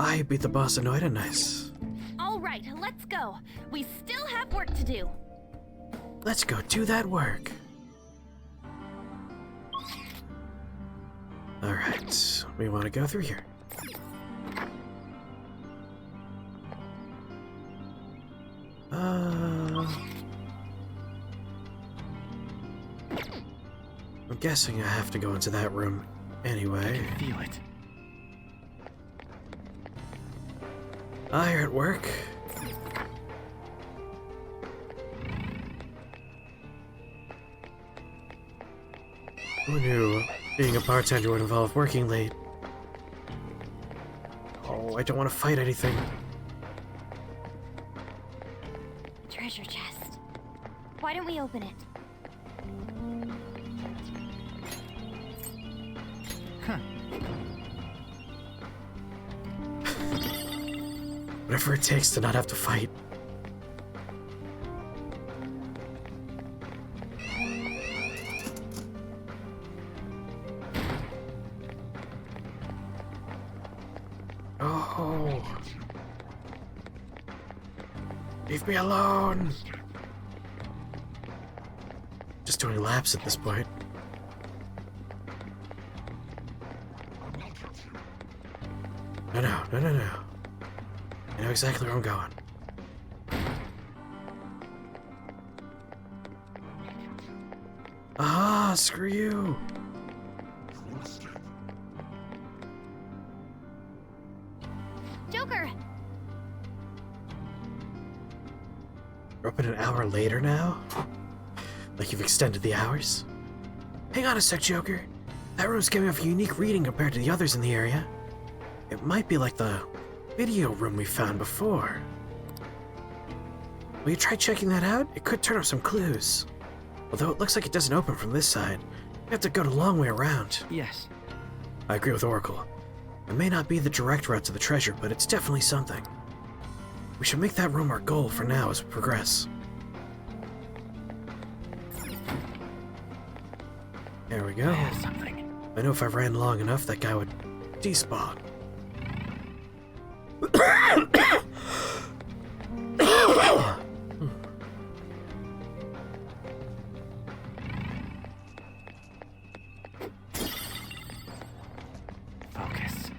I beat the boss annoyed and nice. Alright, let's go. We still have work to do. Let's go do that work. Alright, we want to go through here. I'm guessing I have to go into that room anyway. I can feel it. You're at work. Who knew being a bartender would involve working late? Oh, I don't want to fight anything. Treasure chest. Why don't we open it? Huh. Whatever it takes to not have to fight. Oh. Leave me alone. Just doing laps at this point. No. I know exactly where I'm going. Ah, screw you. Joker! We're open an hour later now? Like you've extended the hours? Hang on a sec, Joker. That room's giving off a unique reading compared to the others in the area. It might be like the video room we found before. Will you try checking that out? It could turn up some clues. Although it looks like it doesn't open from this side. We have to go the long way around. Yes. I agree with Oracle. It may not be the direct route to the treasure, but it's definitely something. We should make that room our goal for now as we progress. There we go. I have something. I know if I ran long enough, that guy would despawn. Focus.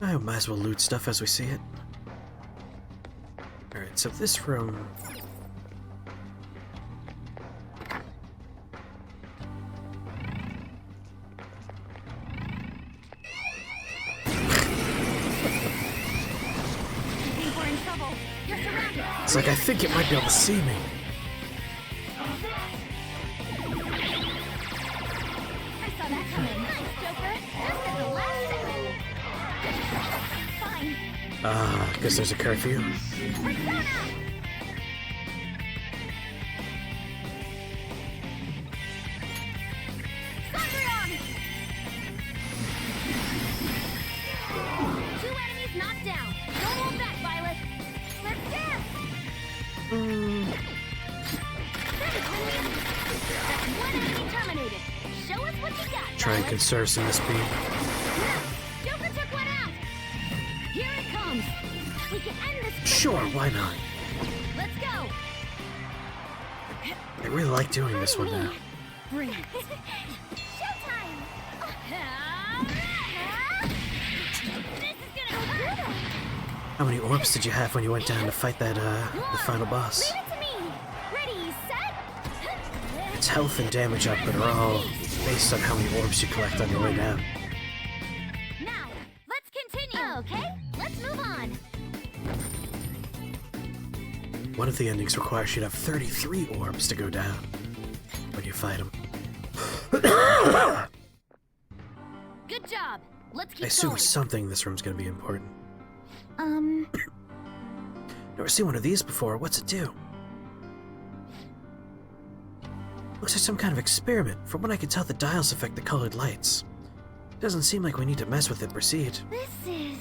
I might as well loot stuff as we see it. Alright, so this room... It's like I think it might be able to see me. I saw that coming. Nice, Joker. Just at the last second. Fine. Guess there's a curfew. Persona! Thunderdog! 2 enemies knocked down. Don't hold back, Violet. Let's dance! That's 1 enemy terminated. Show us what you got, Try and Violet. conserve some SP. Joker took 1 out. Here it comes. We can end this quickly. Sure, why not? Let's go. I really like doing this one now. Bring it. Showtime. This is gonna go good. How many orbs did you have when you went down to fight that, the final boss? Leave it to me. Ready, set. Its health and damage output are all based on how many orbs you collect on your way down. Now, let's continue. Okay, let's move on. One of the endings requires you to have 33 orbs to go down when you fight him. Good job. Let's keep I assume going. something in this room's gonna be important. Never seen one of these before. What's it do? Looks like some kind of experiment. From what I can tell, the dials affect the colored lights. Doesn't seem like we need to mess with it. Proceed. This is...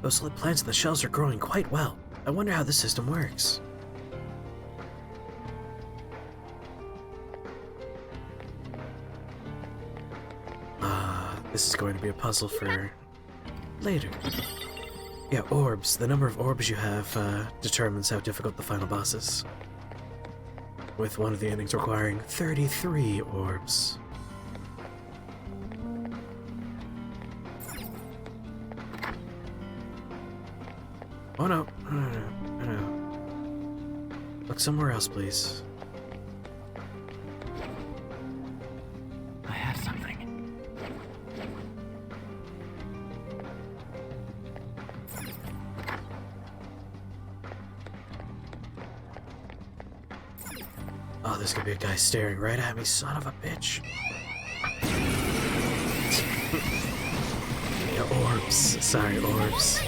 Those lit plants in the shells are growing quite well. I wonder how this system works. This is going to be a puzzle for later. Yeah, orbs. The number of orbs you have determines how difficult the final boss is. With one of the endings requiring 33 orbs. Oh no, no. Look somewhere else, please. I have something. Oh, there's gonna be a guy staring right at me, son of a bitch. Yeah, orbs. Sorry, orbs.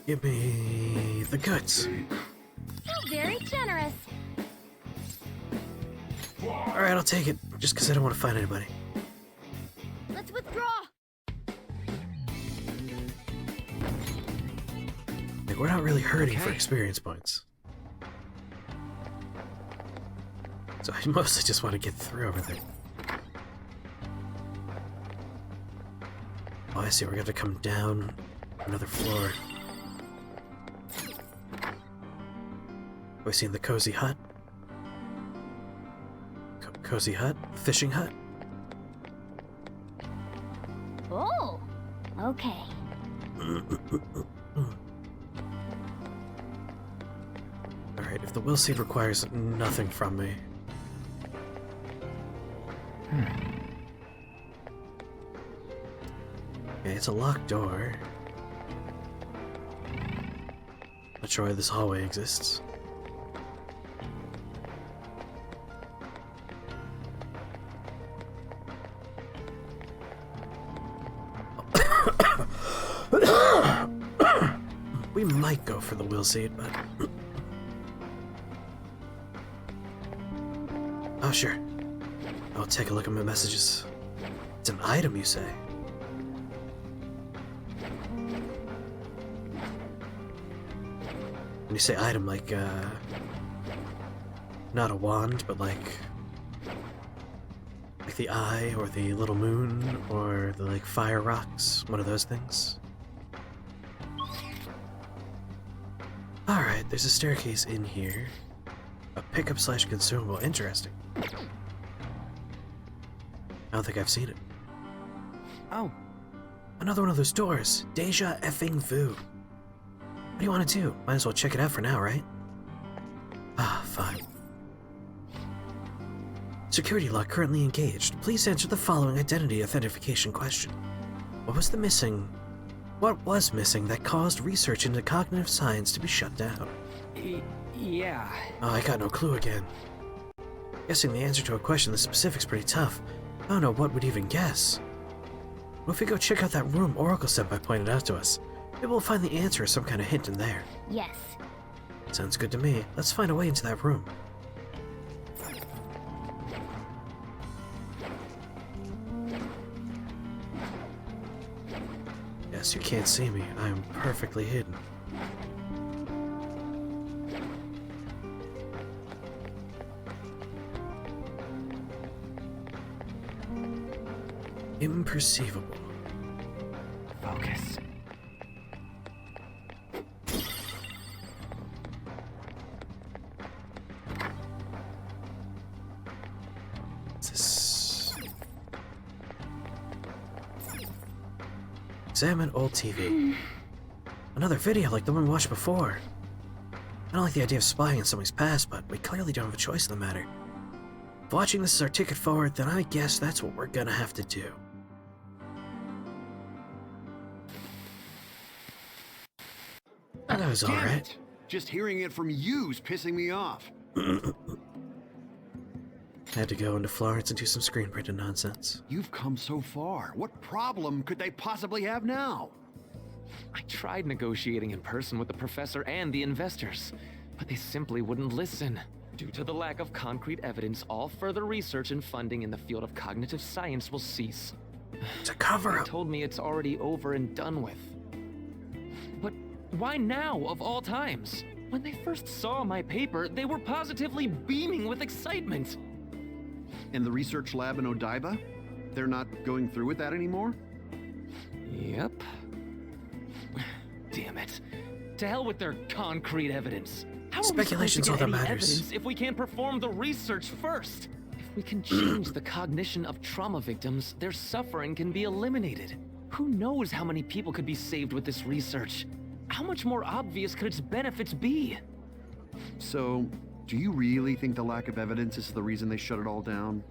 Give me the goods. So very generous. Alright, I'll take it. Just because I don't want to find anybody. Let's withdraw. Like, we're not really hurting for Okay. experience points. So I mostly just want to get through everything. Oh, I see. We're going to come down another floor. Have we seen the cozy hut? Cozy hut? Fishing hut? Oh, okay. Alright, if the will seed requires nothing from me. Okay, it's a locked door. Not sure why this hallway exists. We might go for the will seed, but... Oh, sure. I'll take a look at my messages. It's an item, you say? When you say item, like, not a wand, but like the eye, or the little moon, or the, like, fire rocks, one of those things. Alright, there's a staircase in here. A pickup slash consumable, interesting. I don't think I've seen it. Oh, Another one of those doors. Deja effing vu. What do you want to do? Might as well check it out for now, right? Ah, fine. Security lock currently engaged. Please answer the following identity authentication question. What was missing that caused research into cognitive science to be shut down? yeah. Oh, I got no clue again. Guessing the answer to a question this specific's pretty tough. I don't know what would even guess. What if we go check out that room Oracle Senpai pointed out to us? Maybe we'll find the answer or some kind of hint in there. Yes. Sounds good to me. Let's find a way into that room. Yes, you can't see me. I am perfectly hidden. Imperceivable. Focus. What's this? Examine old TV. Another video like the one we watched before. I don't like the idea of spying on somebody's past, but we clearly don't have a choice in the matter. If watching this is our ticket forward, then I guess that's what we're gonna have to do. Oh, that was Damn alright. it. Just hearing it from you's pissing me off. Had to go into Florence and do some screen printing nonsense. You've come so far. What problem could they possibly have now? I tried negotiating in person with the professor and the investors, but they simply wouldn't listen. Due to the lack of concrete evidence, all further research and funding in the field of cognitive science will cease. It's a cover They up. told me it's already over and done with. But why now, of all times? When they first saw my paper, they were positively beaming with excitement. In the research lab in Odaiba? They're not going through with that anymore? Yep. Damn it. To hell with their concrete evidence. How are we supposed to Speculation's all get that any matters. evidence if we can't perform the research first? If we can change the cognition of trauma victims, their suffering can be eliminated. Who knows how many people could be saved with this research? How much more obvious could its benefits be? So, do you really think the lack of evidence is the reason they shut it all down?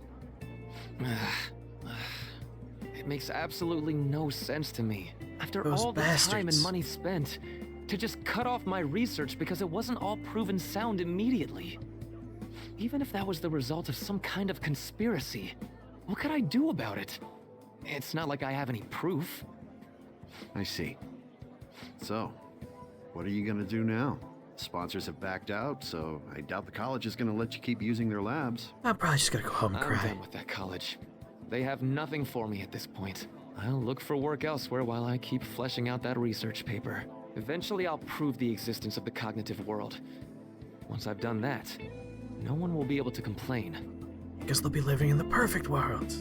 It makes absolutely no sense to me. After Those all the time and bastards. money spent, to just cut off my research because it wasn't all proven sound immediately. Even if that was the result of some kind of conspiracy, what could I do about it? It's not like I have any proof. I see. So, what are you gonna do now? Sponsors have backed out, so I doubt the college is gonna let you keep using their labs. I'm probably just gonna go home and I'm cry. done with that college. They have nothing for me at this point. I'll look for work elsewhere while I keep fleshing out that research paper. Eventually, I'll prove the existence of the cognitive world. Once I've done that, no one will be able to complain. Because they'll be living in the perfect world.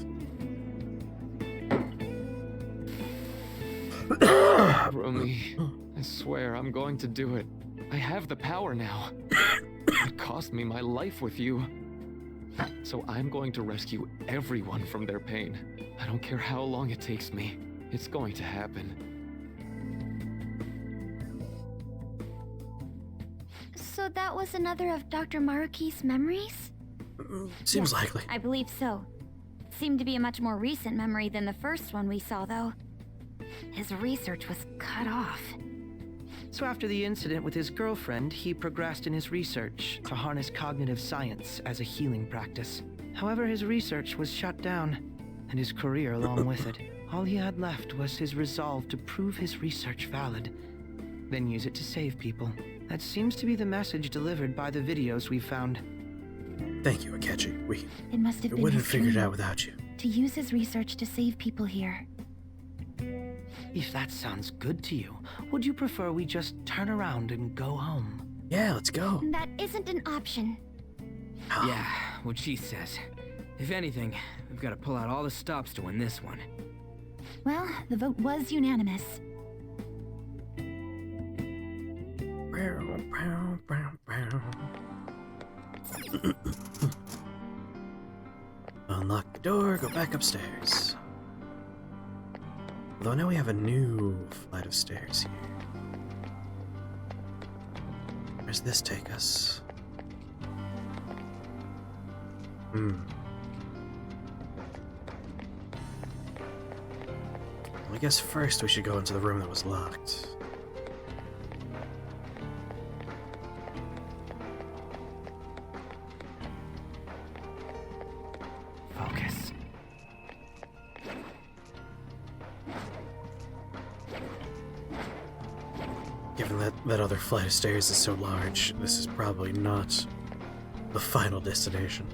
Romy, I swear I'm going to do it. I have the power now. It cost me my life with you. So I'm going to rescue everyone from their pain. I don't care how long it takes me. It's going to happen. So that was another of Dr. Maruki's memories? Seems Yes, likely. I believe so. Seemed to be a much more recent memory than the first one we saw, though. His research was cut off. So after the incident with his girlfriend, he progressed in his research to harness cognitive science as a healing practice. However, his research was shut down, and his career along with it. All he had left was his resolve to prove his research valid, then use it to save people. That seems to be the message delivered by the videos we found. Thank you, Akechi. We It must have been wouldn't his have figured it dream out without you. to use his research to save people here. If that sounds good to you, would you prefer we just turn around and go home? Yeah, let's go. That isn't an option. Yeah, what she says. If anything, we've got to pull out all the stops to win this one. Well, the vote was unanimous. Unlock the door, go back upstairs. Although now we have a new flight of stairs here. Where's this take us? Well, I guess first we should go into the room that was locked. Focus. Given that that other flight of stairs is so large, this is probably not the final destination.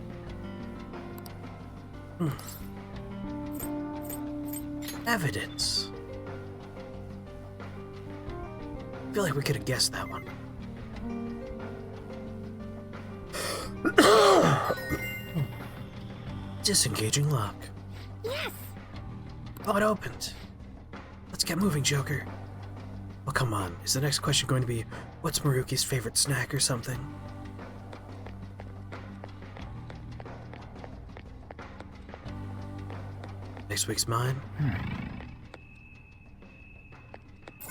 Evidence. I feel like we could have guessed that one. Disengaging lock. Yes! Oh, it opened. Let's get moving, Joker. Well, come on. Is the next question going to be, what's Maruki's favorite snack or something? Next week's mine?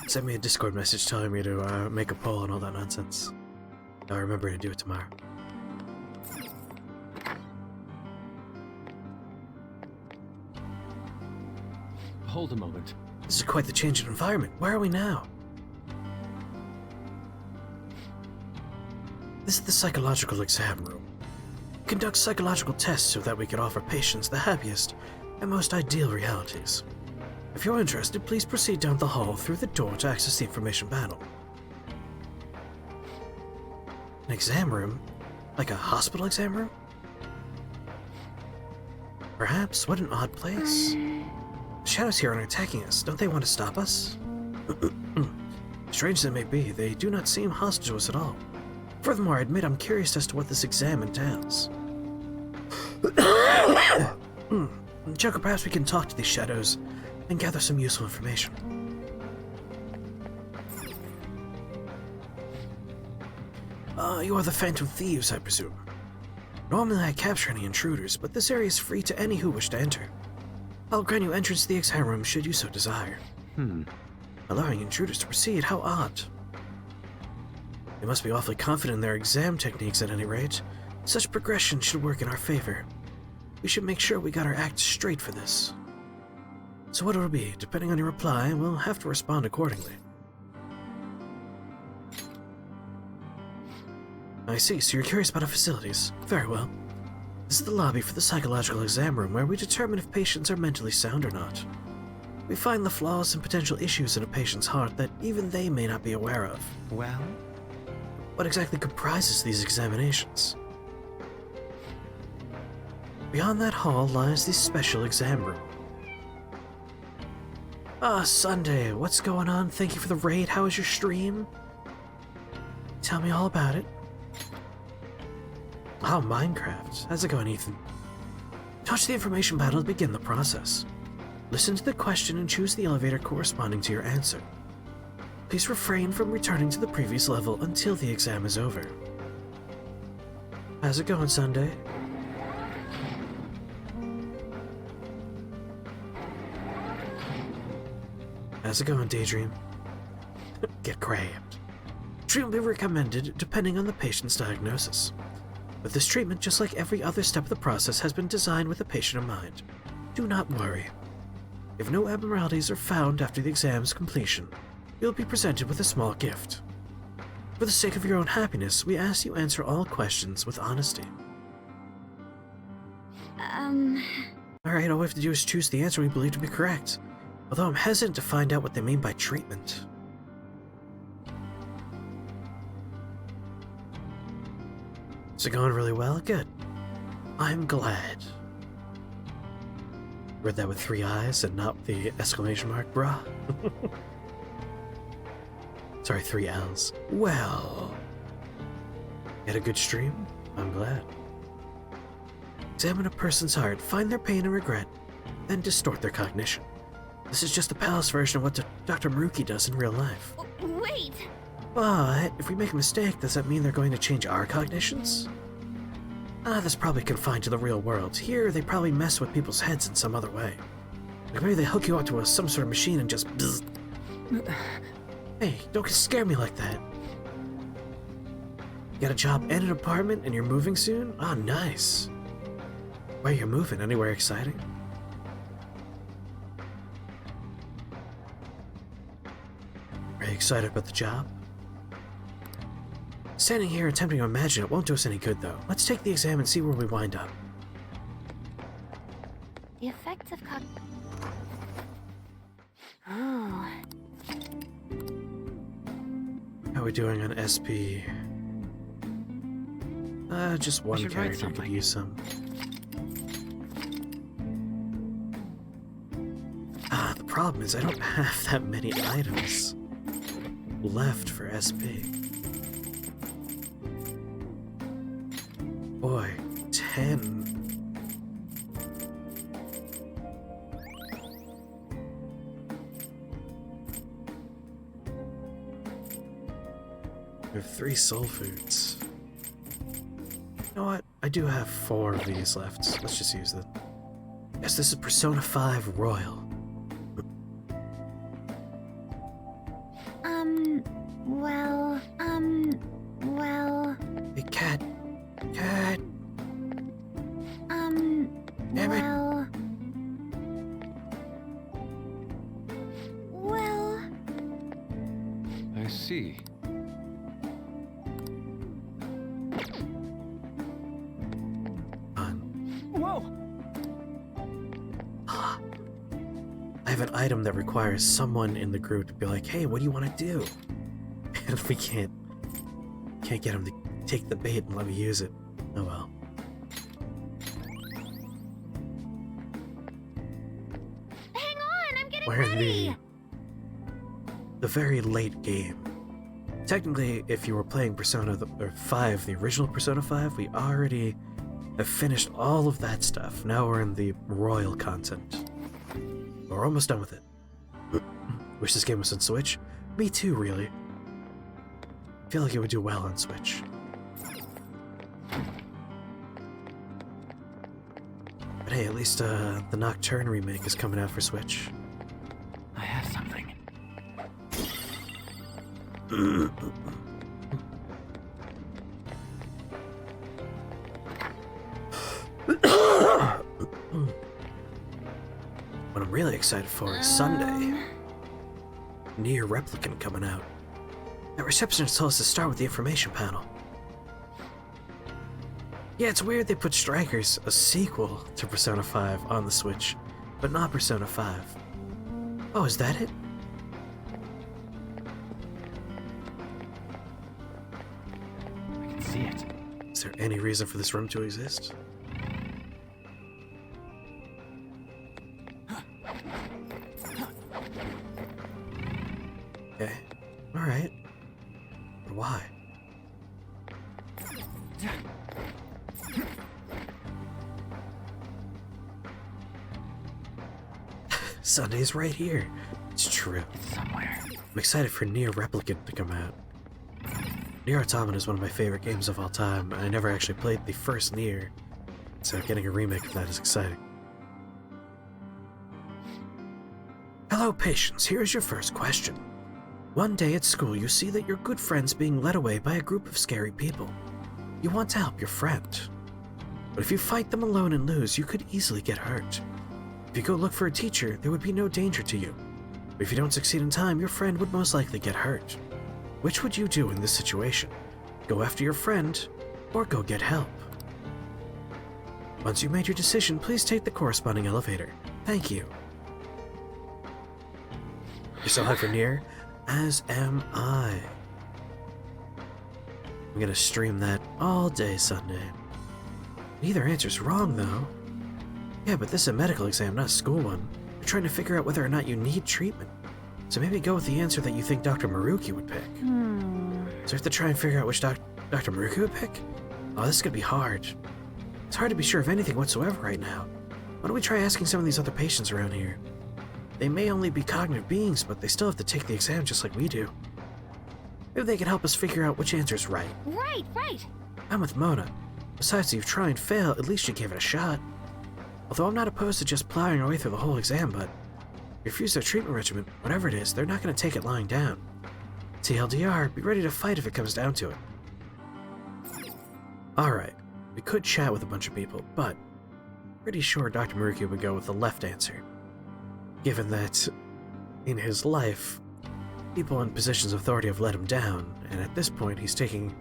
Send me a Discord message telling me to make a poll and all that nonsense. I'll remember to do it tomorrow. Hold a moment. This is quite the change in environment. Where are we now? This is the psychological exam room. Conduct psychological tests so that we can offer patients the happiest and most ideal realities. If you're interested, please proceed down the hall through the door to access the information panel. An exam room? Like a hospital exam room? Perhaps. What an odd place. The shadows here aren't attacking us. Don't they want to stop us? Strange as it may be, they do not seem hostile to us at all. Furthermore, I admit I'm curious as to what this exam entails. Joker, perhaps we can talk to these shadows and gather some useful information. You are the Phantom Thieves, I presume. Normally I capture any intruders, but this area is free to any who wish to enter. I'll grant you entrance to the exam room should you so desire. Allowing intruders to proceed, how odd. They must be awfully confident in their exam techniques at any rate. Such progression should work in our favor. We should make sure we got our act straight for this. So what it'll be, depending on your reply, we'll have to respond accordingly. I see, so you're curious about our facilities. Very well. This is the lobby for the psychological exam room where we determine if patients are mentally sound or not. We find the flaws and potential issues in a patient's heart that even they may not be aware of. Well? What exactly comprises these examinations? Beyond that hall lies the special exam room. Sunday, what's going on? Thank you for the raid. How was your stream? Tell me all about it. Oh, Minecraft. How's it going, Ethan? Touch the information battle to begin the process. Listen to the question and choose the elevator corresponding to your answer. Please refrain from returning to the previous level until the exam is over. How's it going, Sunday? How's it going, Daydream? Get cramped. Treatment will be recommended depending on the patient's diagnosis. But this treatment, just like every other step of the process, has been designed with the patient in mind. Do not worry. If no abnormalities are found after the exam's completion, you'll be presented with a small gift. For the sake of your own happiness, we ask you answer all questions with honesty. Alright, all we have to do is choose the answer we believe to be correct. Although I'm hesitant to find out what they mean by treatment. Is it going really well? Good. I'm glad. Read that with 3 eyes and not the exclamation mark, brah. Sorry, 3 L's. Well. Had a good stream? I'm glad. Examine a person's heart, find their pain and regret, then distort their cognition. This is just the palace version of what Dr. Maruki does in real life. Wait! But if we make a mistake, does that mean they're going to change our cognitions? That's probably confined to the real world. Here, they probably mess with people's heads in some other way. Like maybe they hook you up to some sort of machine and just bzz. Hey, don't scare me like that. You got a job and an apartment and you're moving soon? Ah, nice. Where you moving? Anywhere exciting? Are you excited about the job? Standing here attempting to imagine it won't do us any good, though. Let's take the exam and see where we wind up. The effects of Oh. How are we doing on SP? Just one should write character could something. use some. The problem is I don't have that many items left for SP. Boy, 10. I have 3 soul foods. You know what? I do have 4 of these left. Let's just use them. Yes, this is Persona 5 Royal. Well... Hey, cat. Cat. Damn it. Well... I see. Whoa! I have an item that requires someone in the group to be like, hey, what do you want to do? And we can't get him to take the bait and let me use it. Oh well. Hang on, I'm getting We're in ready! the very late game. Technically, if you were playing Persona 5, the original Persona 5, we already have finished all of that stuff. Now we're in the royal content. We're almost done with it. Wish this game was on Switch? Me too, really. Feel like it would do well on Switch. But hey, at least the Nocturne remake is coming out for Switch. I have something. What I'm really excited for is Sunday. Nier Replicant coming out. That receptionist told us to start with the information panel. Yeah, it's weird they put Strikers, a sequel to Persona 5, on the Switch, but not Persona 5. Oh, is that it? I can see it. Is there any reason for this room to exist? Okay, alright. But why? Sunday's right here. It's true. It's somewhere. I'm excited for Nier Replicant to come out. Nier Automata is one of my favorite games of all time, and I never actually played the first Nier, so getting a remake of that is exciting. Hello, patients. Here is your first question. One day at school, you see that your good friend's being led away by a group of scary people. You want to help your friend. But if you fight them alone and lose, you could easily get hurt. If you go look for a teacher, there would be no danger to you. But if you don't succeed in time, your friend would most likely get hurt. Which would you do in this situation? Go after your friend, or go get help? Once you've made your decision, please take the corresponding elevator. Thank you. You're so hyped for Nier? As am I. I'm gonna stream that all day Sunday. Neither answer's wrong, though. Yeah, but this is a medical exam, not a school one. You're trying to figure out whether or not you need treatment. So maybe go with the answer that you think Dr. Maruki would pick. So you have to try and figure out which Dr. Maruki would pick? Oh, this is gonna be hard. It's hard to be sure of anything whatsoever right now. Why don't we try asking some of these other patients around here? They may only be cognitive beings, but they still have to take the exam just like we do. Maybe they can help us figure out which answer's right. Right. I'm with Mona. Besides, if you try and fail, at least you gave it a shot. Although I'm not opposed to just plowing our way through the whole exam, but refuse their treatment regimen, whatever it is, they're not going to take it lying down. TLDR, be ready to fight if it comes down to it. Alright, we could chat with a bunch of people, but pretty sure Dr. Maruki would go with the left answer. Given that, in his life, people in positions of authority have let him down, and at this point he's taking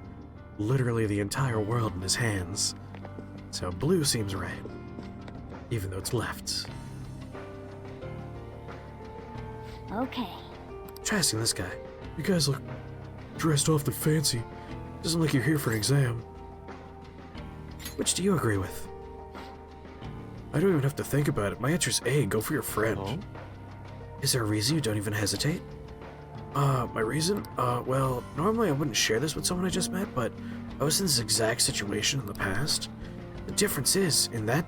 literally the entire world in his hands. So blue seems right, even though it's left. Okay. Try asking this guy. You guys look dressed awfully fancy. Doesn't look like you're here for an exam. Which do you agree with? I don't even have to think about it. My answer's A, go for your friend. Oh? Is there a reason you don't even hesitate? My reason? Well, normally I wouldn't share this with someone I just met, but I was in this exact situation in the past. The difference is, in that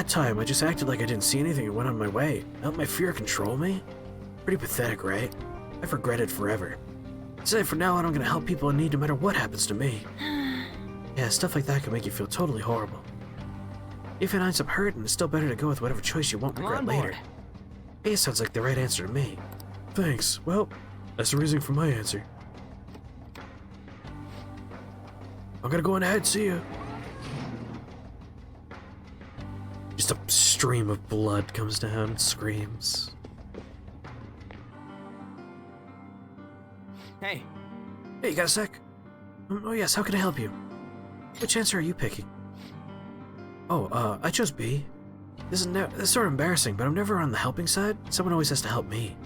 time, I just acted like I didn't see anything and went on my way. Let my fear control me? Pretty pathetic, right? I've regretted forever. So from now on, I'm gonna help people in need no matter what happens to me. Yeah, stuff like that can make you feel totally horrible. If it ends up hurting, it's still better to go with whatever choice you won't regret later. Hey, sounds like the right answer to me. Thanks. Well, that's the reason for my answer. I'm gonna go on ahead. See ya. Just a stream of blood comes down, screams. Hey, Hey, you got a sec? Oh yes, how can I help you? Which answer are you picking? Oh, I chose B. This is sort of embarrassing, but I'm never on the helping side. Someone always has to help me.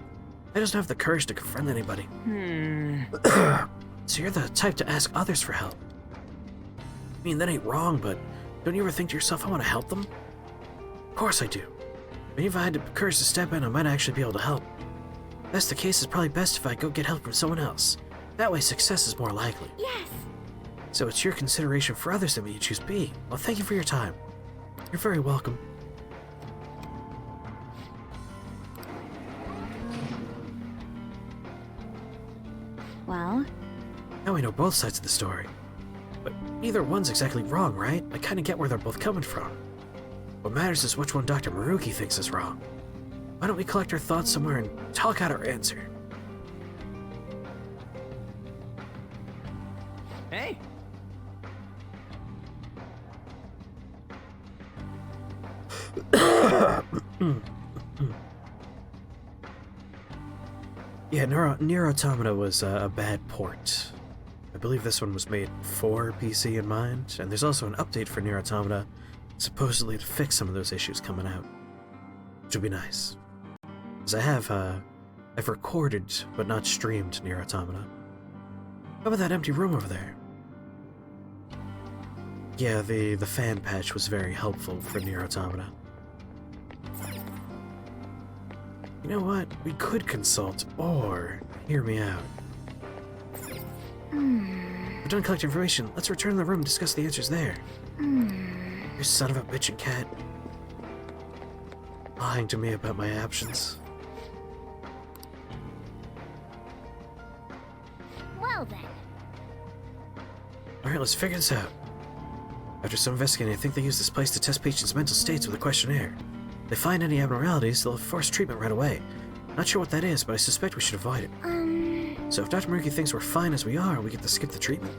I just don't have the courage to confront anybody. So you're the type to ask others for help. I mean, that ain't wrong, but don't you ever think to yourself, I want to help them? Of course I do. Maybe if I had the courage to step in, I might actually be able to help. If that's the case, it's probably best if I go get help from someone else. That way success is more likely. Yes! So it's your consideration for others that made you choose B. Well, thank you for your time. You're very welcome. Well, Now we know both sides of the story. But neither one's exactly wrong, right? I kinda get where they're both coming from. What matters is which one Dr. Maruki thinks is wrong. Why don't we collect our thoughts somewhere and talk out our answer? Hey! Yeah, Nier Automata was a bad port. I believe this one was made for PC in mind, and there's also an update for Nier Automata, supposedly to fix some of those issues coming out. Which would be nice. Because I've recorded, but not streamed Nier Automata. How about that empty room over there? Yeah, the fan patch was very helpful for Nier Automata. You know what? We could consult, or hear me out. We're done collecting information. Let's return to the room and discuss the answers there. You son of a bitchin' cat. Lying to me about my actions. well then. Alright, let's figure this out. After some investigating, I think they use this place to test patients' mental states with a questionnaire. If they find any abnormalities, they'll force treatment right away. Not sure what that is, but I suspect we should avoid it. So if Dr. Maruki thinks we're fine as we are, we get to skip the treatment.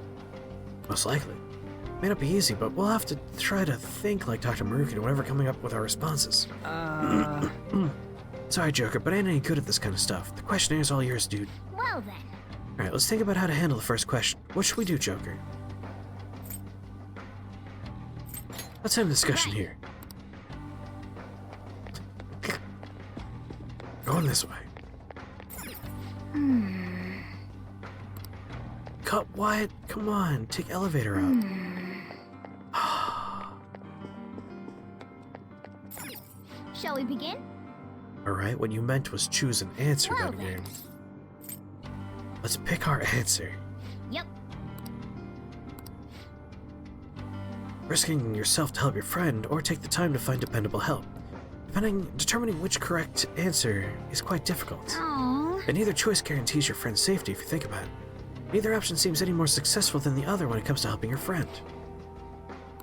Most likely. May not be easy, but we'll have to try to think like Dr. Maruki whenever coming up with our responses. Sorry, Joker, but I ain't any good at this kind of stuff. The questionnaire is all yours, dude. Well then. Alright, let's think about how to handle the first question. What should we do, Joker? Let's have a discussion here. Going this way. Cut Wyatt, come on, take elevator up. Shall we begin? Alright, what you meant was choose an answer Well that then. game. Let's pick our answer. Yep. Risking yourself to help your friend, or take the time to find dependable help. Determining which correct answer is quite difficult. Aww. And neither choice guarantees your friend's safety if you think about it. Neither option seems any more successful than the other when it comes to helping your friend.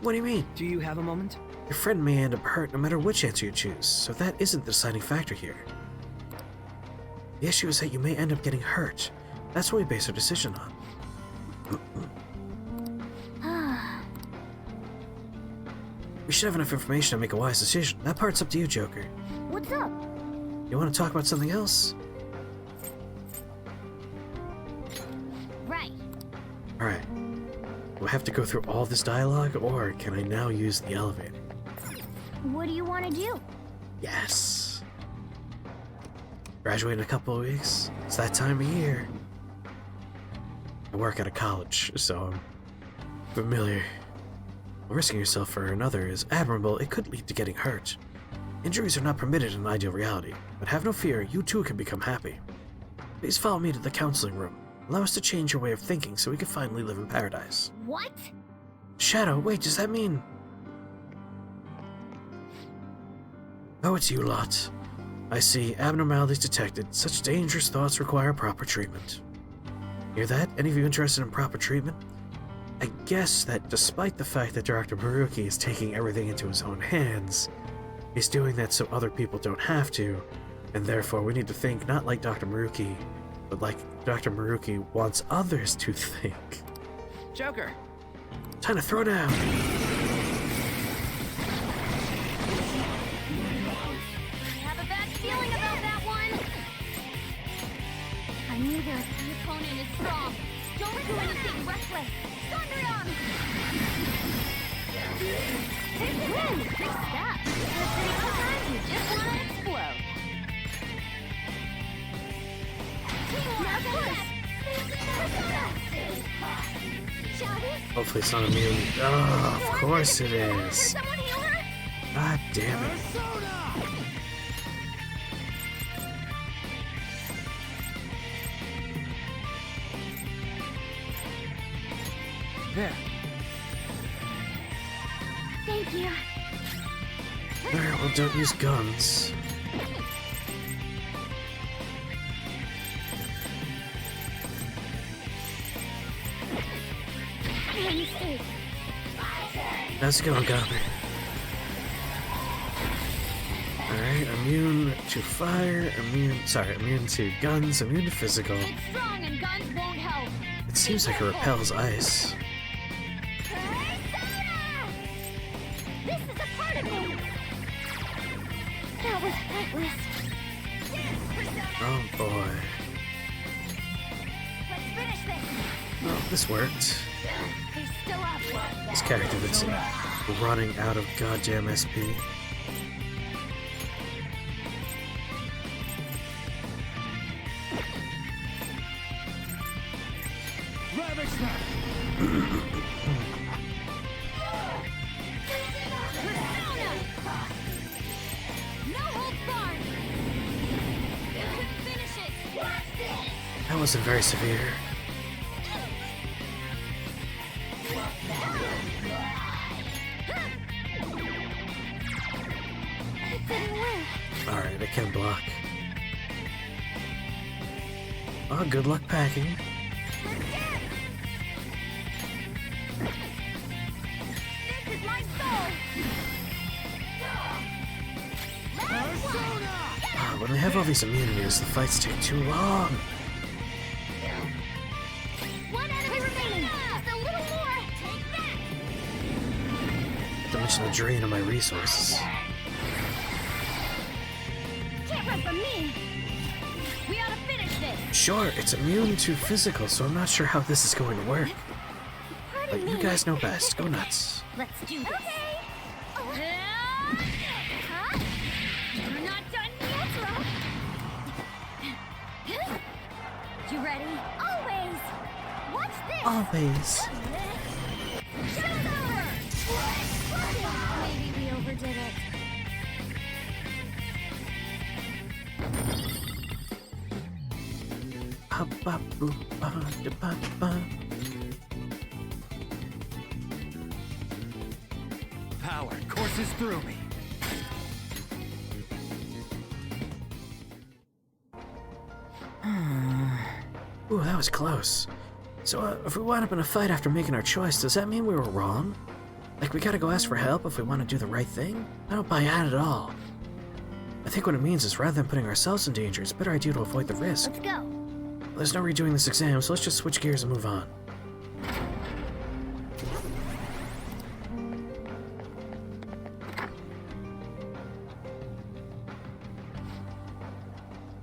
What do you mean? Do you have a moment? Your friend may end up hurt no matter which answer you choose, so that isn't the deciding factor here. The issue is that you may end up getting hurt. That's what we base our decision on. We should have enough information to make a wise decision. That part's up to you, Joker. What's up? You want to talk about something else? Right. Alright. Do I have to go through all this dialogue, or can I now use the elevator? What do you want to do? Yes. Graduate in a couple of weeks. It's that time of year. I work at a college, so I'm familiar. While risking yourself for another is admirable, it could lead to getting hurt. Injuries are not permitted in an ideal reality, but have no fear, you too can become happy. Please follow me to the counseling room. Allow us to change your way of thinking so we can finally live in paradise. What? Shadow, wait, does that mean... Oh, it's you lot. I see. Abnormalities detected. Such dangerous thoughts require proper treatment. Hear that? Any of you interested in proper treatment? I guess that despite the fact that Dr. Maruki is taking everything into his own hands, he's doing that so other people don't have to, and therefore we need to think not like Dr. Maruki, but like Dr. Maruki wants others to think. Joker! Time to throw down! I have a bad feeling about that one. I knew this. The opponent is strong. Don't do anything reckless. Thunderdom! Woo! Big step. Sometimes you just want to explode. Teamwork first. Hopefully it's not immune. Oh, of course it is. Someone heal her? God damn it. There. Thank you. Alright, well, don't use guns. Mistake. How's it going, Goblin? Alright, immune to fire, immune to guns, immune to physical. It's strong and guns won't help. It seems like it repels ice. This is a part of me. That was heartless. Oh boy. Let's finish this. Oh, this worked. They're still up. This character that's running out of goddamn SP. No holds barred. You can finish it. That wasn't very severe. It didn't work. Alright, I can block. Oh, good luck packing. This is my soul. When they have all these immunities, the fights take too long. One enemy remaining. Just a little more. Take that. Not to mention the drain of my resources. Can't run from me. We ought to finish this. Sure, it's immune to physical, so I'm not sure how this is going to work. But you guys know best. Go nuts. Let's do this. Okay. Huh? We're not done yet. You ready? Always. Watch this. Always. Show's over. Maybe we overdid it. Power courses through me. Ooh, that was close. So, if we wind up in a fight after making our choice, does that mean we were wrong? Like, we gotta go ask for help if we want to do the right thing? I don't buy that at all. I think what it means is rather than putting ourselves in danger, it's a better idea to avoid the risk. Let's go. There's no redoing this exam, so let's just switch gears and move on.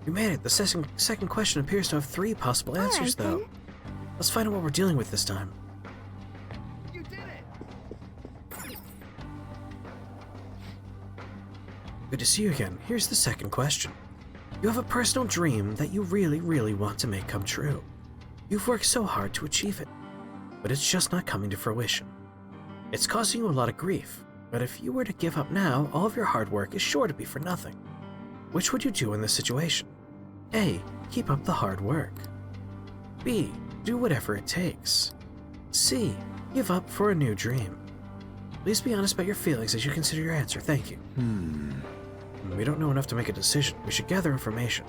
You made it. The second question appears to have 3 possible answers, Alright, though. then. Let's find out what we're dealing with this time. You did it! Good to see you again. Here's the second question. You have a personal dream that you really, really want to make come true. You've worked so hard to achieve it, but it's just not coming to fruition. It's causing you a lot of grief, but if you were to give up now, all of your hard work is sure to be for nothing. Which would you do in this situation? A. Keep up the hard work. B. Do whatever it takes. C. Give up for a new dream. Please be honest about your feelings as you consider your answer. Thank you. We don't know enough to make a decision. We should gather information.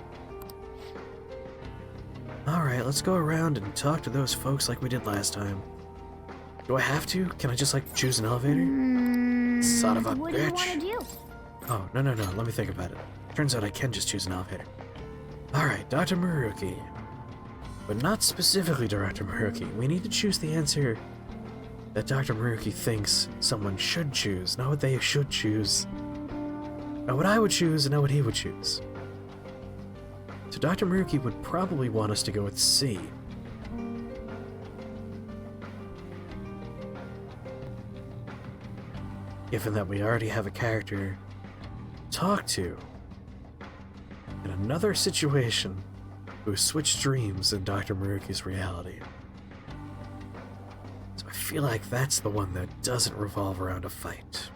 Alright, let's go around and talk to those folks like we did last time. Do I have to? Can I just, like, choose an elevator? Son of a What do you bitch. want to do? Oh, no. Let me think about it. Turns out I can just choose an elevator. Alright, Dr. Maruki. But not specifically Dr. Maruki. We need to choose the answer that Dr. Maruki thinks someone should choose, not what they should choose. Not what I would choose, and not what he would choose. So Dr. Maruki would probably want us to go with C. Given that we already have a character to talk to in another situation who switched dreams in Dr. Maruki's reality. So I feel like that's the one that doesn't revolve around a fight.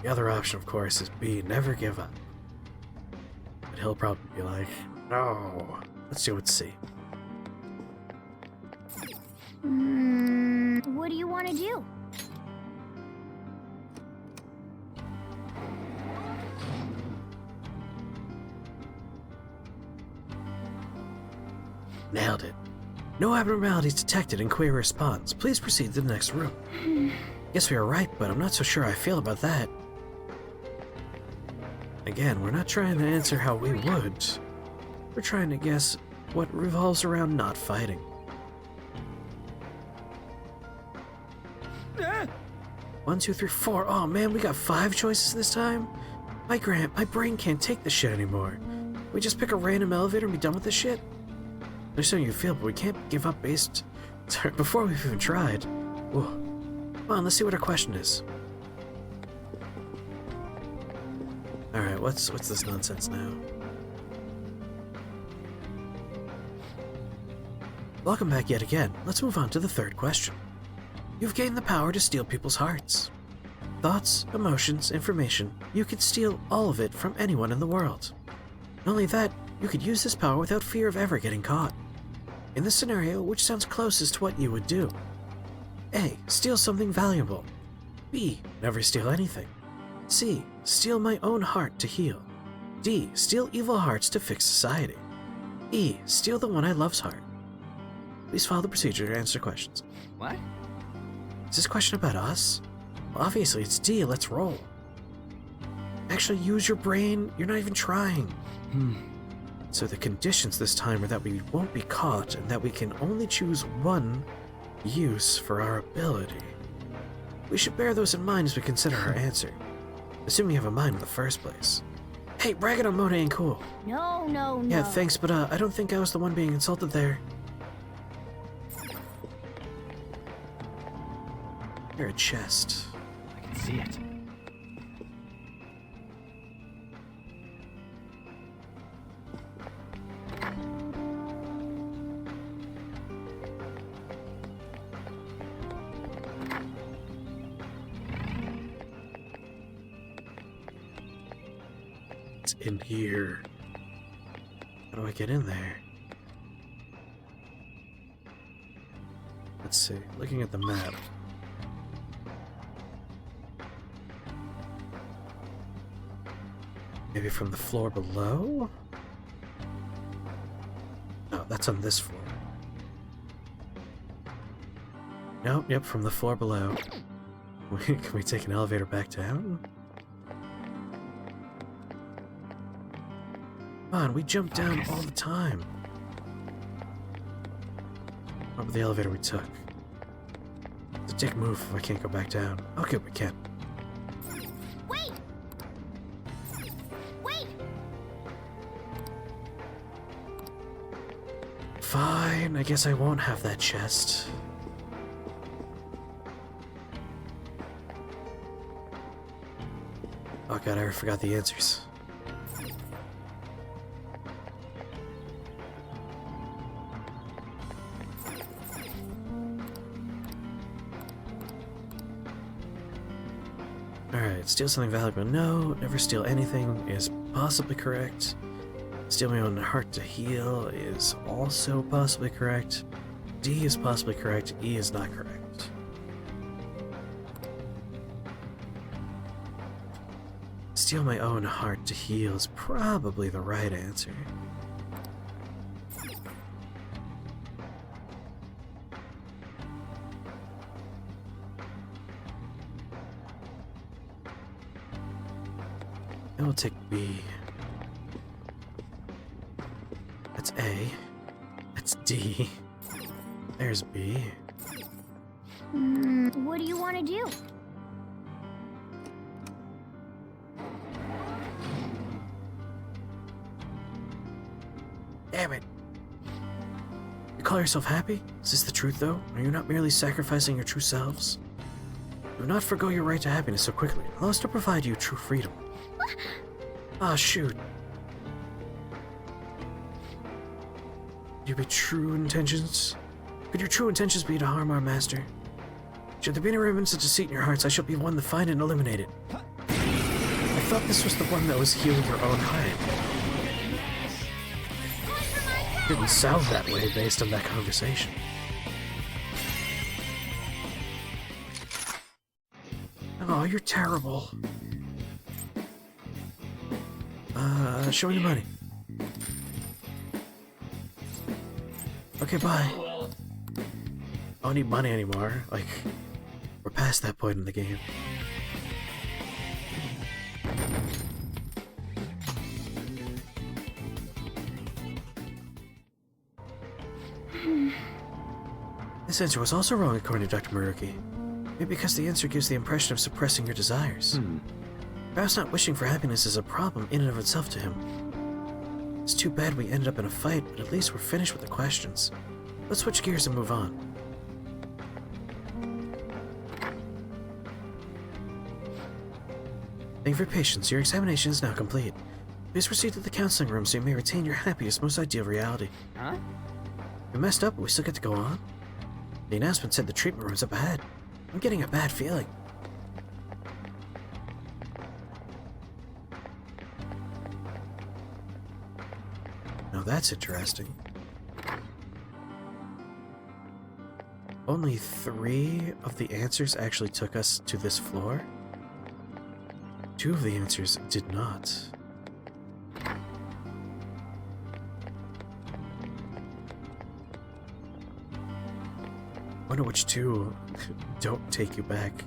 The other option, of course, is B, never give up. But he'll probably be like, no. Let's do it C. Nailed it. No abnormalities detected in query response. Please proceed to the next room. Guess we were right, but I'm not so sure how I feel about that. Again, we're not trying to answer how we would. We're trying to guess what revolves around not fighting. One, two, three, four. Oh man, we got 5 choices this time? My brain can't take this shit anymore. We just pick a random elevator and be done with this shit? I understand how you feel, but we can't give up based... before we've even tried. Whoa. Come on, let's see what our question is. Alright, what's this nonsense now? Welcome back yet again. Let's move on to the 3rd question. You've gained the power to steal people's hearts. Thoughts, emotions, information. You could steal all of it from anyone in the world. Not only that, you could use this power without fear of ever getting caught. In this scenario, which sounds closest to what you would do? A. Steal something valuable. B. Never steal anything. C. Steal my own heart to heal. D. Steal evil hearts to fix society. E. Steal the one I love's heart. Please follow the procedure to answer questions. What? Is this question about us? Well, obviously it's D. Let's roll. Actually, use your brain. You're not even trying. So the conditions this time are that we won't be caught and that we can only choose one use for our ability. We should bear those in mind as we consider our answer. Assuming you have a mind in the first place. Hey, bragging on Mona ain't cool. No. Yeah, thanks, but I don't think I was the one being insulted there. You're a chest. I can see it. It's in here. How do I get in there? Let's see. Looking at the map. Maybe from the floor below? No, that's on this floor. Nope, yep, from the floor below. Can we take an elevator back down? Come on, we jump down all the time. What about the elevator we took? It's a dick move if I can't go back down. Okay, we can. Fine, I guess I won't have that chest. Oh god, I forgot the answers. Alright, steal something valuable. No, never steal anything is possibly correct. Steal my own heart to heal is also possibly correct. D is possibly correct. E is not correct. Steal my own heart to heal is probably the right answer. I will take B. That's A. That's D. There's B. What do you want to do? Damn it. You call yourself happy? Is this the truth, though? Are you not merely sacrificing your true selves? Do not forgo your right to happiness so quickly. Allow us to provide you true freedom. Ah, shoot. Could you be true intentions? Could your true intentions be to harm our master? Should there be any remnants of deceit in your hearts, I shall be one to find and eliminate it. I thought this was the one that was healing your own heart. Didn't sound that way based on that conversation. Oh, you're terrible. Show me your money. Okay, bye. I don't need money anymore. Like, we're past that point in the game. This answer was also wrong according to Dr. Maruki. Maybe because the answer gives the impression of suppressing your desires. Perhaps not wishing for happiness is a problem in and of itself to him. It's too bad we ended up in a fight, but at least we're finished with the questions. Let's switch gears and move on. Thank you for your patience. Your examination is now complete. Please proceed to the counseling room so you may retain your happiest, most ideal reality. Huh? We messed up, but we still get to go on. The announcement said the treatment room's up ahead. I'm getting a bad feeling. Now that's interesting. Only 3 of the answers actually took us to this floor. 2 of the answers did not. Wonder which 2 don't take you back.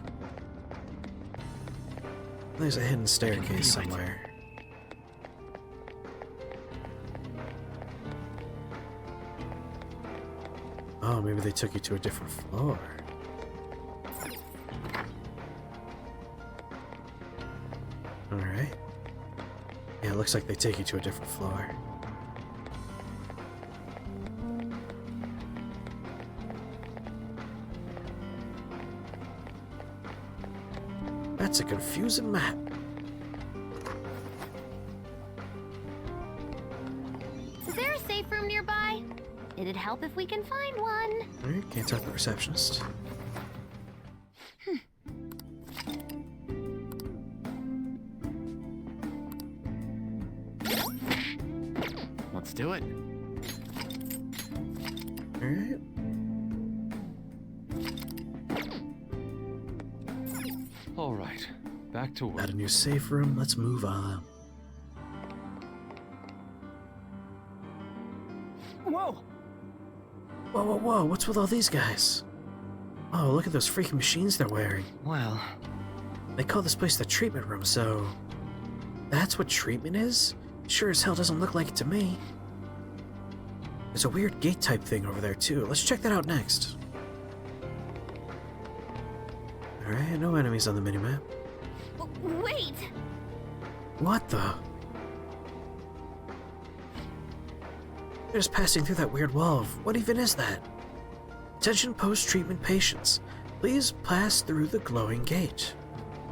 There's a hidden staircase somewhere. Oh, maybe they took you to a different floor. Alright. Yeah, it looks like they take you to a different floor. That's a confusing map. Is there a safe room nearby? It'd help if we can find one. Alright, can't talk to the receptionist. Let's do it. Alright. All right, back to work. Got a new safe room, let's move on. Whoa! Whoa, whoa, whoa, what's with all these guys? Oh, look at those freaking machines they're wearing. Well, They call this place the treatment room, so... That's what treatment is? Sure as hell doesn't look like it to me. There's a weird gate type thing over there too. Let's check that out next. Alright, no enemies on the minimap. Wait! What the? They're just passing through that weird wall of... What even is that? Attention post-treatment patients. Please pass through the glowing gate.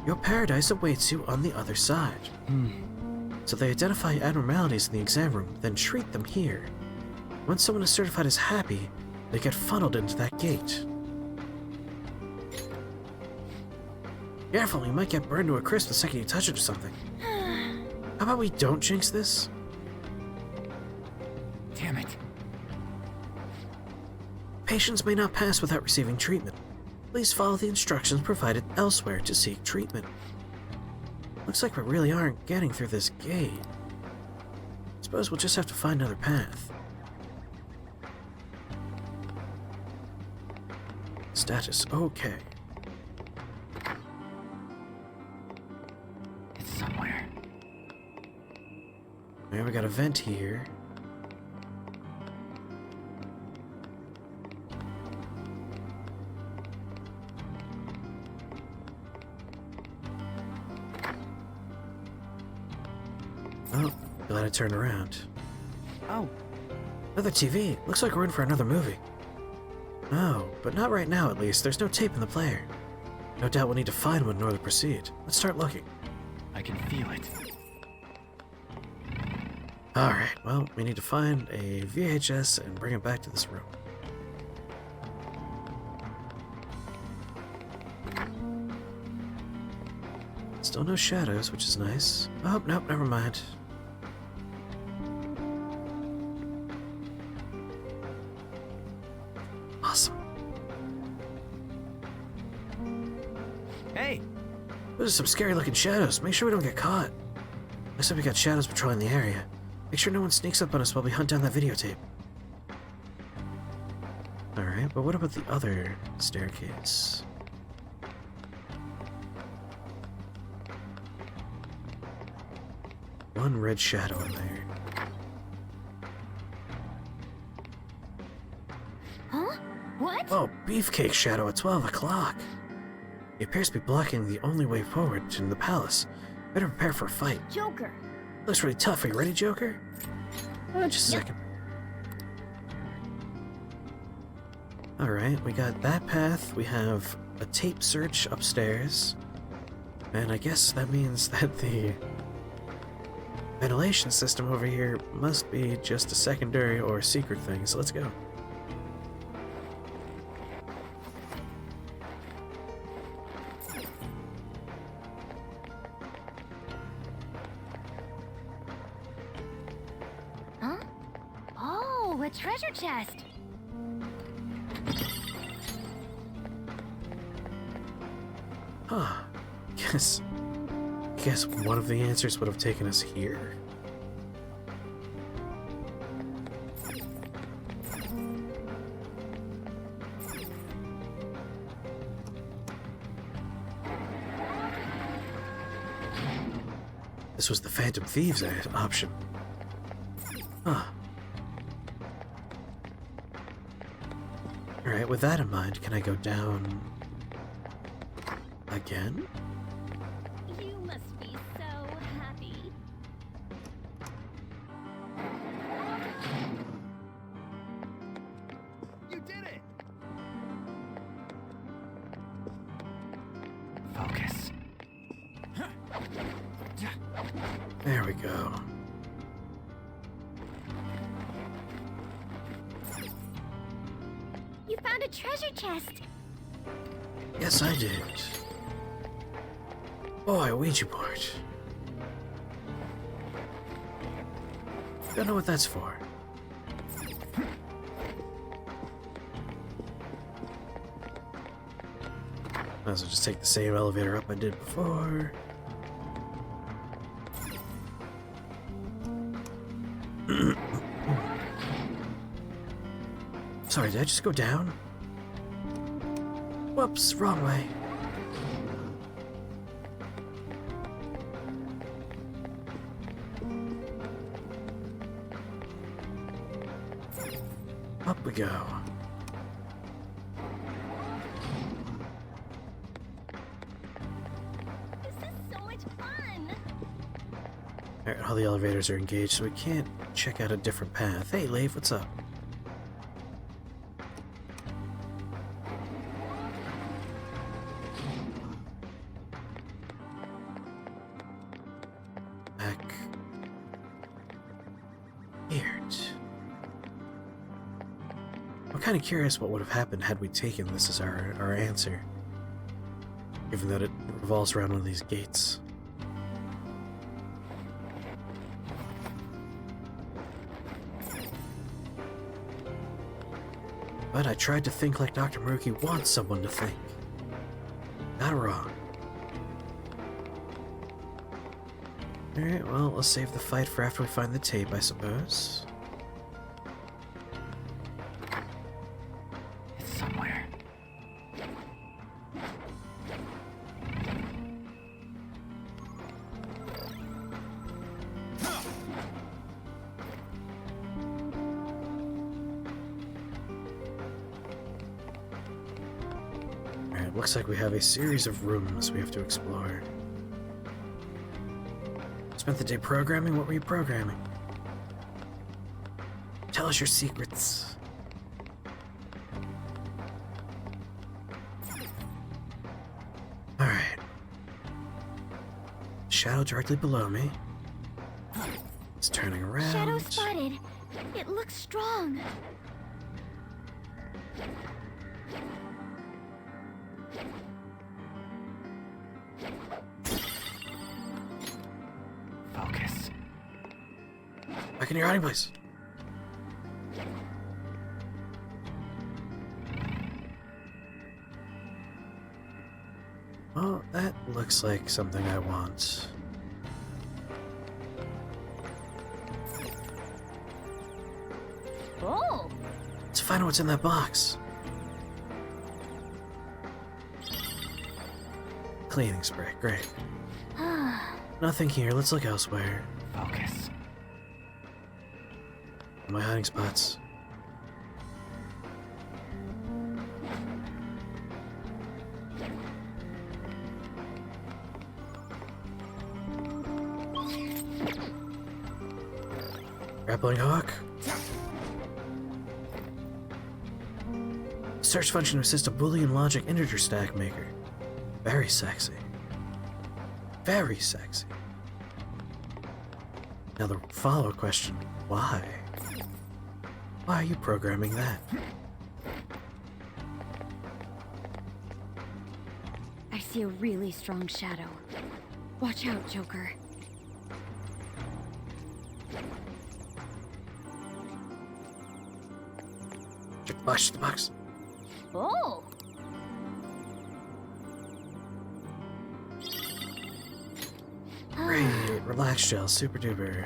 Your paradise awaits you on the other side. So they identify abnormalities in the exam room, then treat them here. Once someone is certified as happy, they get funneled into that gate. Careful, you might get burned to a crisp the second you touch it or something. How about we don't jinx this? Damn it. Patients may not pass without receiving treatment. Please follow the instructions provided elsewhere to seek treatment. Looks like we really aren't getting through this gate. Suppose we'll just have to find another path. Status okay. It's somewhere. Yeah, we got a vent here. Oh, glad I turned around. oh, Another TV. Looks like we're in for another movie. Oh, but not right now at least. There's no tape in the player. No doubt we'll need to find one in order to proceed. Let's start looking. I can feel it. Alright, well, we need to find a VHS and bring it back to this room. Still no shadows, which is nice. Oh, nope, never mind. Awesome. hey! Those are some scary looking shadows. Make sure we don't get caught. Looks like we got shadows patrolling the area. Make sure no one sneaks up on us while we hunt down that videotape. Alright, but what about the other staircase? One red shadow in there. Huh? What? Oh, beefcake shadow at 12 o'clock. He appears to be blocking the only way forward to the palace. Better prepare for a fight. Joker. Looks really tough. Are you ready, Joker? Just a second. Alright, we got that path. We have a tape search upstairs. And I guess that means that the ventilation system over here must be just a secondary or secret thing, so let's go. Huh? Oh, a treasure chest. Huh. Guess one of the answers would have taken us here. This was the Phantom Thieves option. Huh. Alright, with that in mind, can I go down again? You must be so happy. You did it! Focus. There we go. You found a treasure chest. Yes, I did. Boy, a Ouija board. Don't know what that's for. Might as well just take the same elevator up I did before. Sorry, did I just go down? Whoops, wrong way. Up we go. This is so much fun. Alright, all the elevators are engaged, so we can't check out a different path. Hey, Leif, what's up? Back. Weird. I'm kind of curious what would have happened had we taken this as our answer. Given that it revolves around one of these gates. But I tried to think like Dr. Maruki wants someone to think. Not wrong. Alright, well, let's save the fight for after we find the tape, I suppose. It's somewhere. Alright, looks like we have a series of rooms we have to explore. Spent the day programming? What were you programming? Tell us your secrets. Alright. Shadow directly below me. It's turning around. Shadow spotted. It looks strong. Focus. Back in your hiding place. Well, that looks like something I want. Oh. Let's find out what's in that box. cleaning spray. Great. Nothing here. Let's look elsewhere. Focus. My hiding spots. Grappling hook. Search function to assist a Boolean logic integer stack maker. Very sexy. Very sexy. Now the follow-up question, why? Why are you programming that? I see a really strong shadow. Watch out, Joker. Check the box. Oh! Great, relax gel, super duper.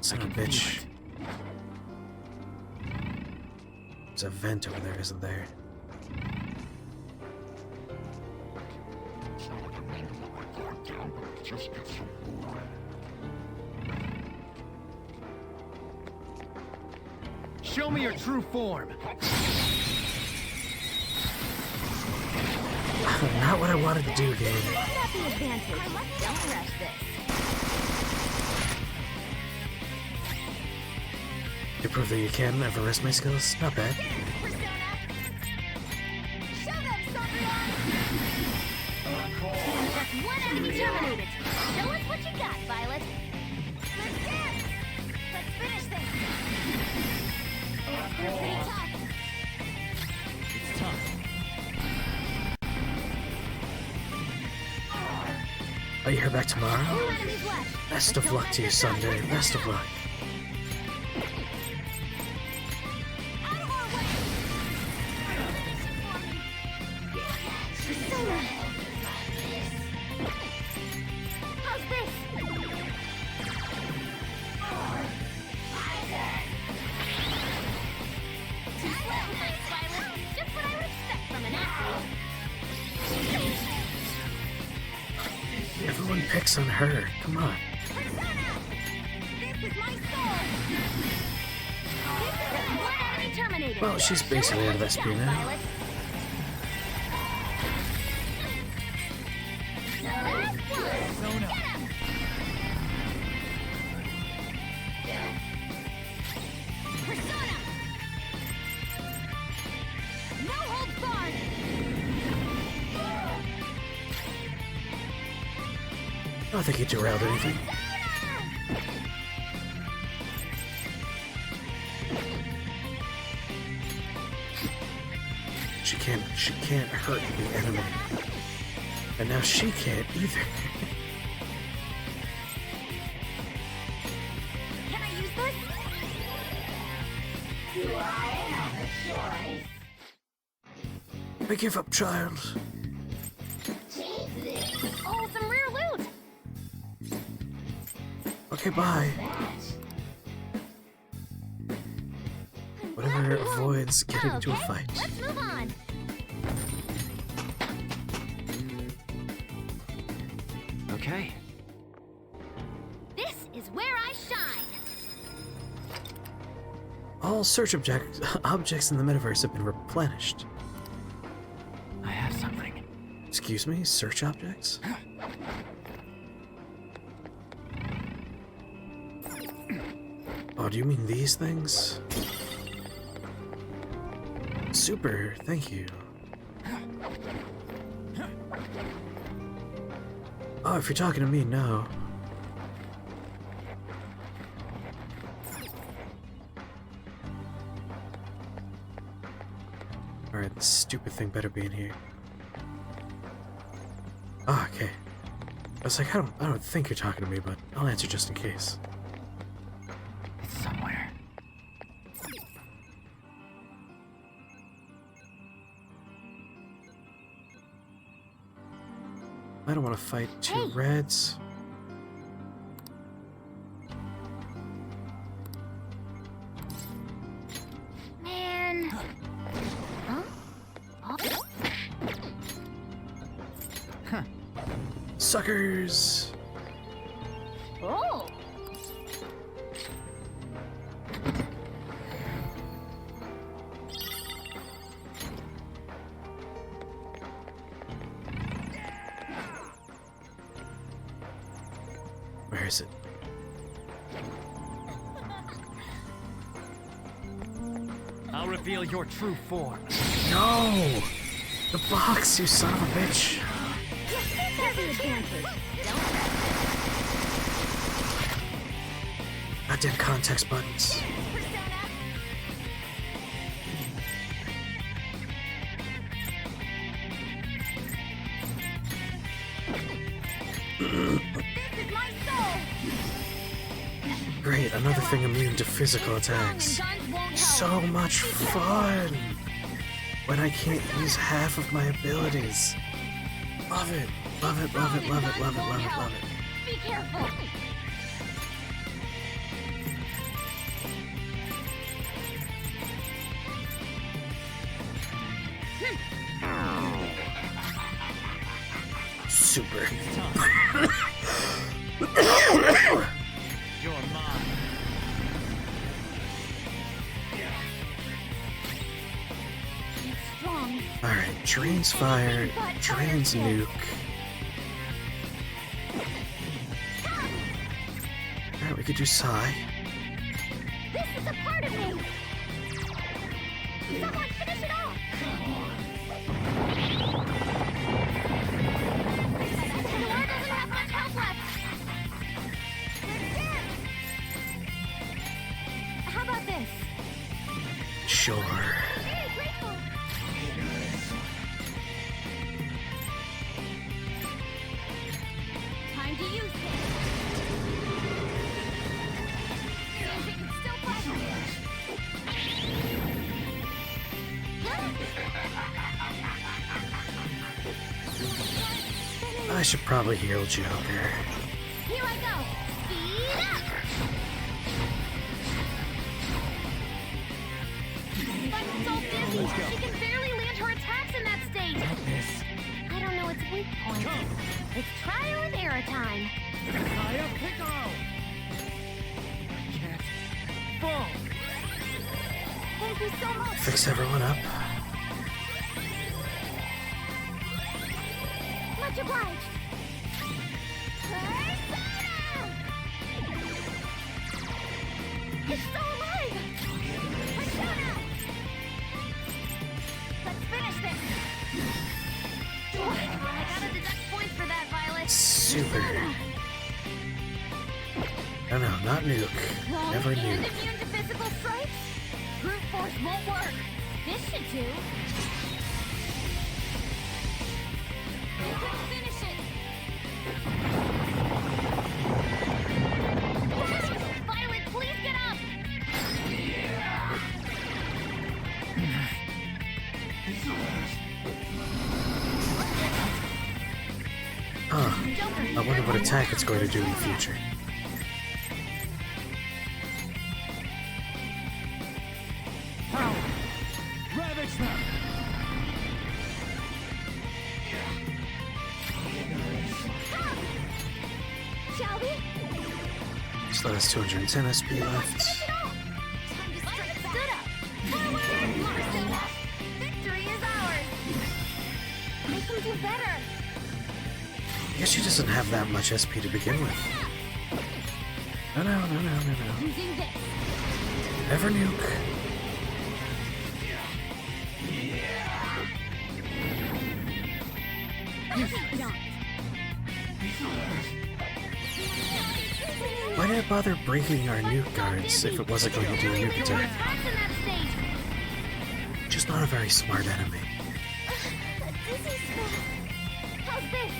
Son of a bitch. There's a vent over there, isn't there? Show me your true form. Not what I wanted to do, game. Got the advantage. Don't rush this. To prove that you can ever rest my skills, not bad. Persona! Show them, Sandrion! Just one enemy terminated. Show us what you got, Violet. Let's dance! Let's finish this! You're pretty tough. It's tough. Are you here back tomorrow? Two enemies left. Best of luck to you, Sunday. Best of luck. Out of our way! Persona! How's this? Nice, Violet. Just what I would expect from an athlete. Everyone picks on her. Come on. Persona! This is my soul! One enemy terminated. Well, she's basically out of SP now. Violet. Last one! Get him! Persona! No holds barred! I don't think he derailed anything. She can't hurt the enemy. And now she can't either. Can I use this? I give up, child. Oh, some rare loot! Okay, bye. Whatever avoids getting into a fight. Let's move on. Okay. This is where I shine. All search objects in the metaverse have been replenished. I have something. Excuse me, search objects? Oh, do you mean these things? Super, thank you. Oh, if you're talking to me, no. Alright, this stupid thing better be in here. Ah, okay. I was like, I don't think you're talking to me, but I'll answer just in case. It's somewhere. I don't want to fight two Hey. reds. Man. Huh? Oh. Suckers! Oh! Where is it? I'll reveal your true form. No! The box, you son of a bitch! Goddamn context buttons. Great, another thing immune to physical attacks. So much fun! When I can't use half of my abilities. Love it. Love it, love it, love it, love it, love it, love it. Be careful! Super. You're mine. Strong. Alright, drains fire, drains nuke. Alright, we could do Psy. This is a part of me! Someone finish it off! Noir doesn't have much health left! How about this? Sure. Very grateful! Time to use this! Seems it can still fight! I should probably heal Joker. Here I go! Speed up! But so busy, she can barely land her attacks in that state! I don't know its weak point. It's trial and error time. Kaya Piccolo! Can't fall! Thank you so much! Fix everyone up. Much obliged! Persona! It's still alive! Persona! Let's finish this! I gotta deduct points for that, Violet! Super. No, no, not nuke. Never And nuke. immune to physical strikes? Brute force won't work. This should do. Finish it. Violet, please get up. Huh. I wonder what attack it's going to do in the future. Power! Ravage them! Shall we? Still has 210 SP left. Finish it all. Time to strike back. Stood up. Forward, Persona. Victory is ours. I can do better. I guess she doesn't have that much SP to begin with. No, no, no, no, no, no. Using this. Never nuke. Why did I bother breaking our nuke guards if it wasn't going to do a nuke attack? Attacks in that state. Just not a very smart enemy. Dizzy spell. How's this?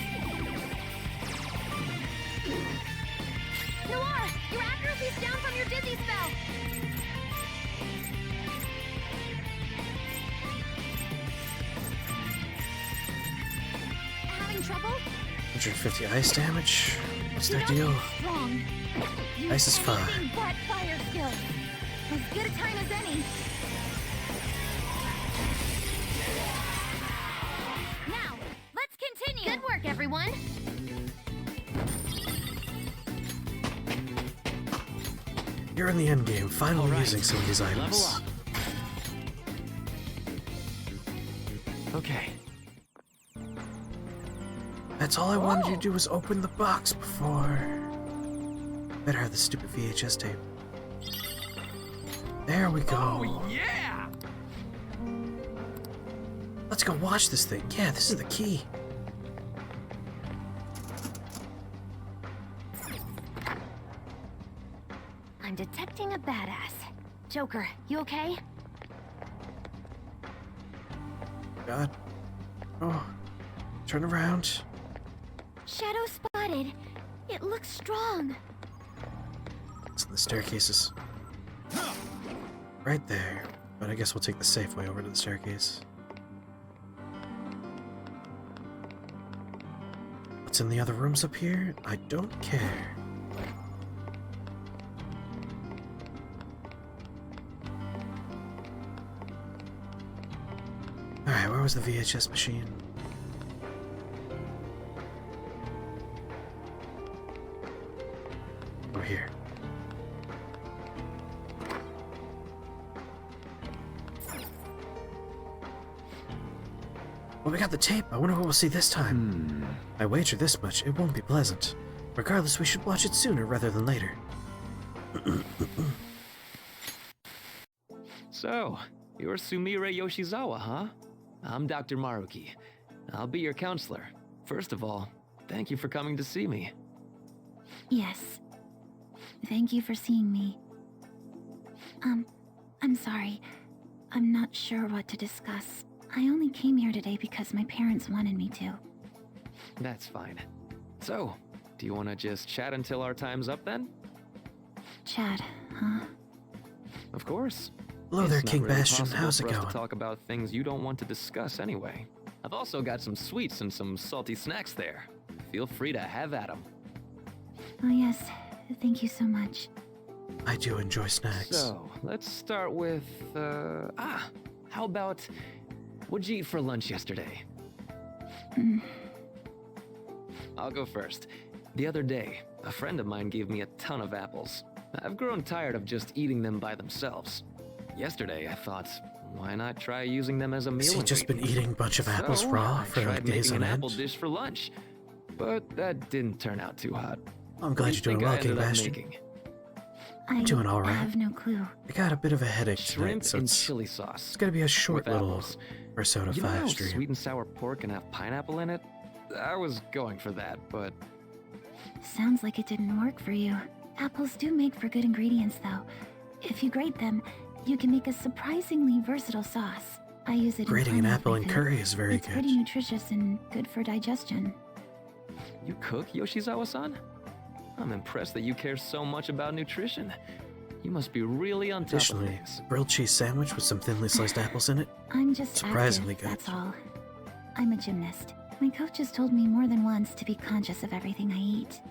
Noir, your accuracy's down from your dizzy spell. Having trouble? 150 ice damage? What's their deal? Strong. Ice is fine. Anything but fire skill. As good a time as any. Now, let's continue. Good work, everyone. You're in the endgame, finally Alright, using some of these level items. up. Okay. That's all I wanted you to do was open the box before. Better have the stupid VHS tape. There we go. Oh, yeah! Let's go watch this thing. Yeah, this is the key. I'm detecting a badass. Joker, you okay? God. Oh. Turn around. Shadow spotted. It looks strong. It's in the staircases. Right there. But I guess we'll take the safe way over to the staircase. What's in the other rooms up here? I don't care. Alright, where was the VHS machine? Over here. Well, we got the tape. I wonder what we'll see this time. I wager this much, it won't be pleasant. Regardless, we should watch it sooner rather than later. So, you're Sumire Yoshizawa, huh? I'm Dr. Maruki. I'll be your counselor. First of all, thank you for coming to see me. Yes. Thank you for seeing me. I'm sorry. I'm not sure what to discuss. I only came here today because my parents wanted me to. That's fine. So, do you want to just chat until our time's up then? Chad, huh? Of course. Hello there, It's not King really Bastion. possible How's it for us going? to talk about things you don't want to discuss anyway. I've also got some sweets and some salty snacks there. Feel free to have at them. Oh yes, thank you so much. I do enjoy snacks. So, let's start with, how about, what'd you eat for lunch yesterday? I'll go first. The other day, a friend of mine gave me a ton of apples. I've grown tired of just eating them by themselves. Yesterday, I thought, why not try using them as a meal? Has he just been eating a bunch of apples So, raw I for like tried days making on an end? apple dish for lunch, but that didn't turn out too hot. I'm What glad do you're you doing think I well, King ended up Bastion. making? I doing all right. have no clue. I got a bit of a headache Shrimp tonight, so and it's chili sauce. gonna be a short with little apples. Persona You know 5 how stream. sweet and sour pork can have pineapple in it? I was going for that, but Sounds like it didn't work for you. Apples do make for good ingredients, though. If you grate them, you can make a surprisingly versatile sauce. I use it Grating in an plenty of apple my in food. curry is very It's good. pretty nutritious and good for digestion. you cook, Yoshizawa-san? I'm impressed that you care so much about nutrition. You must be really on top of Additionally, things. grilled cheese sandwich with some thinly sliced apples in it. I'm just Surprisingly active, good. that's all. I'm a gymnast. My coach has told me more than once to be conscious of everything I eat.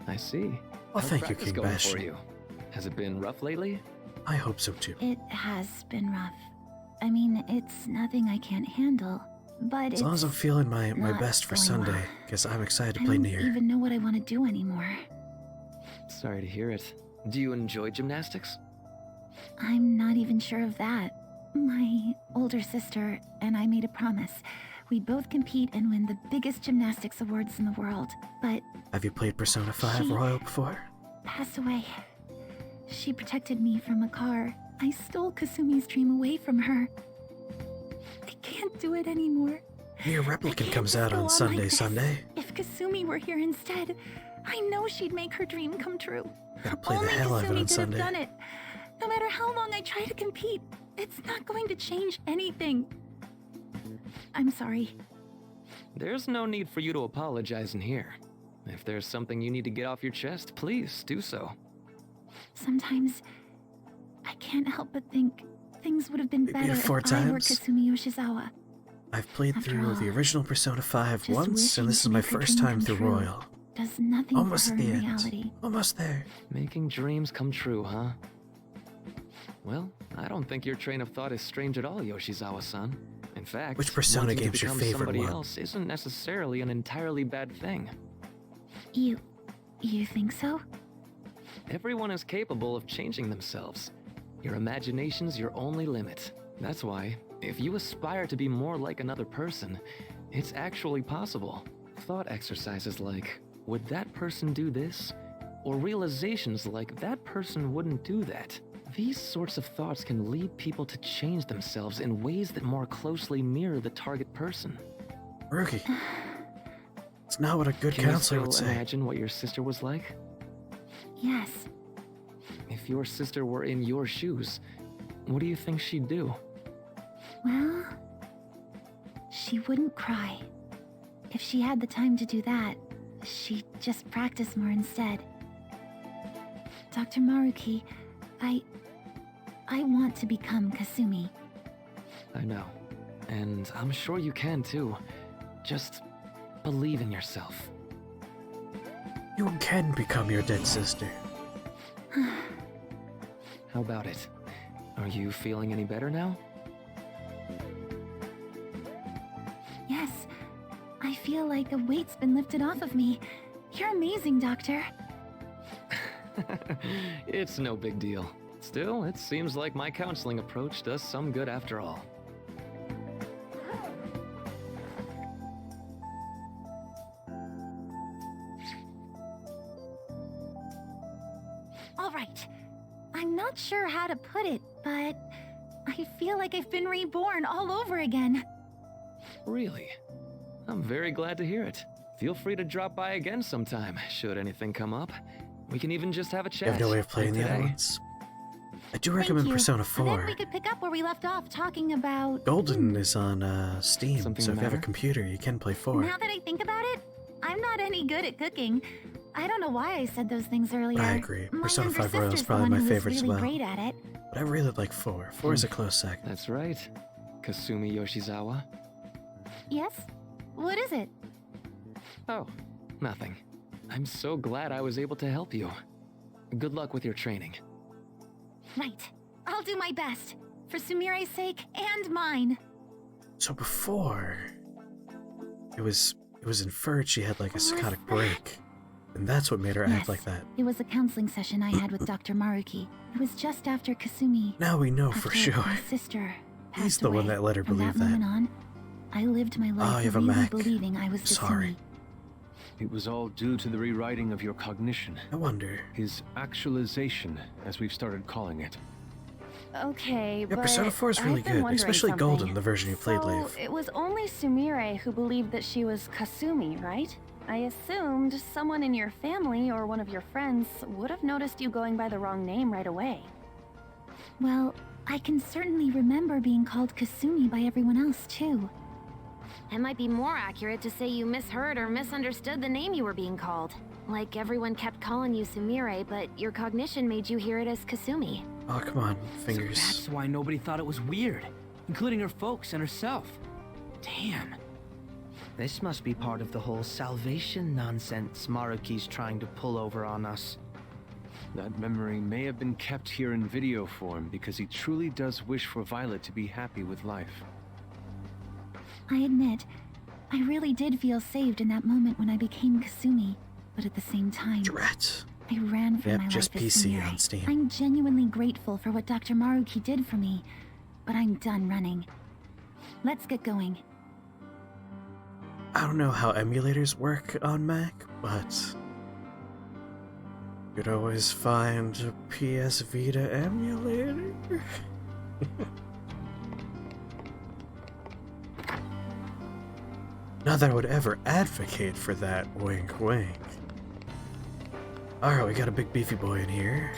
I see. Well, How's thank you, practice King going Bastion. for you? Has it been rough lately? I hope so too. It has been rough. I mean, it's nothing I can't handle, but As long as I'm it's feeling my not best for going Sunday, well. because I'm excited to I play don't near. even know what I want to do anymore. Sorry to hear it. Do you enjoy gymnastics? I'm not even sure of that. My older sister and I made a promise. We'd both compete and win the biggest gymnastics awards in the world, but Have you played Persona 5 She- Royal before? passed away. She protected me from a car. I stole Kasumi's dream away from her. I can't do it anymore. Nier I Replicant can't comes just out go on like Sunday, this. Sunday. If Kasumi were here instead, I know she'd make her dream come true. Gotta play the Only hell out of it Kasumi on could have Sunday. done it. No matter how long I try to compete, it's not going to change anything. I'm sorry. There's no need for you to apologize in here. If there's something you need to get off your chest, please do so. Sometimes I can't help but think things would have been Maybe better if I 4 were times? Kasumi Yoshizawa. I've played After through the all, original Persona 5 just once, wishing and this to is my make her first dream time come through true. Royal. Does nothing Almost for at her the in end. reality. Almost there. Making dreams come true, huh? Well, I don't think your train of thought is strange at all, Yoshizawa-san. In fact, Which Persona wanting to game's your become favorite somebody one? else isn't necessarily an entirely bad thing. You think so? Everyone is capable of changing themselves. Your imagination's your only limit. That's why, if you aspire to be more like another person, it's actually possible. Thought exercises like, would that person do this? Or realizations like, that person wouldn't do that. These sorts of thoughts can lead people to change themselves in ways that more closely mirror the target person. Rookie. It's not what a good Can you counselor would still say. imagine what your sister was like? Yes. If your sister were in your shoes, what do you think she'd do? Well, she wouldn't cry. If she had the time to do that, she'd just practice more instead. Dr. Maruki, I want to become Kasumi. I know. And I'm sure you can too. Just believe in yourself. You can become your dead sister. How about it? Are you feeling any better now? Yes. I feel like a weight's been lifted off of me. You're amazing, Doctor. It's no big deal. Still, it seems like my counseling approach does some good after all. All right. I'm not sure how to put it, but I feel like I've been reborn all over again. Really? I'm very glad to hear it. Feel free to drop by again sometime, should anything come up. We can even just have a You chat. have no way of playing like the other today. ones? I do Thank recommend you. Persona And 4. then we could pick up where we left off talking about... Golden is on Steam, Something so if the you have a matter? computer, you can play 4. Now that I think about it, I'm not any good at cooking. I don't know why I said those things earlier. I agree. My Persona younger 5 Royal is sister's the probably one my who was favorite as really well. great at it. But I really like 4. 4 is a close second. That's right. Kasumi Yoshizawa. Yes? What is it? Oh, nothing. I'm so glad I was able to help you. Good luck with your training. Right. I'll do my best. For Sumire's sake and mine. So before, it was inferred she had like a psychotic break. And that's what made her act like that. It was a counseling session I had with Dr. Maruki. It was just after Kasumi. Now we know for after sure. My sister passed He's the one away. that let her From believe that that. moment on, I lived my life you have a really Mac. believing I was Sorry. Kasumi. It was all due to the rewriting of your cognition. I wonder. His actualization, as we've started calling it. Okay, Yeah, but Persona 4 is really I've been good, wondering especially something. Golden, the version you played, So, Leif. it was only Sumire who believed that she was Kasumi, right? I assumed someone in your family or one of your friends would have noticed you going by the wrong name right away. Well, I can certainly remember being called Kasumi by everyone else, too. It might be more accurate to say you misheard or misunderstood the name you were being called. Like everyone kept calling you Sumire, but your cognition made you hear it as Kasumi. Oh, come on, So fingers. that's why nobody thought it was weird, including her folks and herself. Damn. This must be part of the whole salvation nonsense Maruki's trying to pull over on us. That memory may have been kept here in video form because he truly does wish for Violet to be happy with life. I admit, I really did feel saved in that moment when I became Kasumi, but at the same time, Drat. I ran for Yep, my just life as PC Sumire. on Steam. I'm genuinely grateful for what Dr. Maruki did for me, but I'm done running. Let's get going. I don't know how emulators work on Mac, but you could always find a PS Vita emulator. Not that I would ever advocate for that, wink wink. Alright, we got a big beefy boy in here.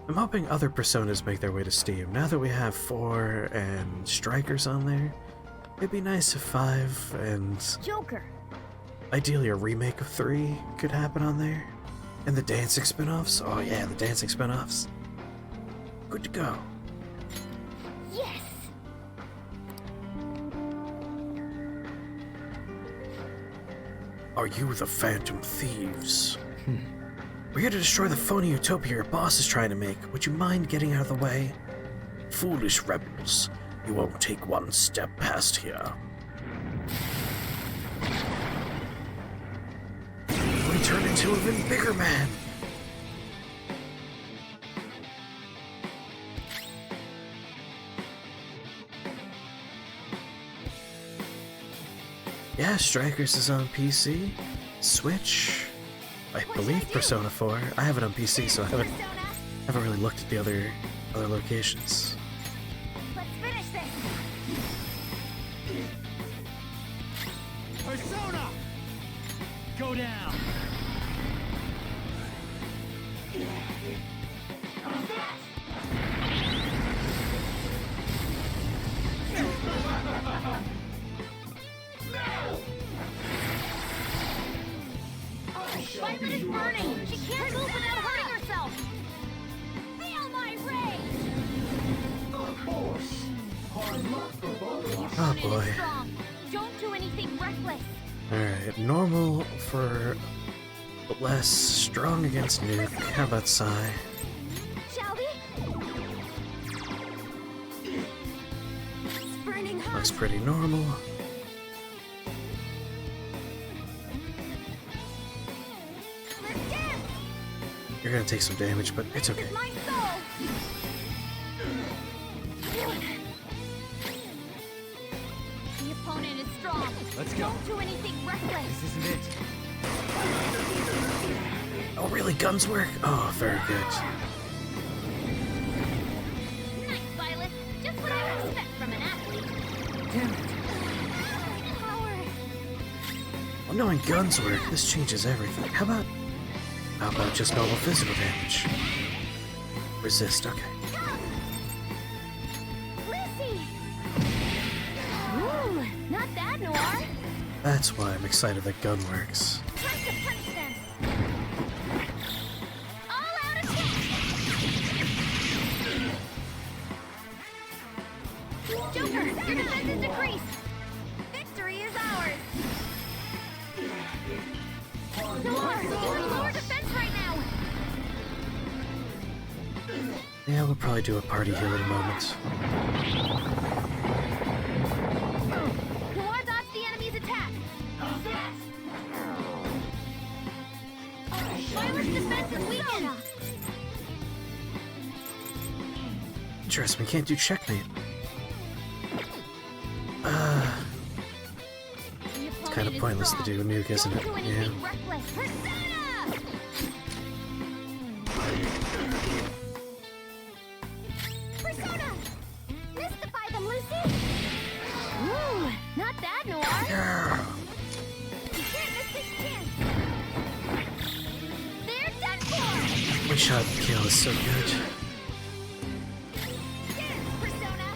I'm hoping other Personas make their way to Steam. Now that we have 4 and Strikers on there, it'd be nice if 5 and Joker! ideally a remake of 3 could happen on there. And the dancing spin-offs? Oh yeah, the dancing spin-offs. Good to go. Yes! Are you the Phantom Thieves? We're here to destroy the phony utopia your boss is trying to make. Would you mind getting out of the way? Foolish rebels. You won't take one step past here. to an even bigger man. Yeah, Strikers is on PC, Switch, I believe Persona 4. I have it on PC, so I haven't really looked at the other locations. Let's finish this. Persona! Go down! Violet is burning! She can't move without hurting herself! Feel my rage! Oh boy. Strong. Don't do anything reckless. Alright, normal for less, strong against nuke. How about Psy? Shall we? It's burning hot. Looks pretty normal. Let's dance! You're gonna take some damage, but it's okay. My soul! The opponent is strong. Let's go. Don't do anything reckless. This isn't it. Oh, really? Guns work? Oh, very good. Nice, Violet. Just what I would expect from an athlete. Damn it. Power. Well, knowing guns work, this changes everything. How about just normal physical damage? Resist, okay. Lucy! Ooh, not bad, Noir. That's why I'm excited that gun works. Time to punch them. All out attack! Joker, your defense is decreased. Victory is ours. Noir, you have lower defense right now. Yeah, we'll probably do a party heal in a moment. Noir dodged the enemy's attack. Violet's defense is weakened. Interesting, we can't do checkmate. It's kind of pointless to do a nuke, isn't it? Yeah. Reckless. Persona! Persona! Mystify them, Lucy! Ooh, not bad, Noir. Yeah. You can't miss this chance. They're done for! One shot kill is so good. Dance, Persona!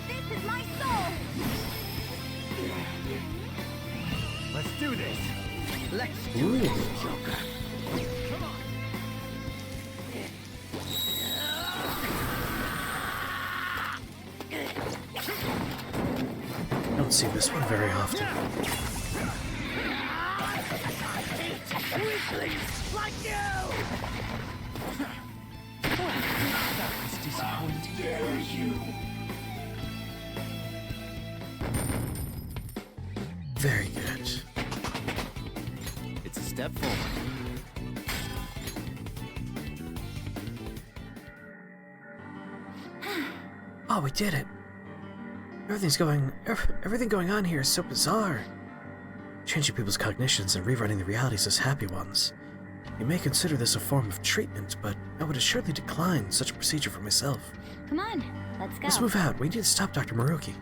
This is my soul! Let's do this. Let's Ooh. Joker. Come on. Don't see this one very often. Weaklings like you! It's disappointing. Dare you! Very good. It's a step forward. Oh, we did it. Everything going on here is so bizarre. Changing people's cognitions and rewriting the realities as happy ones. You may consider this a form of treatment, but I would assuredly decline such a procedure for myself. Come on, let's go. Let's move out. We need to stop Dr. Maruki.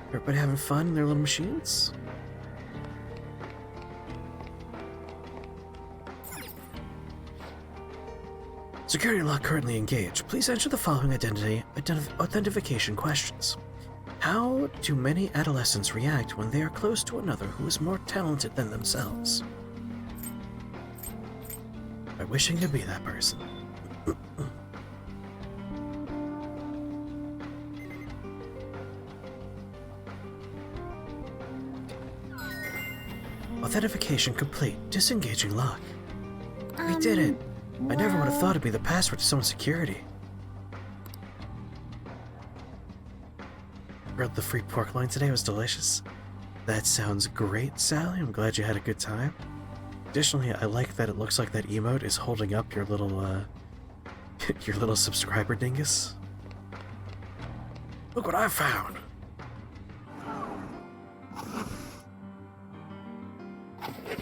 Everybody having fun in their little machines? Security lock currently engaged. Please answer the following authentication questions. How do many adolescents react when they are close to another who is more talented than themselves? By wishing to be that person. Authentication complete. Disengaging lock. We did it! I never would have thought it'd be the password to someone's security. Grilled the free pork loin today was delicious. That sounds great, Sally. I'm glad you had a good time. Additionally, I like that it looks like that emote is holding up your little, your little subscriber dingus. Look what I found!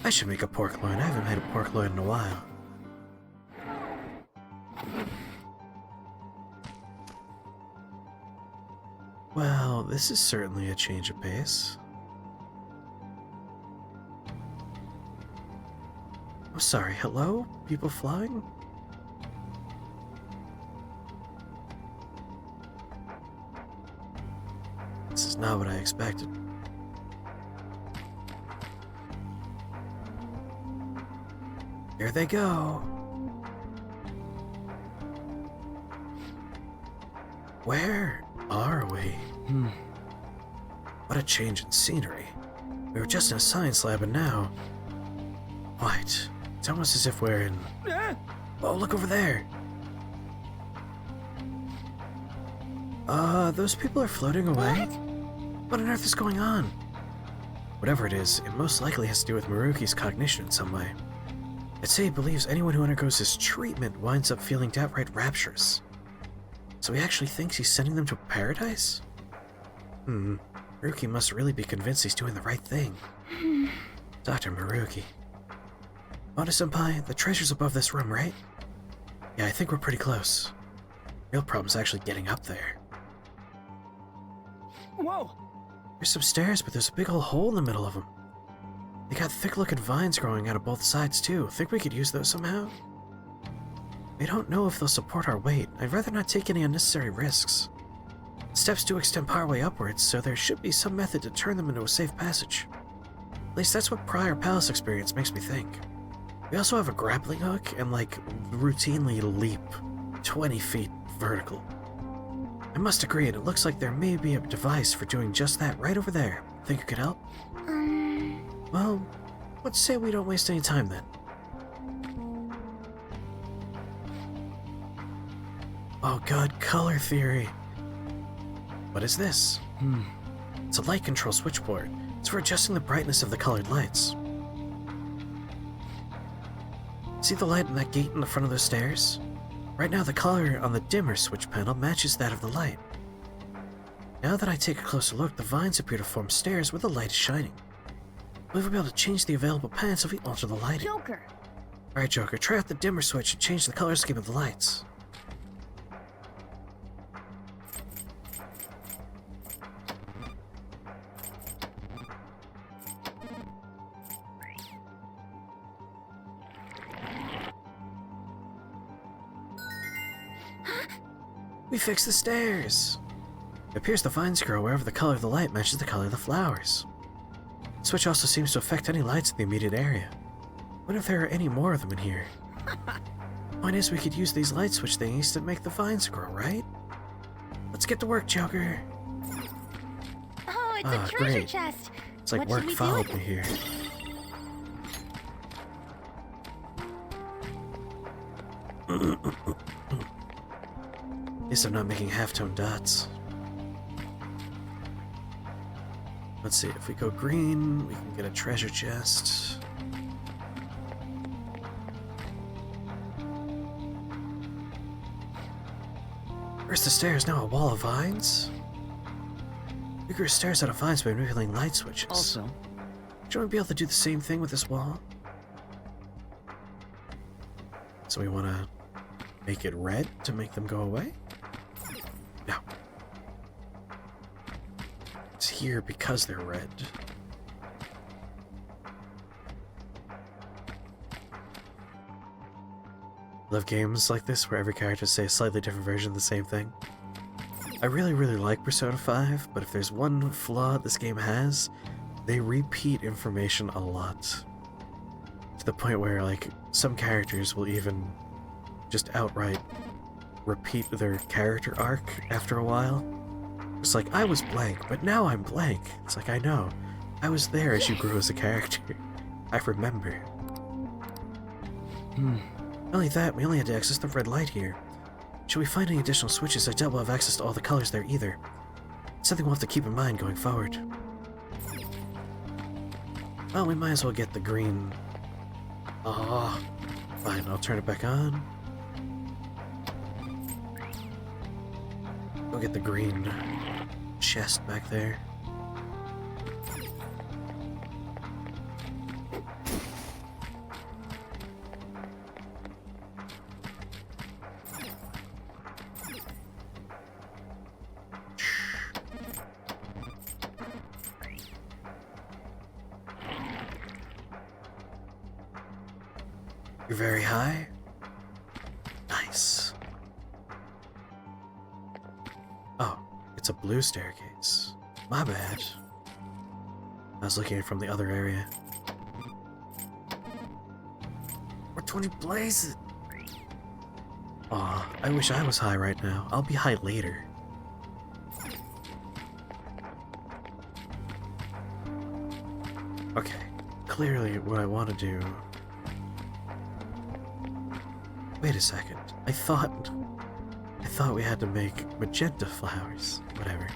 I should make a pork loin. I haven't made a pork loin in a while. Well, this is certainly a change of pace. I'm sorry, hello? People flying? This is not what I expected. Here they go. Where are we? What a change in scenery. We were just in a science lab and now... What? It's almost as if we're in... Oh, look over there! Those people are floating away? What on earth is going on? Whatever it is, it most likely has to do with Maruki's cognition in some way. I'd say he believes anyone who undergoes his treatment winds up feeling downright rapturous. So he actually thinks he's sending them to paradise? Maruki must really be convinced he's doing the right thing. Dr. Maruki. Mona-senpai, the treasure's above this room, right? Yeah, I think we're pretty close. Real problem's actually getting up there. Whoa! There's some stairs, but there's a big old hole in the middle of them. They got thick-looking vines growing out of both sides, too. Think we could use those somehow? We don't know if they'll support our weight. I'd rather not take any unnecessary risks. Steps do extend partway upwards, so there should be some method to turn them into a safe passage. At least that's what prior palace experience makes me think. We also have a grappling hook and, routinely leap 20 feet vertical. I must agree, it looks like there may be a device for doing just that right over there. Think you could help? Well, let's say we don't waste any time then. Oh god, color theory. What is this? It's a light control switchboard. It's for adjusting the brightness of the colored lights. See the light in that gate in the front of those stairs? Right now the color on the dimmer switch panel matches that of the light. Now that I take a closer look, the vines appear to form stairs where the light is shining. We'll be able to change the available paths if we alter the lighting. Joker! Alright, Joker, try out the dimmer switch and change the color scheme of the lights. We fixed the stairs! It appears the vines grow wherever the color of the light matches the color of the flowers. The switch also seems to affect any lights in the immediate area. Wonder if there are any more of them in here. Point is, we could use these light switch thingies to make the vines grow, right? Let's get to work, Joker! Oh, it's a treasure great. chest! It's like What work should we do followed with me here. At least I'm not making halftone dots. Let's see, if we go green, we can get a treasure chest. Where's the stairs? Now a wall of vines? We grew stairs out of vines by manipulating light switches. Also, Should we be able to do the same thing with this wall? So we want to make it red to make them go away? No. It's here because they're red. Love games like this where every character says a slightly different version of the same thing. I really like Persona 5, but if there's one flaw this game has, they repeat information a lot. To the point where, like, some characters will even just outright repeat their character arc after a while. It's like, I was blank, but now I'm blank. It's like, I know. I was there as you grew as a character. I remember. Not only that, we only had to access the red light here. Should we find any additional switches, I doubt we'll have access to all the colors there either. Something we'll have to keep in mind going forward. Well, we might as well get the green. Oh, fine, I'll turn it back on. Go get the green chest back there. You're very high? Nice. Oh, it's a blue staircase. My bad. I was looking at it from the other area. We're 20 blazes! Aw, I wish I was high right now. I'll be high later. Okay, clearly what I want to do... Wait a second. I thought we had to make magenta flowers. Whatever.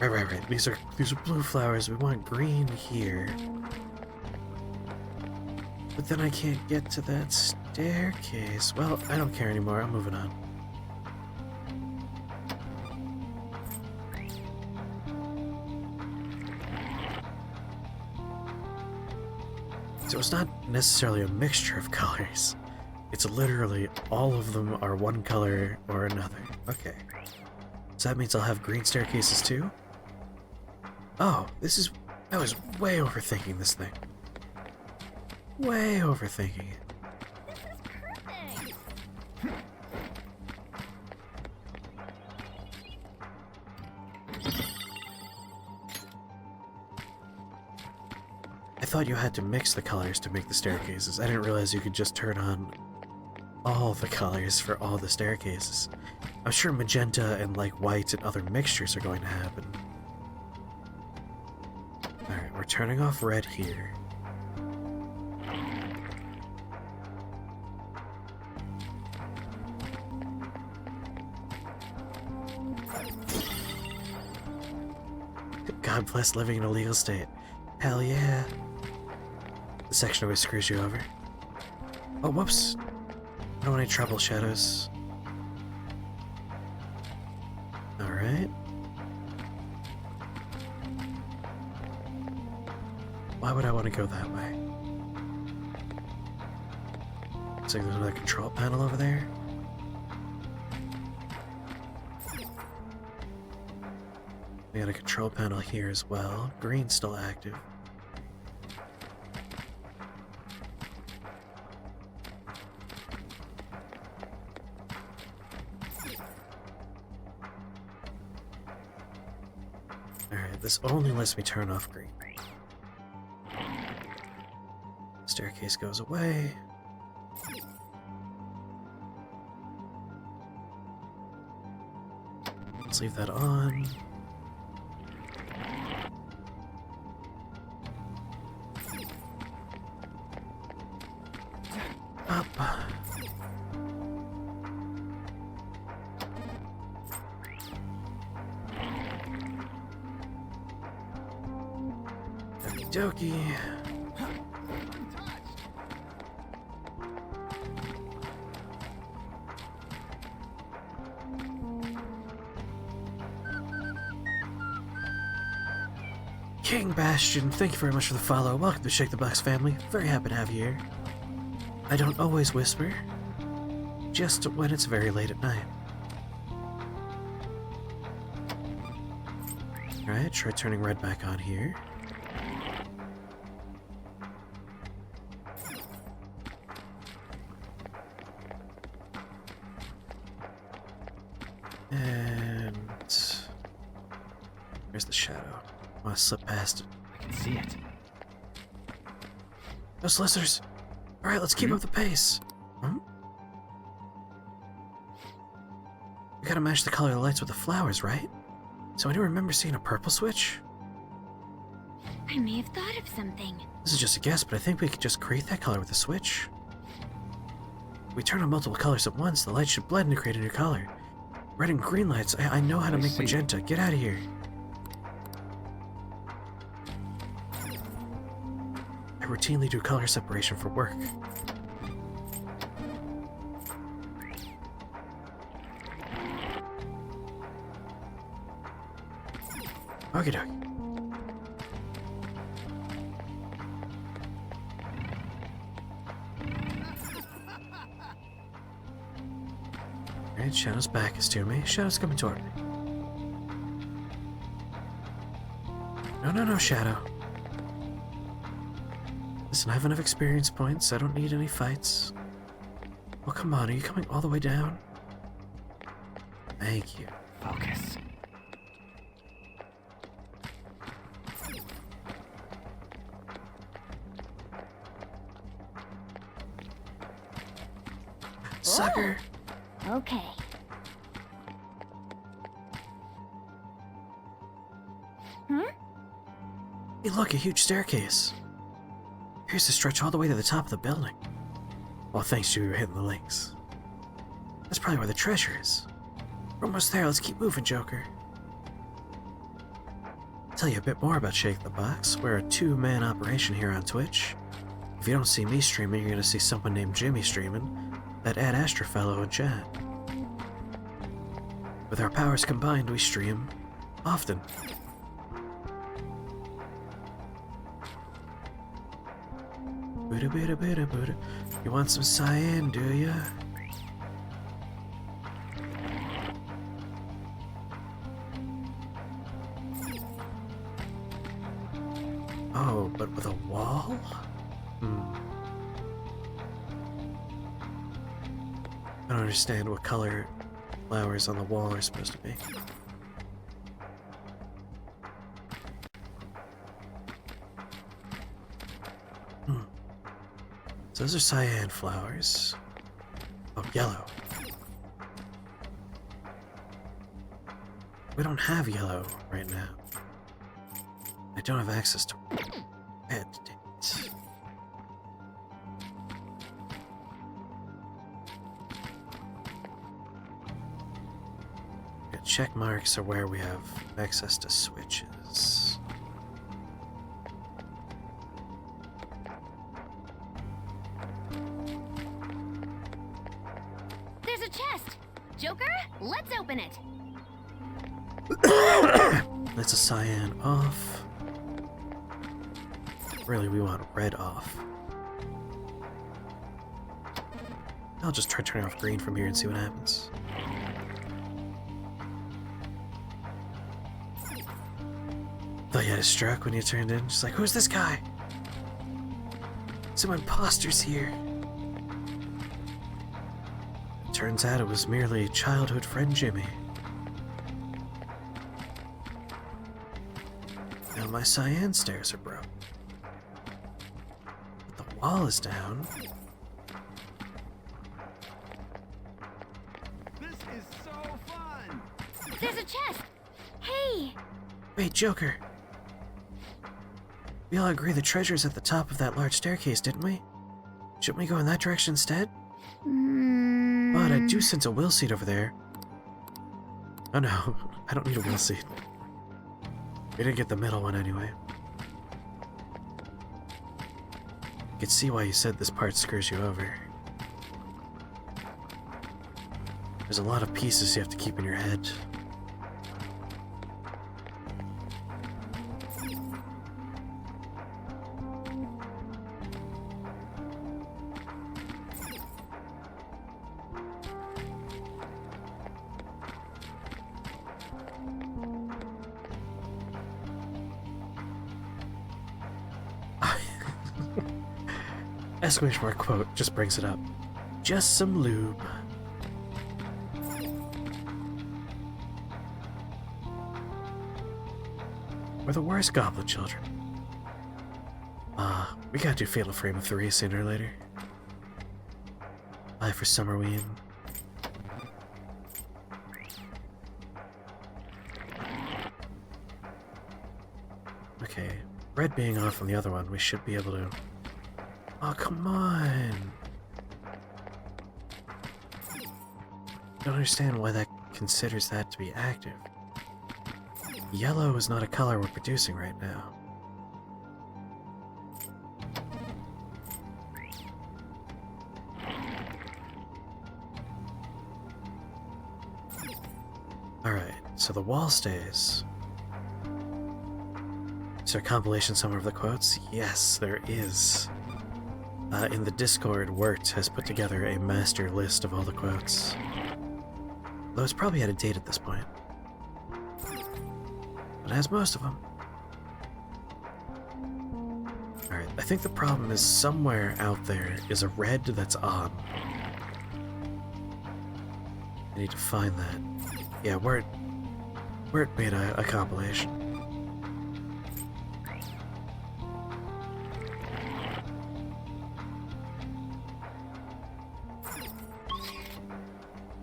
Right. These are blue flowers. We want green here. But then I can't get to that staircase. Well, I don't care anymore. I'm moving on. So it's not necessarily a mixture of colors. It's literally all of them are one color or another. Okay. So that means I'll have green staircases too? Oh, I was way overthinking this thing. Way overthinking it. I thought you had to mix the colors to make the staircases. I didn't realize you could just turn on all the colors for all the staircases. I'm sure magenta and like white and other mixtures are going to happen. Alright, we're turning off red here. God bless living in a legal state. Hell yeah. The section always screws you over. Oh, whoops. I don't want any trouble, shadows. Alright. Why would I want to go that way? Looks like there's another control panel over there. We got a control panel here as well. Green's still active. Alright, this only lets me turn off green. Staircase goes away. Let's leave that on. Up. Okie dokie. King Bastion, thank you very much for the follow. Welcome to Shake the Box family. Very happy to have you here. I don't always whisper, just when it's very late at night. Alright, try turning red back on here. And there's the shadow. I want to slip past it. I can see it. No solicitors! Alright, let's keep up the pace. We gotta match the color of the lights with the flowers, right? So I do remember seeing a purple switch. I may have thought of something. This is just a guess, but I think we could just create that color with a switch. If we turn on multiple colors at once, the light should blend to create a new color. Red and green lights. I know how to I make see. magenta. Get out of here. I routinely do color separation for work. Okie dokie. Alright, Shadow's back is to me. Shadow's coming toward me. No, Shadow. Listen, I have enough experience points. I don't need any fights. Well, come on. Are you coming all the way down? Thank you. Focus. Sucker! Okay. Hey, look, a huge staircase. Appears to stretch all the way to the top of the building. Well, thanks to you hitting the links. That's probably where the treasure is. We're almost there. Let's keep moving, Joker. Tell you a bit more about Shake the Box. We're a two-man operation here on Twitch. If you don't see me streaming, you're gonna see someone named Jimmy streaming, that Ad Astra fellow in chat. With our powers combined, we stream often. Buddha, Buddha, Buddha, Buddha. You want some cyan, do ya? Oh, but with a wall? I don't understand what color flowers on the wall are supposed to be. So those are cyan flowers. Oh, yellow. We don't have yellow right now. I don't have access to red. Yeah, check marks are where we have access to switches. There's a chest! Joker, let's open it! That's a cyan off. Really, we want red off. I'll just try turning off green from here and see what happens. Thought you had a stroke when you turned in. She's like, who's this guy? Some imposters here. Turns out it was merely childhood friend Jimmy. Now my cyan stairs are broke. But the wall is down. This is so fun! There's a chest! Hey! Wait, Joker. We all agree the treasure's at the top of that large staircase, didn't we? Shouldn't we go in that direction instead? But I do sense a will seat over there. Oh no, I don't need a will seat. We didn't get the middle one anyway. I could see why you said this part screws you over. There's a lot of pieces you have to keep in your head. Exclamation mark quote just brings it up. Just some lube. We're the worst goblin children. We gotta do Fatal Frame of 3 sooner or later. Bye for Summerween. Okay, red being off on the other one, we should be able to... Oh, come on! Don't understand why that considers that to be active. Yellow is not a color we're producing right now. Alright, so the wall stays. Is there a compilation somewhere of the quotes? Yes, there is. In the Discord, Wirt has put together a master list of all the quotes. Though it's probably out of date at this point. But it has most of them. Alright, I think the problem is somewhere out there is a red that's on. I need to find that. Yeah, Wirt made a compilation.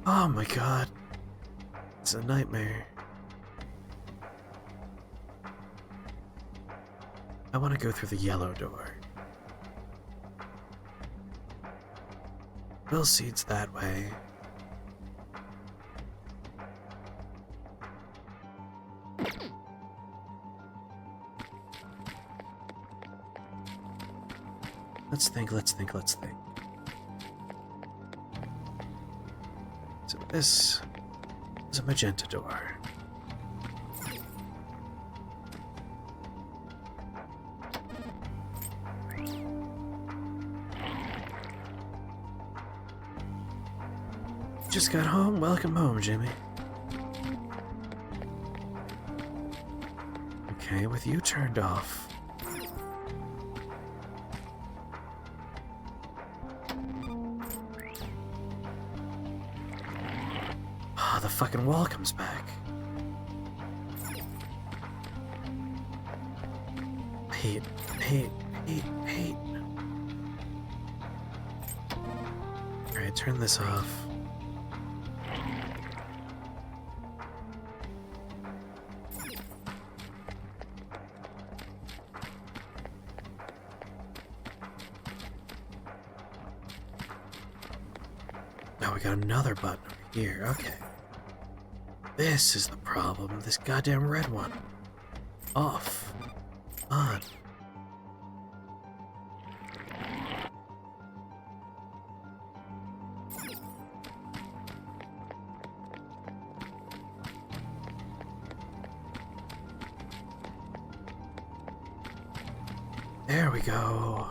Oh my god. It's a nightmare. I want to go through the yellow door. Will Seed's that way. Let's think. So this is a magenta door. Just got home? Welcome home, Jimmy. Okay, with you turned off. The fucking wall comes back. Hate. Alright, turn this off. Now we got another button over here, okay. This is the problem, this goddamn red one. Off. On. There we go.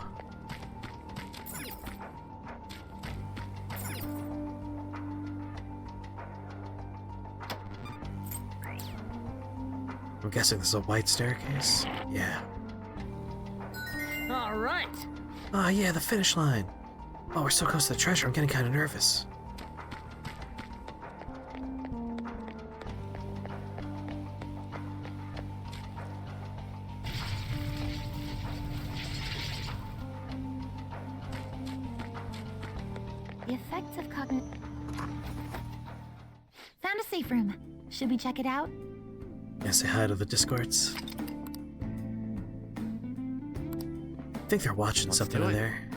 I'm guessing this is a white staircase? Yeah. All right. Ah, yeah, the finish line. Oh, we're so close to the treasure, I'm getting kind of nervous. The effects of cognitive... Found a safe room. Should we check it out? Yeah, say hi to the Discords. I think they're watching something in there.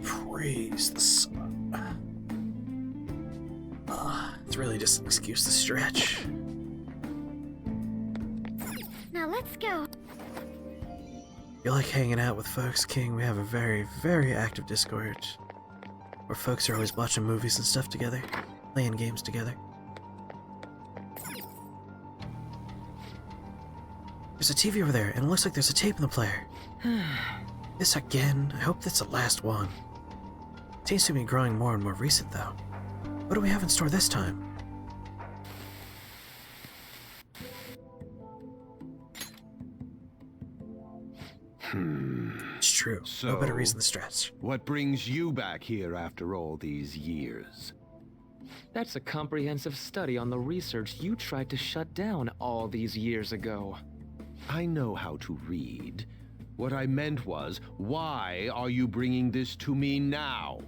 Praise the sun. It's really just an excuse to stretch. Now let's go. You like hanging out with folks, King? We have a very, very active Discord. Where folks are always watching movies and stuff together, playing games together. There's a TV over there, and it looks like there's a tape in the player. This again? I hope that's the last one. Seems to be growing more and more recent, though. What do we have in store this time? It's true. No better reason to stretch. What brings you back here after all these years? That's a comprehensive study on the research you tried to shut down all these years ago. I know how to read. What I meant was, why are you bringing this to me now?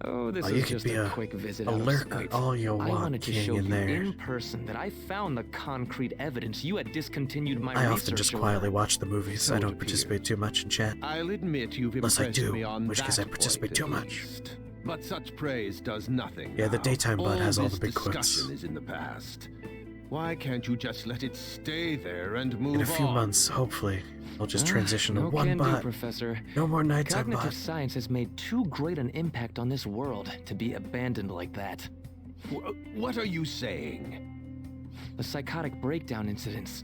Oh, this Oh, you is could just be a a quick visit a out of lurker spite. all you I want, wanted to king show in you there. in person that I found the concrete evidence you had discontinued my I research often just over. quietly watch the movies. So I it don't appears. participate too much in chat. I'll admit you've Unless I impressed do, me on in which case I that participate point, too at much. least. But such praise does nothing. Yeah, the now. daytime bud has all this the big quotes. discussion is in the past. Why can't you just let it stay there and move In a few on? months, hopefully, I'll just transition to no one can do, bot. Professor. No more nighttime Cognitive bot. science has made too great an impact on this world to be abandoned like that. What are you saying? The psychotic breakdown incidents,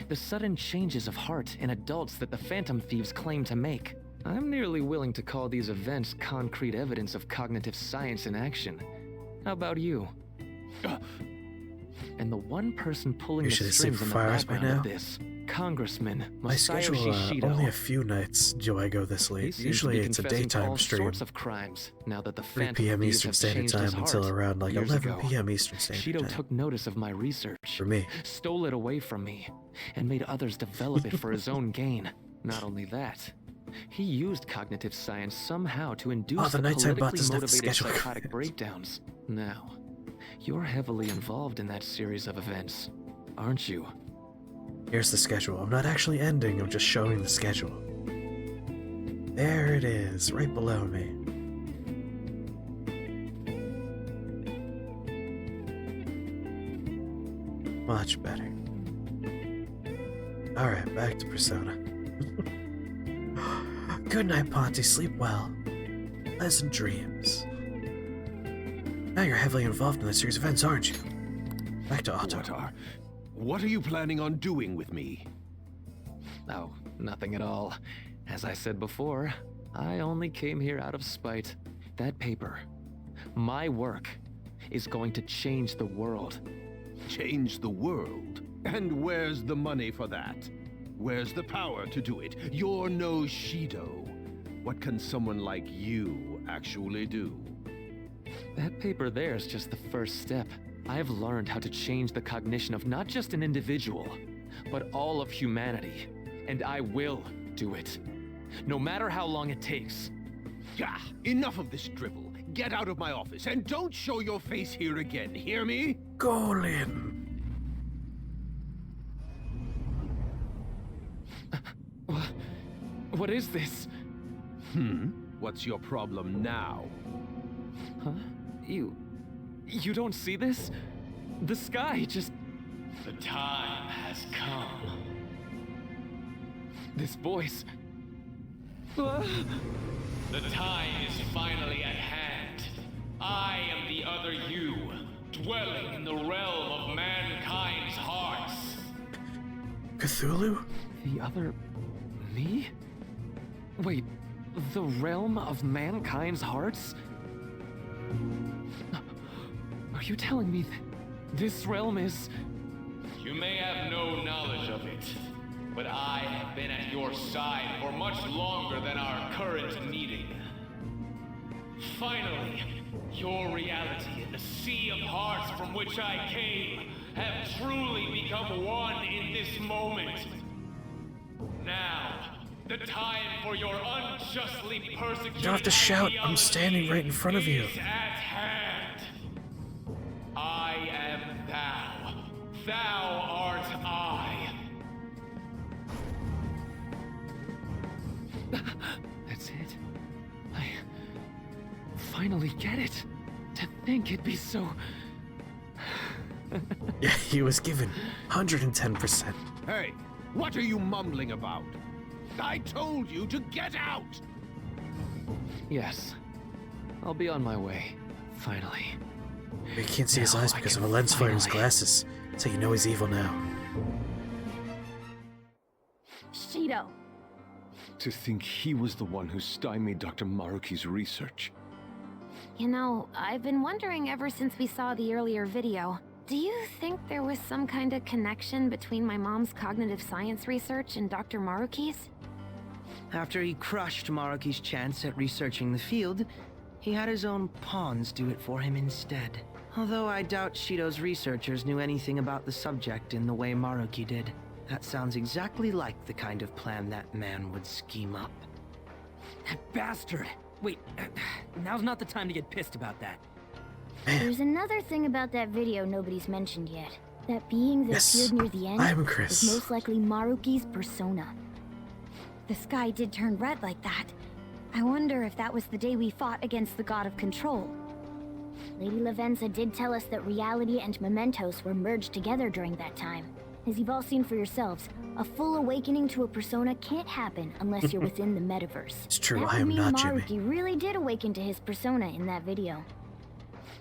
the sudden changes of heart in adults that the Phantom Thieves claim to make. I'm nearly willing to call these events concrete evidence of cognitive science in action. How about you? And the one person pulling the Usually strings sleep in the for 5 hours by background of now. this, Congressman My Masayoshi schedule, Shido. only a few nights do I go this He late. seems Usually to be it's a confessing to daytime all stream. sorts of crimes now that the 3 Phantom p.m. Thieves Eastern have Standard changed Time his until heart around like years 11 ago. p.m. Eastern Standard Shido Time. took notice of my research, For me. stole it away from me, and made others develop it for his own gain. Not only that, he used cognitive science somehow to induce the the nighttime bot politically doesn't have the motivated schedule. psychotic breakdowns. Now, you're heavily involved in that series of events, aren't you? Here's the schedule. I'm not actually ending, I'm just showing the schedule. There it is, right below me. Much better. Alright, back to Persona. Good night, Ponte. Sleep well. Pleasant dreams. Now you're heavily involved in the series of events, aren't you? Back to Otto. What are you planning on doing with me? Oh, nothing at all. As I said before, I only came here out of spite. That paper, my work, is going to change the world. Change the world? And where's the money for that? Where's the power to do it? You're no Shido. What can someone like you actually do? That paper there is just the first step. I've learned how to change the cognition of not just an individual, but all of humanity. And I will do it. No matter how long it takes. Yeah, enough of this drivel. Get out of my office and don't show your face here again, hear me? Golem. What is this? What's your problem now? Huh? You don't see this? The sky just... The time has come. This voice... The time is finally at hand. I am the other you, dwelling in the realm of mankind's hearts. Cthulhu? The other... me? Wait, the realm of mankind's hearts? Are you telling me that this realm is... You may have no knowledge of it, but I have been at your side for much longer than our current meeting. Finally, your reality and the sea of hearts from which I came have truly become one in this moment. Now, the time for your unjustly persecuted... You don't have to shout, I'm standing right in front of you. ...is at hand. I am thou. Thou art I. That's it. I finally get it. To think it'd be so... Yeah, he was given 110%. Hey, what are you mumbling about? I told you to get out! Yes. I'll be on my way. Finally. You can't see his Now eyes I because of can a lens flare in his finally- glasses, so you know he's evil now. Shido. To think he was the one who stymied Dr. Maruki's research. You know, I've been wondering ever since we saw the earlier video. Do you think there was some kind of connection between my mom's cognitive science research and Dr. Maruki's? After he crushed Maruki's chance at researching the field, he had his own pawns do it for him instead. Although I doubt Shido's researchers knew anything about the subject in the way Maruki did. That sounds exactly like the kind of plan that man would scheme up. That bastard! Wait, now's not the time to get pissed about that. There's another thing about that video nobody's mentioned yet. That being that Yes, appeared near the end I'm Chris. was most likely Maruki's persona. The sky did turn red like that. I wonder if that was the day we fought against the god of control. Lady Lavenza did tell us that reality and mementos were merged together during that time. As you've all seen for yourselves, a full awakening to a persona can't happen unless you're within the metaverse. It's true, That I would am mean not Jimmy. Maruki really did awaken to his persona in that video.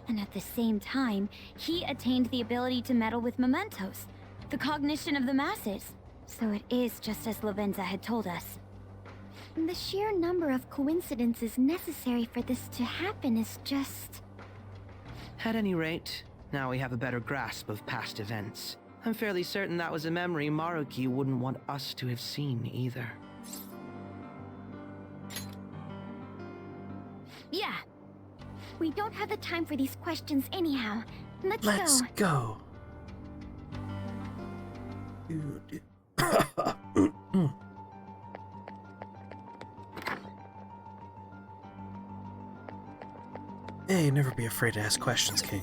And at the same time, he attained the ability to meddle with mementos, the cognition of the masses. So it is just as Lavenza had told us. The sheer number of coincidences necessary for this to happen is just... At any rate, now we have a better grasp of past events. I'm fairly certain that was a memory Maruki wouldn't want us to have seen either. Yeah. We don't have the time for these questions anyhow. Let's go. Hey, never be afraid to ask questions, King.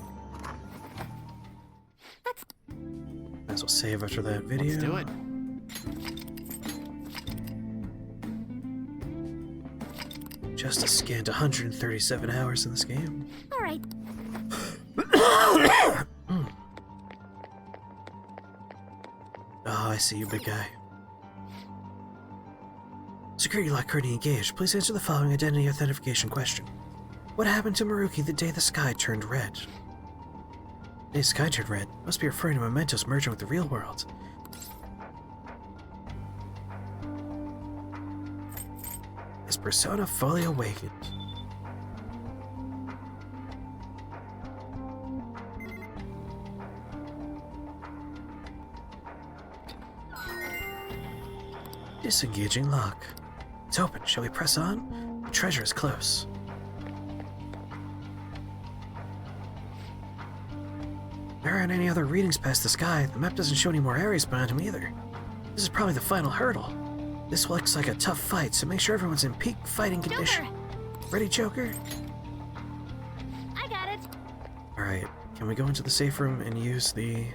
Might as well save after that video. Let's do it. Just a scant 137 hours in this game. All right. Oh, I see you, big guy. Security lock currently engaged. Please answer the following identity authentication question. What happened to Maruki the day the sky turned red? The day the sky turned red must be referring to mementos merging with the real world. Is persona fully awakened? Disengaging lock. It's open. Shall we press on? The treasure is close. There aren't any other readings past the sky. The map doesn't show any more areas behind him either. This is probably the final hurdle. This looks like a tough fight, so make sure everyone's in peak fighting condition. Joker! Ready, Joker? I got it. Alright, can we go into the safe room and use the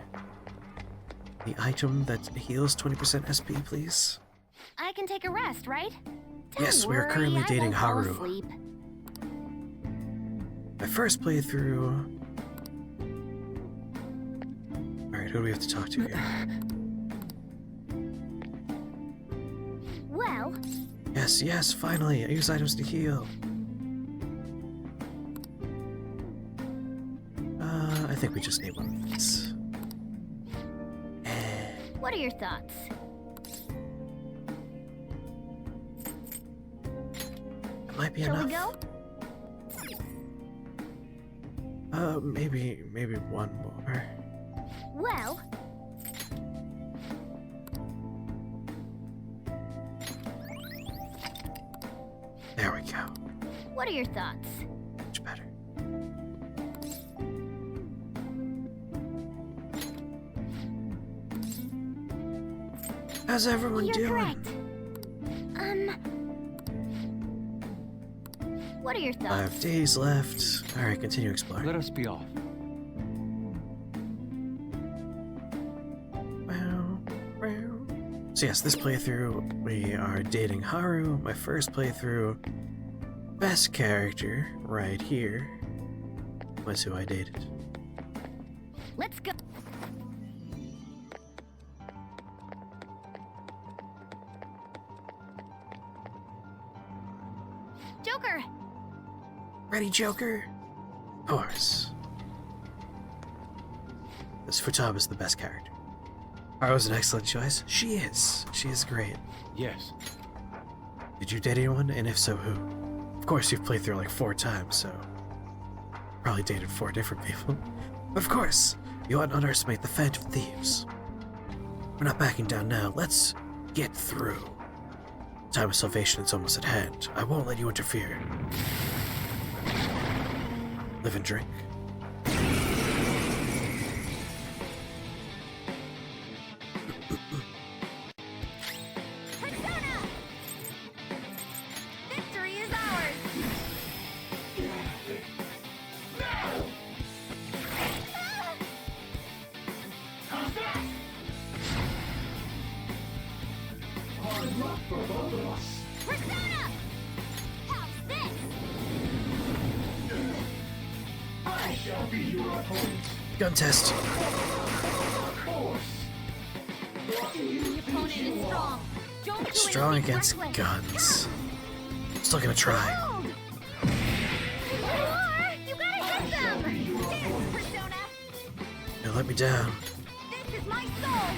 item that heals 20% SP, please? I can take a rest, right? Yes, Don't we are worry, currently I dating won't fall Haru. asleep. My first playthrough... Alright, who do we have to talk to here? Well, Yes, yes, finally! I use items to heal. I think we just need one of these. what are your thoughts? That might be Shall enough. we go? Maybe one more. Well, There we go. what are your thoughts? Much better. How's everyone You're doing? correct. What are your thoughts? 5 days left. Alright, continue exploring. Let us be off. So yes, this playthrough, we are dating Haru. My first playthrough, best character, right here, was who I dated. Let's go. Joker! Ready, Joker? Of course. This Futaba's the best character. Haru's an excellent choice. She is. She is great. Yes. Did you date anyone? And if so, who? Of course, you've played through like 4 times, so... probably dated 4 different people. Of course, you ought not underestimate the Phantom Thieves. We're not backing down now. Let's get through. Time of salvation is almost at hand. I won't let you interfere. Live and drink. Persona! Victory is ours! Persona! How's this? Gun test. The opponent is strong. Don't do Strong anything against reckless. guns. Still gonna try. Hold! You gotta hit them! Dance, Persona! Don't let me down. This is my soul!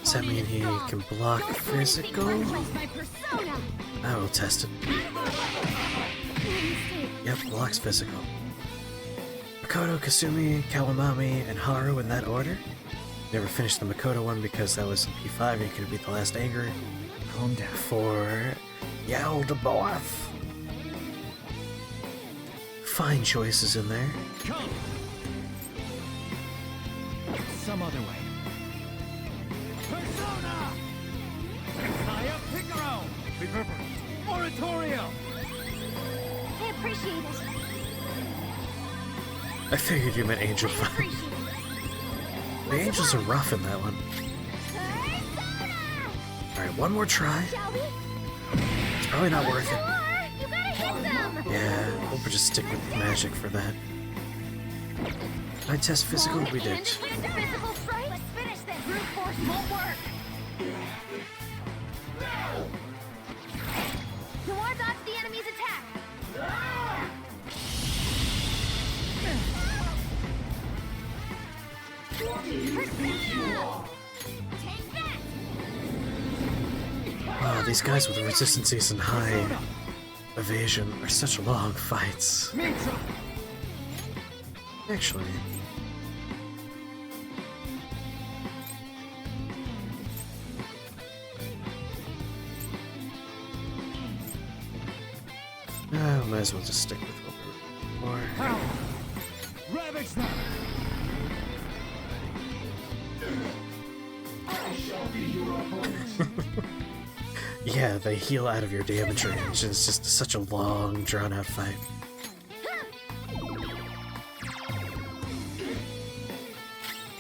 Does that mean he can block Don't do physical? anything reckless, my Persona! I will test it. Yep, blocks physical. Makoto, Kasumi, Kawamami, and Haru in that order. Never finished the Makoto one because that was in P5 and he could beat the last anger. Calm down. For Yaldabaoth. Fine choices in there. Come! Some other way. Persona! Saya Picaro! Reverberate! Oratorio! I appreciate it. I figured you meant Angel I Fire. appreciate it. The Angels are rough in that one. Persona! Alright, one more try. Shall we? It's probably not worth it. You gotta hit them! Yeah, we'll just stick with magic for that. Did I test physical? We did. Physical strike? Let's finish this. Brute force won't work. You want to dodge the enemy's attack. Persona! Take that! Wow, these guys with resistances and high evasion are such long fights. Actually. Might as well just stick with what we were before. Ravage them! Yeah, they heal out of your damage range, and it's just such a long, drawn-out fight.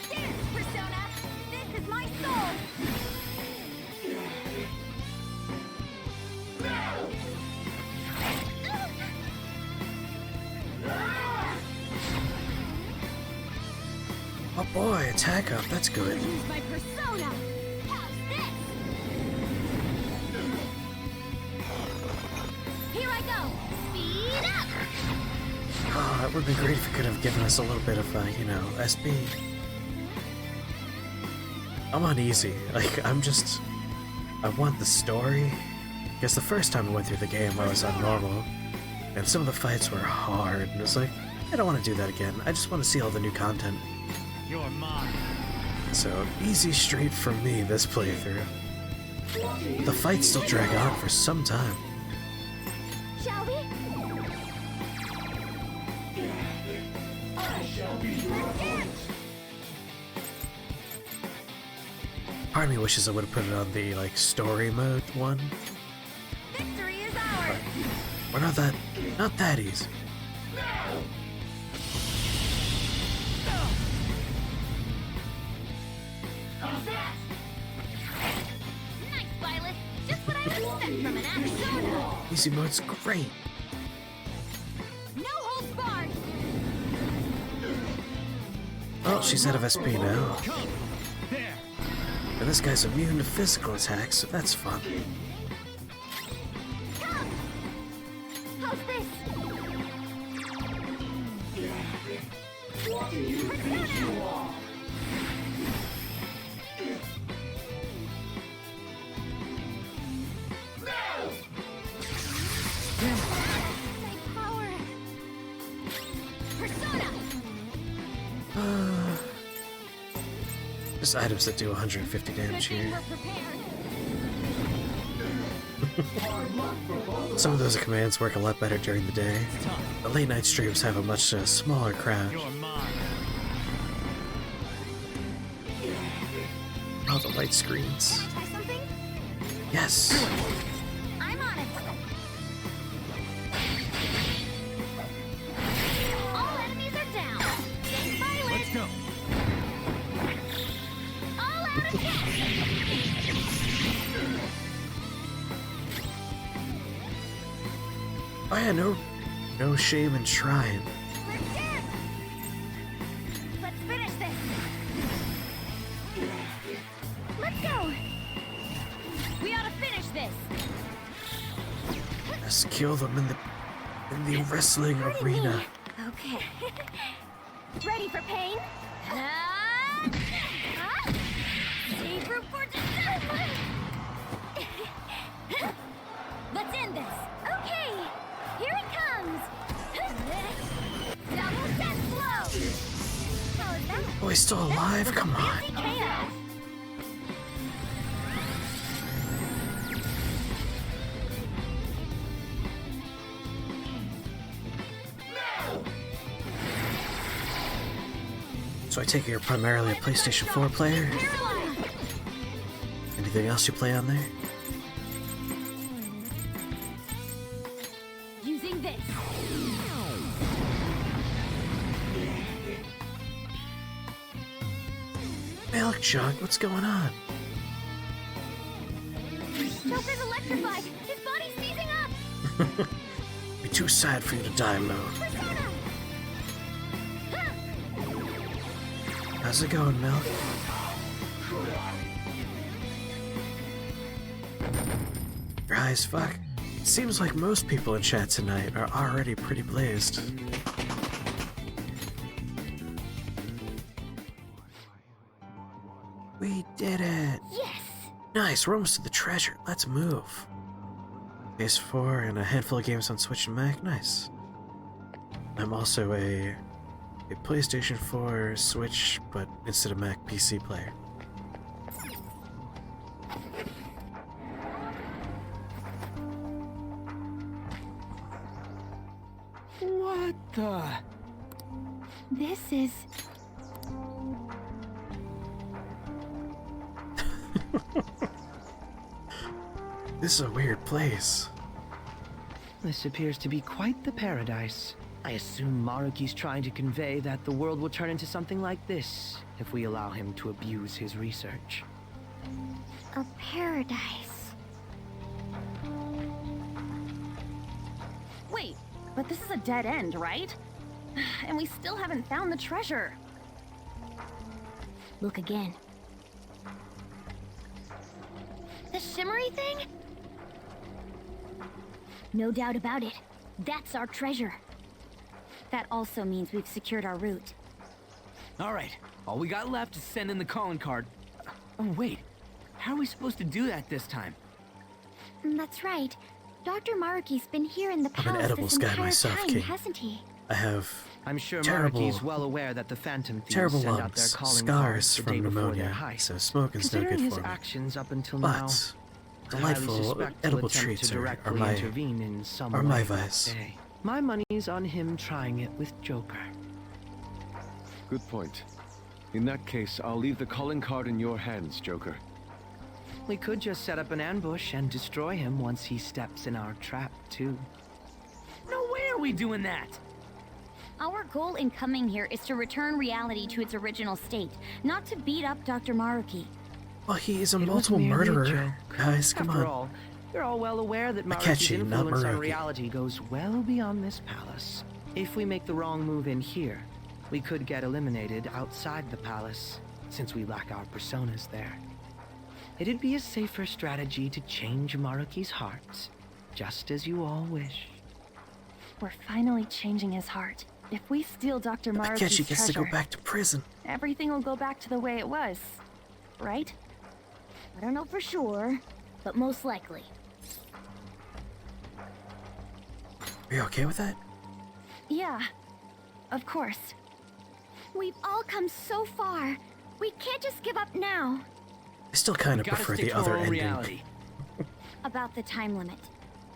Dance, Persona! This is my soul! Oh boy, attack up, that's good. Use my Persona! How's this? Here I go! Speed up! Oh, it would be great if it could have given us a little bit of, you know, SP. I'm on easy. Like, I want the story. Because the first time I went through the game, I was on normal. And some of the fights were hard. And it was like, I don't want to do that again. I just want to see all the new content. You're mine. So, easy street for me this playthrough. But the fights still drag on for some time. Shall we? Part of me wishes I would have put it on the, like, story mode one. Victory is ours! We're not that easy. Nice, Violet! Just what I would expect from an Persona! Easy mode's great. No holds barred! Oh, she's out of SP now. There! And this guy's immune to physical attacks, so that's fun. Come! How's this? Persona! My power! Persona! Just items that do 150 damage here. Some of those commands work a lot better during the day. The late night streams have a much smaller crowd. You're mine. Oh, the light screens. Try something? Yes. I'm on it! Oh yeah, no shame in trying. Let's dance! Let's finish this! Let's go! We ought to finish this! Let's kill them in the wrestling arena. Okay. Ready for pain? Save room for dessert! Let's end this! Okay! Here it comes! Double death blow! How is that? Oh, he's still alive? Come on. KO! So I take it you're primarily a PlayStation 4 player? Anything else you play on there? Using this! Milk Jug, what's going on? Joker's electrified! His body's seizing up! Be too sad for you to die, Mo. Persona! How's it going, Milk? You're high as fuck. It seems like most people in chat tonight are already pretty blazed. We did it! Yes! Nice, we're almost to the treasure. Let's move. PS4 and a handful of games on Switch and Mac. Nice. I'm also a PlayStation 4, Switch, but instead of Mac, PC player. What the? This is... This is a weird place. This appears to be quite the paradise. I assume Maruki's trying to convey that the world will turn into something like this if we allow him to abuse his research. A paradise. Wait, but this is a dead end, right? And we still haven't found the treasure. Look again. The shimmery thing? No doubt about it. That's our treasure. That also means we've secured our route. All right, all we got left is send in the calling card. Oh wait, how are we supposed to do that this time? That's right. Dr. Maruki's been here in the I'm an palace edibles this guy entire myself, time, King. hasn't he? I have I'm sure terrible, Maruki's well aware that the Phantom Thieves terrible send out their lungs, calling scars cards the from day before their pneumonia, heist. so smoking's no Considering good his for me. actions up until now, But I highly delightful suspect edible he'll attempt treats to are directly my intervene in some are my way vice. that day. My money's on him trying it with Joker. Good point. In that case, I'll leave the calling card in your hands, Joker. We could just set up an ambush and destroy him once he steps in our trap, too. No way are we doing that! Our goal in coming here is to return reality to its original state, not to beat up Dr. Maruki. Well, he is a It was multiple merely a murderer. joke. Guys, come After on. all, you're all well aware that Maruki's Akechi, not influence on Maruki. reality goes well beyond this palace. If we make the wrong move in here, we could get eliminated outside the palace, since we lack our personas there. It'd be a safer strategy to change Maruki's heart, just as you all wish. We're finally changing his heart. If we steal Dr. Maruki's Akechi gets to treasure, go back to prison. everything will go back to the way it was, right? I don't know for sure, but most likely. Are you okay with that? Yeah, of course. We've all come so far. We can't just give up now. I still kind We of gotta prefer stick the to our other own ending. reality. About the time limit.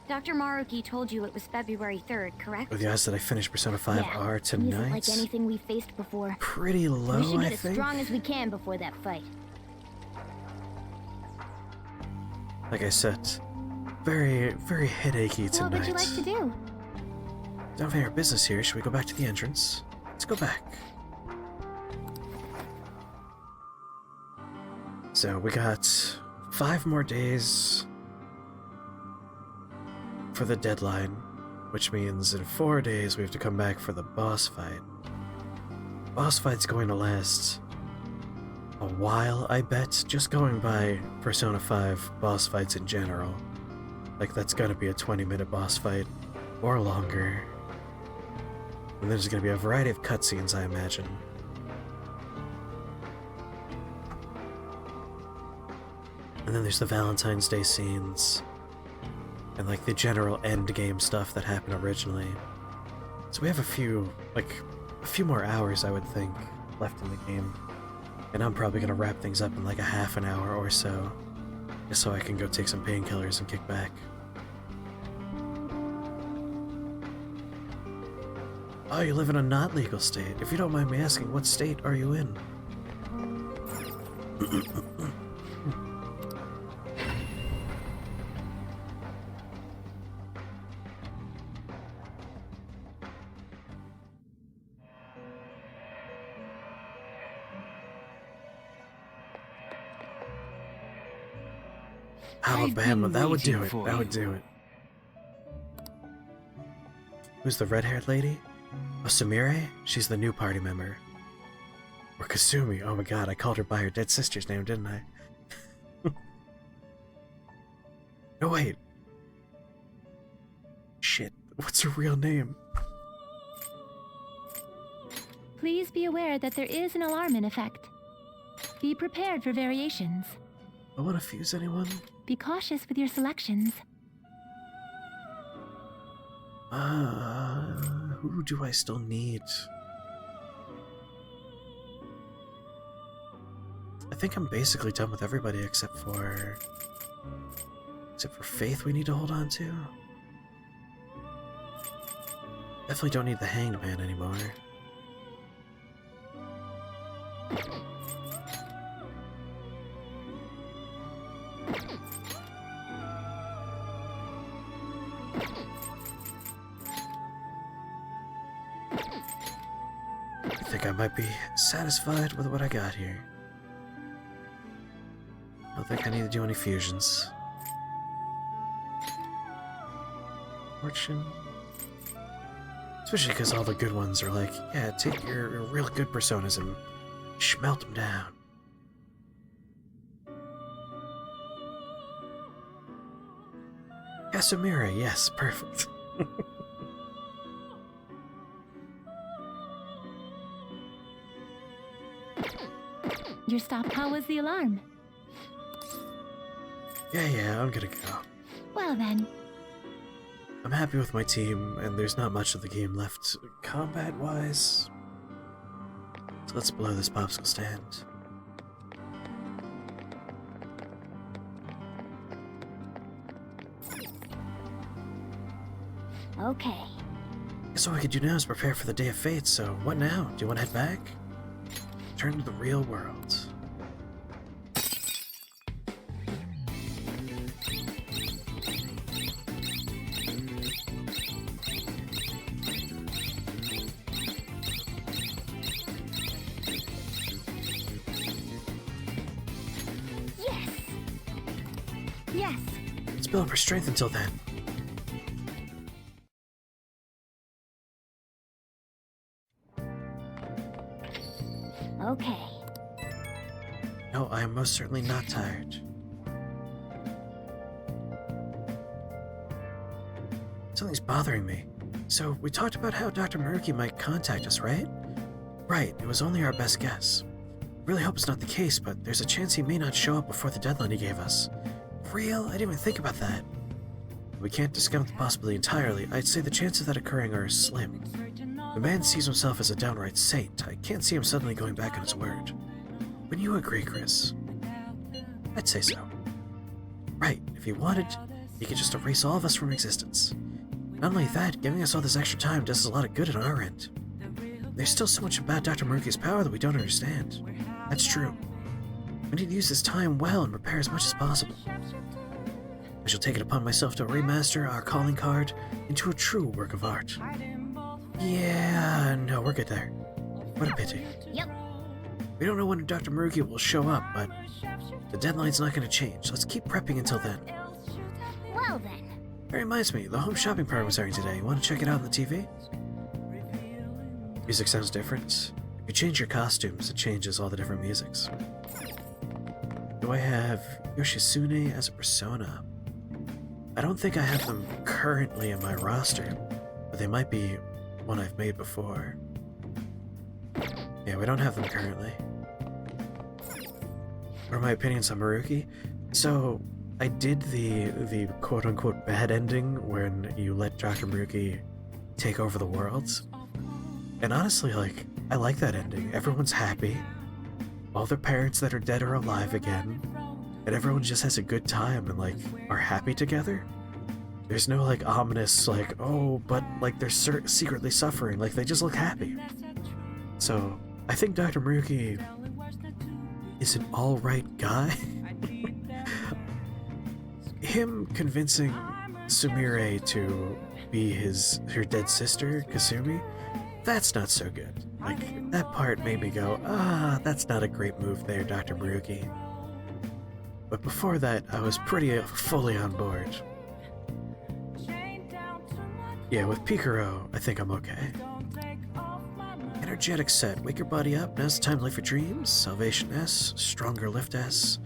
Dr. Maruki told you it was February 3rd, correct? With the odds that I finish Persona 5 yeah, are it isn't tonight, like anything we faced before. pretty low, we should I get as think. strong as we can before that fight. Like I said, very, very headachy tonight. What would you like to do? Don't have any business here. Should we go back to the entrance? Let's go back. So we got 5 more days for the deadline. which means in 4 days we have to come back for the boss fight. Boss fight's going to last a while, I bet, just going by Persona 5 boss fights in general. Like, that's gonna be a 20-minute boss fight, or longer. And there's gonna be a variety of cutscenes, I imagine. And then there's the Valentine's Day scenes, and like the general endgame stuff that happened originally. So we have a few more hours, I would think, left in the game. And I'm probably gonna wrap things up in like a half an hour or so, just so I can go take some painkillers and kick back. Oh, you live in a not legal state. If you don't mind me asking, what state are you in? Alabama, that would do it. That would do it. Who's the red-haired lady? Oh, Sumire? She's the new party member. Or Kasumi. Oh my god, I called her by her dead sister's name, didn't I? No, wait. Shit, what's her real name? Please be aware that there is an alarm in effect. Be prepared for variations. I want to fuse anyone? Be cautious with your selections. Who do I still need? I think I'm basically done with everybody except for Faith we need to hold on to. Definitely don't need the Hanged Man anymore. I think I might be satisfied with what I got here. I don't think I need to do any fusions. Fortune. Especially because all the good ones are like, yeah, take your real good personas and smelt them down. Kasumira, yes, perfect. Your stop. How was the alarm? Yeah, I'm gonna go. Well then. I'm happy with my team, and there's not much of the game left combat-wise. So let's blow this popsicle stand. Okay. Guess all we could do now is prepare for the Day of Fate, so what now? Do you want to head back? Return to the real world. Yes. Let's build up our strength until then. Okay. No, I am most certainly not tired. Something's bothering me. So, we talked about how Dr. Maruki might contact us, right? Right, it was only our best guess. Really hope it's not the case, but there's a chance he may not show up before the deadline he gave us. For real? I didn't even think about that. We can't discount the possibility entirely. I'd say the chances of that occurring are slim. The man sees himself as a downright saint. I can't see him suddenly going back on his word. Wouldn't you agree, Chris? I'd say so. Right, if he wanted, he could just erase all of us from existence. Not only that, giving us all this extra time does us a lot of good on our end. There's still so much about Dr. Maruki's power that we don't understand. That's true. We need to use this time well and prepare as much as possible. I shall take it upon myself to remaster our calling card into a true work of art. Yeah, no, we're good there. What a pity. Yep. We don't know when Dr. Maruki will show up, but the deadline's not going to change. Let's keep prepping until then. Well then. That reminds me, the home shopping party was airing today. You want to check it out on the TV? Music sounds different. If you change your costumes, it changes all the different musics. Do I have Yoshitsune as a persona? I don't think I have them currently in my roster, but they might be one I've made before. Yeah, we don't have them currently. What are my opinions on Maruki? So, I did the quote-unquote bad ending when you let Dr. Maruki take over the worlds. And honestly, like, I like that ending. Everyone's happy. All their parents that are dead are alive again. And everyone just has a good time and, like, are happy together. There's no, like, ominous, like, oh, but, like, they're secretly suffering. Like, they just look happy. So, I think Dr. Maruki is an alright guy. Him convincing Sumire to be her dead sister, Kasumi, that's not so good. Like, that part made me go, that's not a great move there, Dr. Maruki. But before that, I was pretty fully on board. Yeah, with Picaro, I think I'm okay. Energetic set. Wake your body up. Now's the time to live your dreams. Salvation S, Stronger Lift S,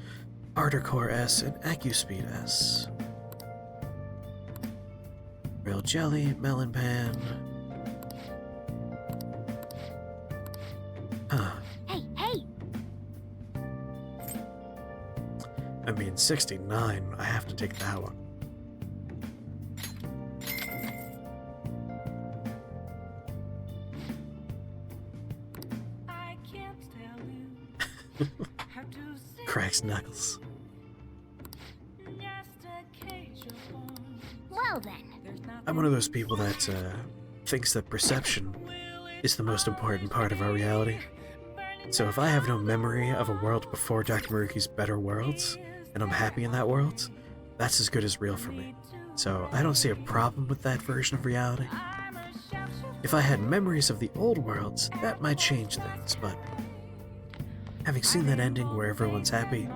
Ardor Core S, and AccuSpeed S. Real Jelly, Melon Pan. Huh. Hey! I mean, 69. I have to take that one. Cracks knuckles. Well then. I'm one of those people that thinks that perception is the most important part of our reality. So if I have no memory of a world before Dr. Maruki's better worlds, and I'm happy in that world, that's as good as real for me. So I don't see a problem with that version of reality. If I had memories of the old worlds, that might change things, but having seen that ending where everyone's happy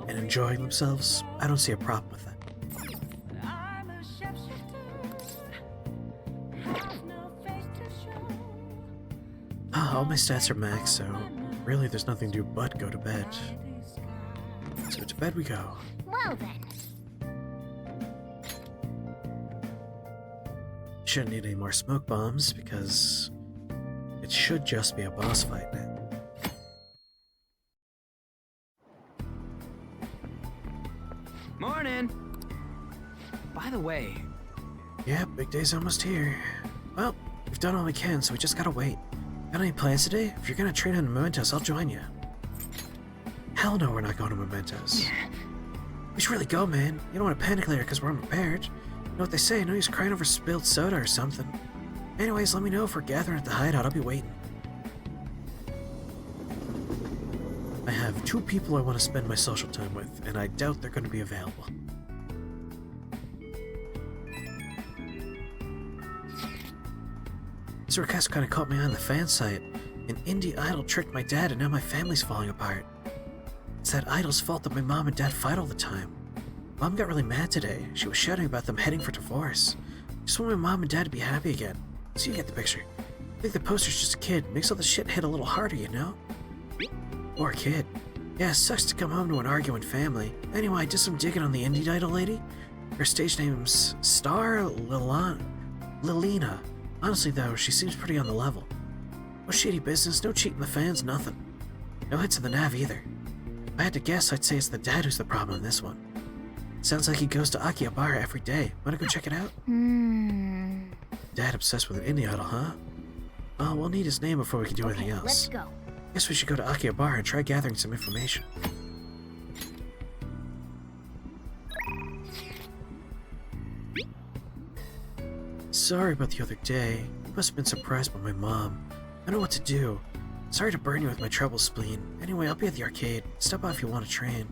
and enjoying themselves, I don't see a problem with that. All my stats are max, so really there's nothing to do but go to bed. So to bed we go. Well then. Shouldn't need any more smoke bombs because it should just be a boss fight now. Morning! By the way... Yeah, big day's almost here. Well, we've done all we can, so we just gotta wait. Got any plans today? If you're gonna train on Mementos, I'll join you. Hell no, we're not going to Mementos. We should really go, man. You don't want to panic later because we're unprepared. You know what they say, no use crying over spilled soda or something. Anyways, let me know if we're gathering at the hideout. I'll be waiting. I have 2 people I want to spend my social time with, and I doubt they're going to be available. This request kind of caught me on the fan site. An indie idol tricked my dad and now my family's falling apart. It's that idol's fault that my mom and dad fight all the time. Mom got really mad today. She was shouting about them heading for divorce. Just want my mom and dad to be happy again. So you get the picture. I think the poster's just a kid. Makes all the shit hit a little harder, you know? Poor kid. Yeah, it sucks to come home to an arguing family. Anyway, I did some digging on the indie idol lady. Her stage name's Star Lilina. Honestly though, she seems pretty on the level. No shady business, no cheating the fans, nothing. No hits in the nav either. If I had to guess, I'd say it's the dad who's the problem in this one. Sounds like he goes to Akihabara every day. Wanna go check it out? Dad obsessed with an indie idol, huh? Well, we'll need his name before we can do anything else. Let's go. Guess we should go to Akihabara and try gathering some information. Sorry about the other day. You must have been surprised by my mom. I know what to do. Sorry to burn you with my trouble spleen. Anyway, I'll be at the arcade. Stop by if you want to train.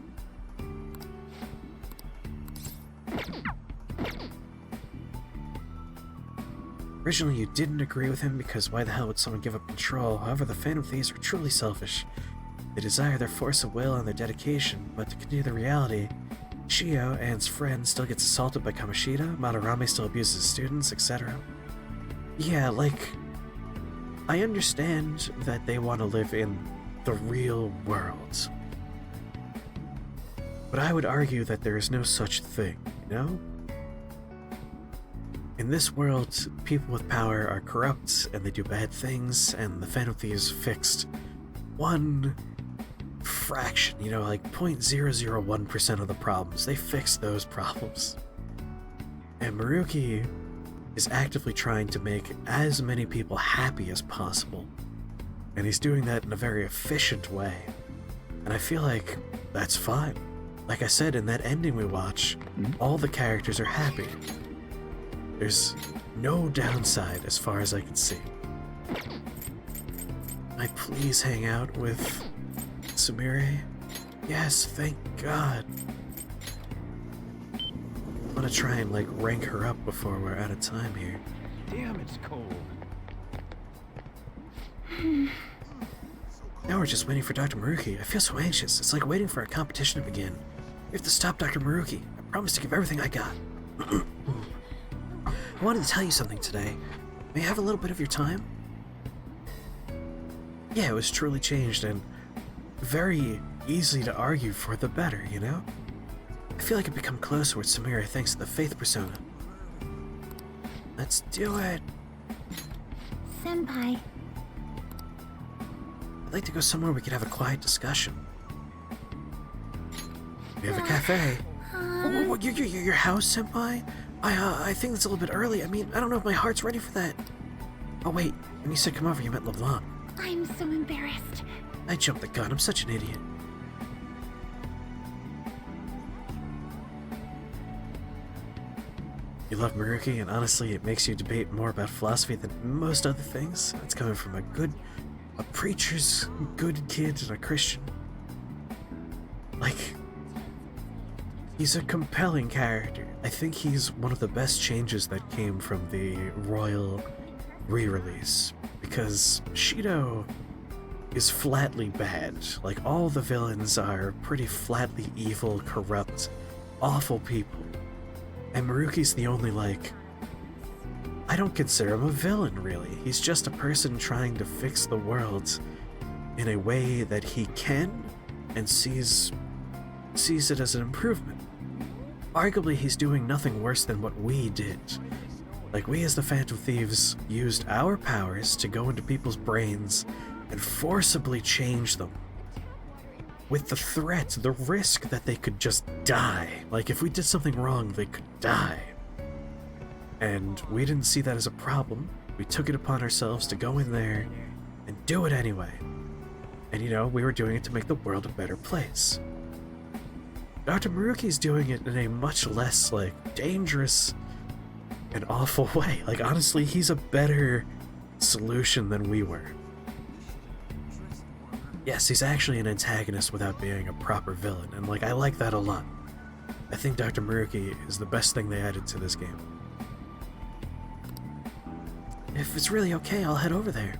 Originally, you didn't agree with him because why the hell would someone give up control? However, the Phantom Thieves are truly selfish. They desire their force of will and their dedication, but to continue the reality, Shio, Anne's friend, still gets assaulted by Kamoshida, Madarame still abuses students, etc. Yeah, like, I understand that they want to live in the real world. But I would argue that there is no such thing, you know? In this world, people with power are corrupt and they do bad things, and the Phantom Thieves fixed one fraction, you know, like 0.001% of the problems. They fixed those problems. And Maruki is actively trying to make as many people happy as possible. And he's doing that in a very efficient way. And I feel like that's fine. Like I said, in that ending we watch, all the characters are happy. There's no downside as far as I can see. Can I please hang out with Sumire? Yes, thank God. I'm gonna try and like rank her up before we're out of time here. Damn, it's cold. Now we're just waiting for Dr. Maruki. I feel so anxious. It's like waiting for a competition to begin. We have to stop Dr. Maruki. I promise to give everything I got. I wanted to tell you something today. May I have a little bit of your time? Yeah, it was truly changed and very easy to argue for the better, you know? I feel like I've become closer with Sumire thanks to the Faith Persona. Let's do it. Senpai. I'd like to go somewhere we could have a quiet discussion. We have a cafe. Oh, your house, Senpai? I think that's a little bit early. I mean, I don't know if my heart's ready for that. Oh wait, when you said come over, you meant LeBlanc. I'm so embarrassed. I jumped the gun. I'm such an idiot. You love Maruki, and honestly, it makes you debate more about philosophy than most other things. That's coming from a preacher's good kid and a Christian. Like, he's a compelling character. I think he's one of the best changes that came from the Royal re-release, because Shido is flatly bad. Like, all the villains are pretty flatly evil, corrupt, awful people. And Maruki's the only, like, I don't consider him a villain, really. He's just a person trying to fix the world in a way that he can and sees it as an improvement. Arguably, he's doing nothing worse than what we did. Like, we as the Phantom Thieves used our powers to go into people's brains and forcibly change them. With the threat, the risk that they could just die. Like, if we did something wrong, they could die. And we didn't see that as a problem. We took it upon ourselves to go in there and do it anyway. And you know, we were doing it to make the world a better place. Dr. Maruki's doing it in a much less, like, dangerous and awful way. Like, honestly, he's a better solution than we were. Yes, he's actually an antagonist without being a proper villain, and like, I like that a lot. I think Dr. Maruki is the best thing they added to this game. If it's really okay, I'll head over there.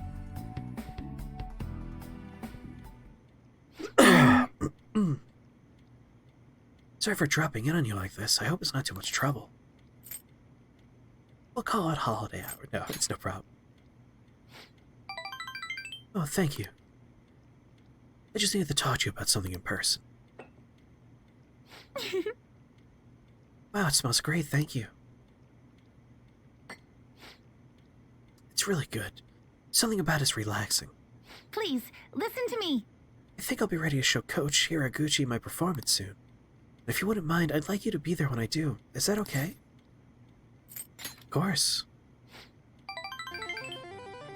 Sorry for dropping in on you like this. I hope it's not too much trouble. We'll call it holiday hour. No, it's no problem. Oh, thank you. I just needed to talk to you about something in person. Wow, it smells great, thank you. It's really good. Something about it's relaxing. Please, listen to me. I think I'll be ready to show Coach Hiraguchi my performance soon. And if you wouldn't mind, I'd like you to be there when I do. Is that okay? Of course.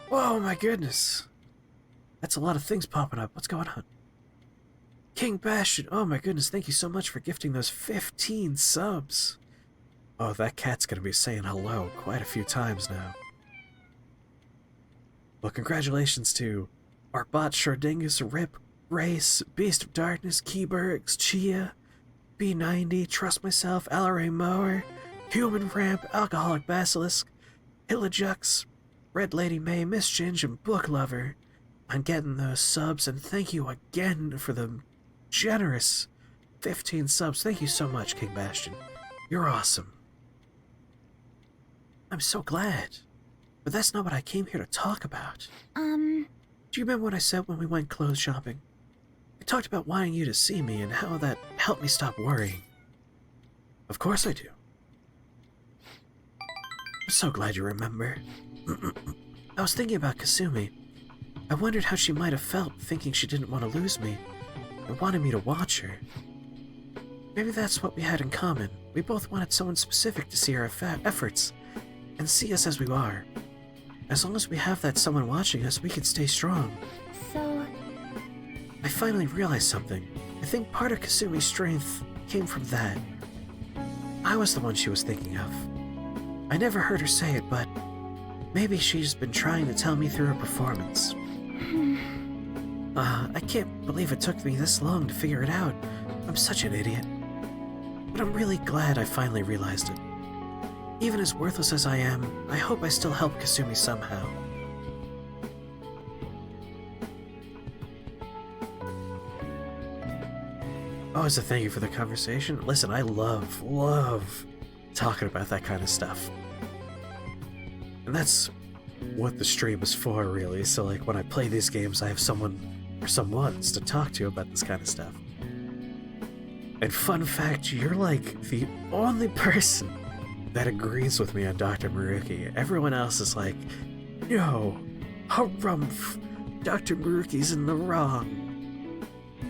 Whoa, my goodness. That's a lot of things popping up. What's going on? King Bastion. Oh my goodness, thank you so much for gifting those 15 subs. Oh, that cat's gonna be saying hello quite a few times now. Well, congratulations to Arbot, Shardingus, Rip, Race, Beast of Darkness, Keybergs, Chia, B90, Trust Myself, Alaray Mower, Human Ramp, Alcoholic Basilisk, Hillajux, Red Lady May, Miss Ginge, and Book Lover on getting those subs, and thank you again for the generous 15 subs. Thank you so much, King Bastion. You're awesome. I'm so glad. But that's not what I came here to talk about. Do you remember what I said when we went clothes shopping? I talked about wanting you to see me and how that helped me stop worrying. Of course I do. I'm so glad you remember. I was thinking about Kasumi. I wondered how she might have felt thinking she didn't want to lose me and wanted me to watch her. Maybe that's what we had in common. We both wanted someone specific to see our efforts and see us as we are. As long as we have that someone watching us, we can stay strong. So... I finally realized something. I think part of Kasumi's strength came from that. I was the one she was thinking of. I never heard her say it, but maybe she's been trying to tell me through her performance. I can't believe it took me this long to figure it out. I'm such an idiot. But I'm really glad I finally realized it. Even as worthless as I am, I hope I still help Kasumi somehow. Oh, as a thank you for the conversation. Listen, I love talking about that kind of stuff. And that's what the stream is for, really. So, like, when I play these games, I have someone or someones to talk to about this kind of stuff. And fun fact, you're like the only person that agrees with me on Dr. Maruki. Everyone else is like, no, harumph, Dr. Maruki's in the wrong.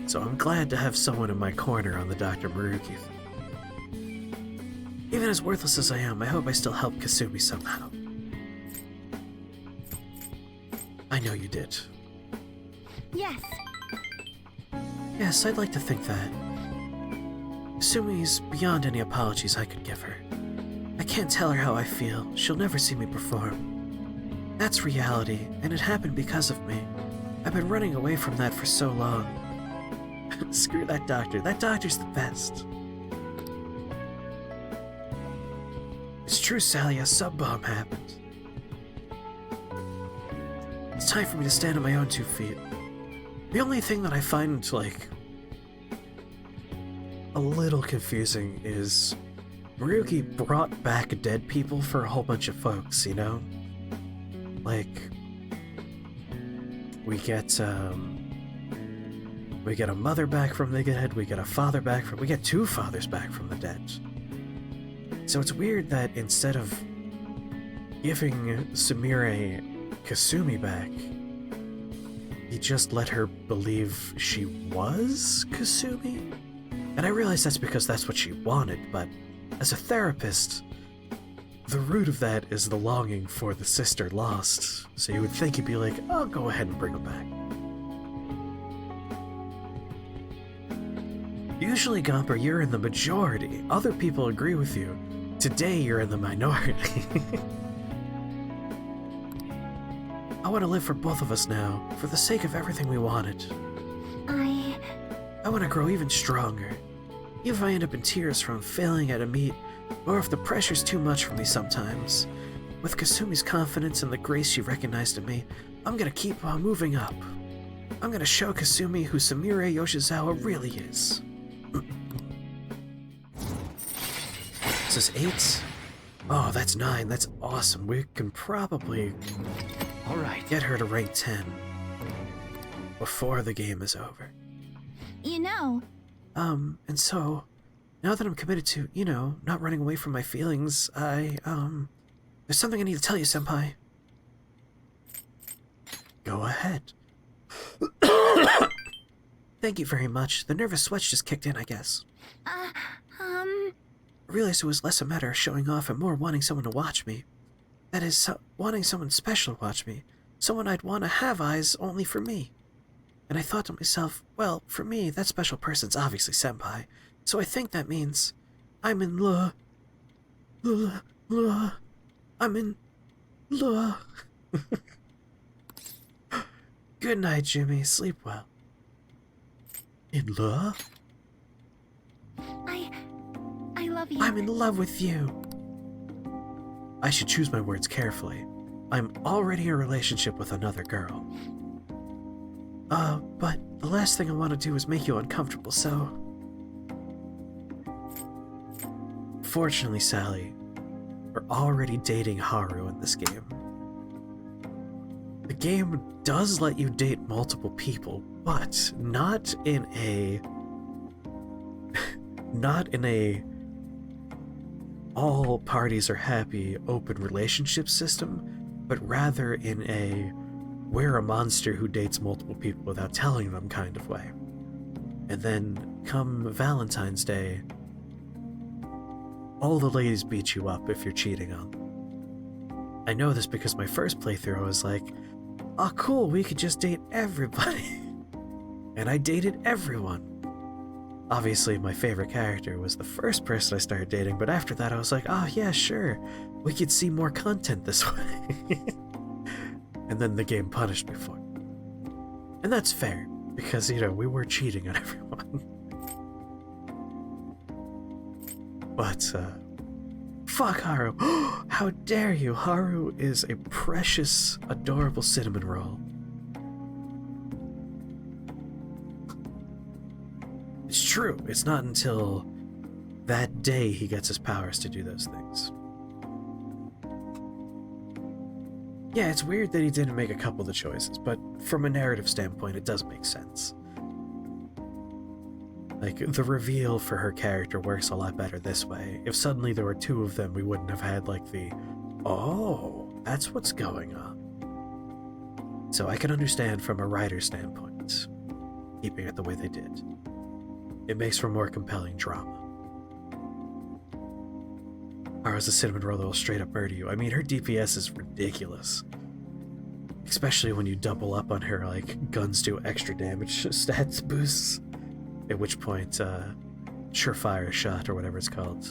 So I'm glad to have someone in my corner on the Dr. Maruki thing. Even as worthless as I am, I hope I still help Kasumi somehow. I know you did. Yes. Yes, I'd like to think that. Kasumi's beyond any apologies I could give her. I can't tell her how I feel. She'll never see me perform. That's reality, and it happened because of me. I've been running away from that for so long. Screw that doctor. That doctor's the best. It's true, Sally. A sub-bomb happened. It's time for me to stand on my own 2 feet. The only thing that I find, like, a little confusing is Maruki brought back dead people for a whole bunch of folks, you know? Like, we get a mother back from the dead, we get a father back from... We get 2 fathers back from the dead. So it's weird that instead of giving Sumire Kasumi back, he just let her believe she was Kasumi? And I realize that's because that's what she wanted, but as a therapist, the root of that is the longing for the sister lost. So you would think he'd be like, I'll go ahead and bring her back. Usually, Gomper, you're in the majority. Other people agree with you. Today, you're in the minority. I want to live for both of us now, for the sake of everything we wanted. I want to grow even stronger. Even if I end up in tears from failing at a meet, or if the pressure's too much for me sometimes. With Kasumi's confidence and the grace she recognized in me, I'm gonna keep on moving up. I'm gonna show Kasumi who Sumire Yoshizawa really is. This is 8? Oh, that's 9. That's awesome. We can probably get her to rank 10 before the game is over. You know... And so, now that I'm committed to, you know, not running away from my feelings, there's something I need to tell you, Senpai. Go ahead. Thank you very much. The nervous sweats just kicked in, I guess. I realized it was less a matter of showing off and more wanting someone to watch me. That is, wanting someone special to watch me. Someone I'd want to have eyes only for me. And I thought to myself, well, for me, that special person's obviously Senpai. So I think that means I'm in love. I'm in love. Good night, Jimmy. Sleep well. In love? I love you. I'm in love with you. I should choose my words carefully. I'm already in a relationship with another girl. But the last thing I want to do is make you uncomfortable, so... Fortunately, Sally, we're already dating Haru in this game. The game does let you date multiple people, but not in a all parties are happy open relationship system, but rather in a we're a monster who dates multiple people without telling them kind of way. And then come Valentine's Day, all the ladies beat you up if you're cheating on them. I know this because my first playthrough I was like, oh cool, we could just date everybody. And I dated everyone. Obviously, my favorite character was the first person I started dating, but after that I was like, oh yeah, sure, we could see more content this way. And then the game punished me for it. And that's fair, because, you know, we were cheating on everyone. But, fuck Haru. How dare you? Haru is a precious, adorable cinnamon roll. It's true, it's not until that day he gets his powers to do those things. Yeah, it's weird that he didn't make a couple of the choices, but from a narrative standpoint, it does make sense. Like, the reveal for her character works a lot better this way. If suddenly there were two of them, we wouldn't have had, like, the, oh, that's what's going on. So I can understand from a writer's standpoint, keeping it the way they did. It makes for more compelling drama. Haru's a cinnamon roll that will straight up murder you. I mean, her DPS is ridiculous. Especially when you double up on her, like, guns do extra damage stats boosts. At which point, surefire shot, or whatever it's called,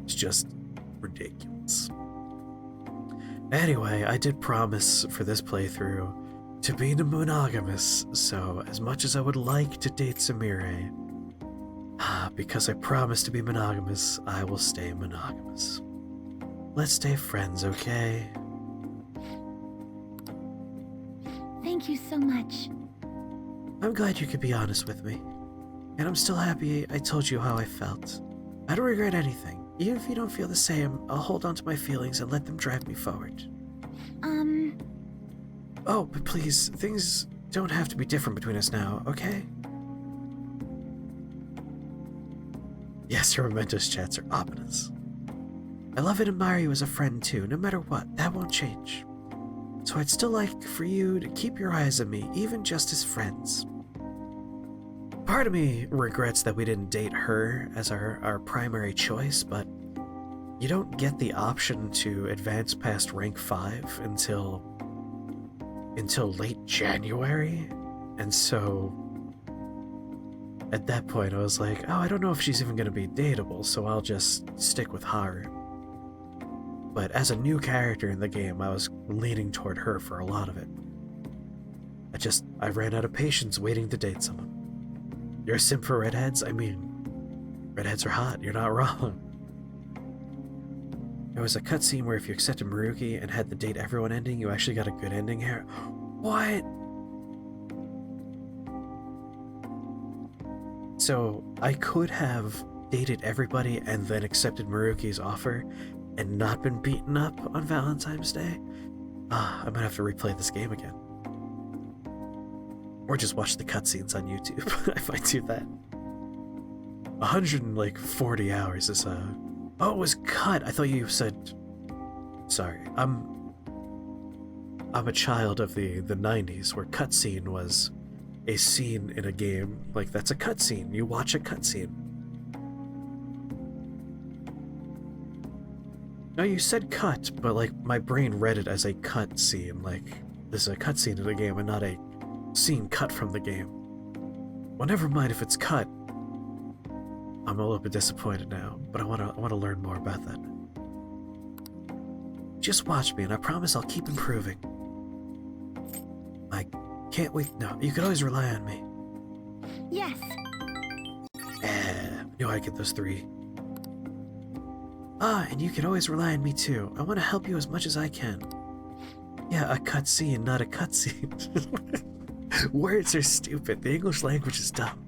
is just ridiculous. Anyway, I did promise for this playthrough to be monogamous, so as much as I would like to date Sumire, because I promised to be monogamous, I will stay monogamous. Let's stay friends, okay? Thank you so much. I'm glad you could be honest with me. And I'm still happy I told you how I felt. I don't regret anything. Even if you don't feel the same, I'll hold on to my feelings and let them drive me forward. Oh, but please, things don't have to be different between us now, okay? Yes, your Mementos chats are ominous. I love and admire you as a friend too, no matter what, that won't change. So I'd still like for you to keep your eyes on me, even just as friends. Part of me regrets that we didn't date her as our primary choice, but you don't get the option to advance past rank 5 until late January, and so at that point I was like, oh, I don't know if she's even going to be dateable, so I'll just stick with Haru. But as a new character in the game, I was leaning toward her for a lot of it. I ran out of patience waiting to date someone. You're a simp for redheads? I mean, redheads are hot, you're not wrong. There was a cutscene where if you accepted Maruki and had the date everyone ending, you actually got a good ending here. What? So, I could have dated everybody and then accepted Maruki's offer and not been beaten up on Valentine's Day? I might have to replay this game again. Or just watch the cutscenes on YouTube. I might do that. 140 hours is oh, it was cut. I thought you said. Sorry, I'm a child of the 90s, where cutscene was a scene in a game. Like, that's a cutscene. You watch a cutscene. No, you said cut, but like my brain read it as a cut scene. Like, this is a cutscene in a game and not a scene cut from the game. Well, never mind if it's cut. I'm a little bit disappointed now, but I want to learn more about that. Just watch me, and I promise I'll keep improving. I can't wait. No, you can always rely on me. Yes. Knew I'd get those 3. And you can always rely on me too. I want to help you as much as I can. Yeah, a cutscene, not a cutscene. Words are stupid. The English language is dumb.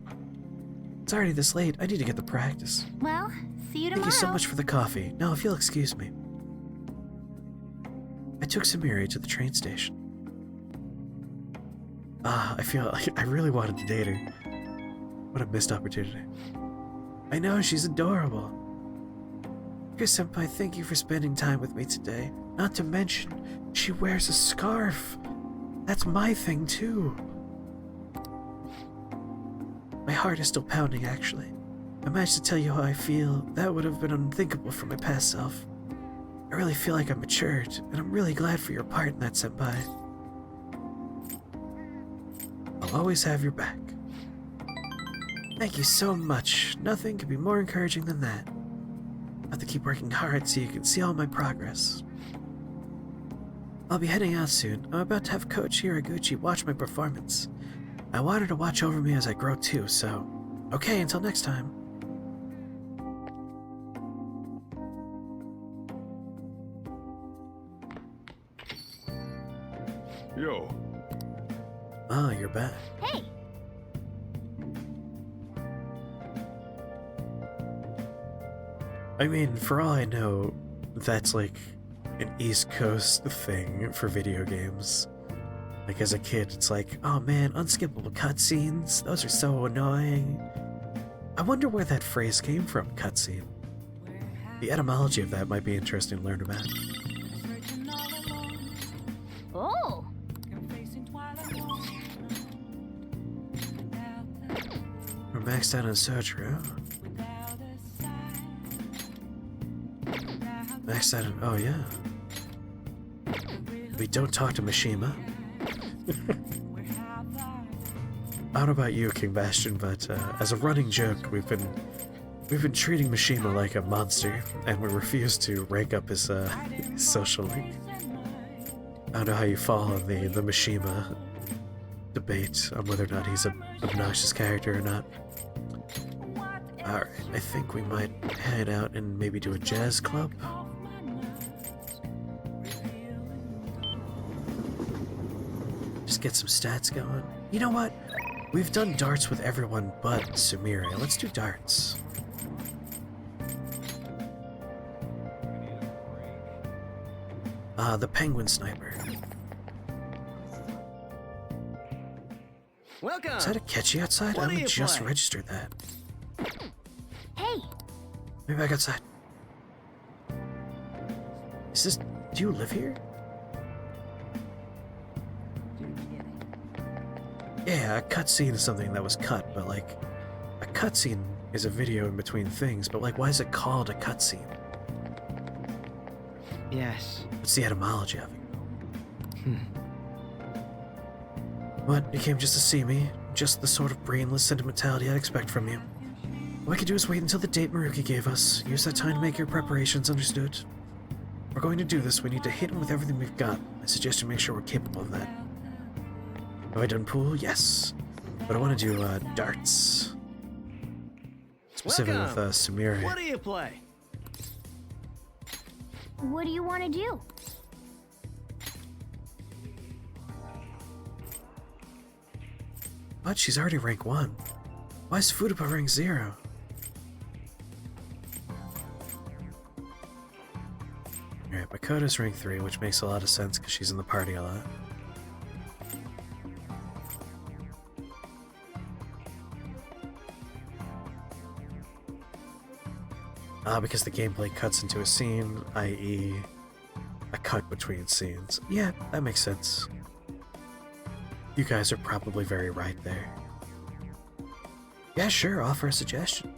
It's already this late. I need to get to practice. Well, see you tomorrow. Thank you so much for the coffee. Now, if you'll excuse me. I took Samiri to the train station. I feel like I really wanted to date her. What a missed opportunity. I know, she's adorable. Senpai, thank you for spending time with me today. Not to mention, she wears a scarf. That's my thing, too. My heart is still pounding, actually. I managed to tell you how I feel. That would have been unthinkable for my past self. I really feel like I'm matured, and I'm really glad for your part in that, Senpai. I'll always have your back. Thank you so much. Nothing could be more encouraging than that. I have to keep working hard so you can see all my progress. I'll be heading out soon. I'm about to have Coach Hiraguchi watch my performance. I want her to watch over me as I grow too, so... Okay, until next time. Yo. Ah, you're back. Hey! I mean, for all I know, that's like an East Coast thing for video games. Like as a kid, it's like, oh man, unskippable cutscenes, those are so annoying. I wonder where that phrase came from, cutscene. The etymology of that might be interesting to learn about. Oh! We're maxed out on Sojiro. Maxed out on... oh yeah. We don't talk to Mishima. I don't know about you, King Bastion, but as a running joke, we've been treating Mishima like a monster, and we refuse to rank up his social link. I don't know how you fall on the Mishima debate on whether or not he's an obnoxious character or not. Alright, I think we might head out and maybe do a jazz club. Just get some stats going. You know what? We've done darts with everyone but Sumire. Let's do darts. The penguin sniper. Welcome. Is that a catchy outside? What I do you just play? registered that. Hey! Be back outside. Is this... do you live here? Yeah, a cutscene is something that was cut, but like... a cutscene is a video in between things, but like, why is it called a cutscene? Yes. What's the etymology of it? What? You came just to see me? Just the sort of brainless sentimentality I'd expect from you. All I could do is wait until the date Maruki gave us. Use that time to make your preparations, understood? If we're going to do this, we need to hit him with everything we've got. I suggest you make sure we're capable of that. Have I done pool? Yes. But I want to do, darts. Specifically with, Sumire. What do you play? What do you want to do? What? She's already rank 1. Why is Furupa rank 0? Alright, Makoto's rank 3, which makes a lot of sense because she's in the party a lot. Because the gameplay cuts into a scene, i.e. a cut between scenes. Yeah, that makes sense. You guys are probably very right there. Yeah, sure, offer a suggestion.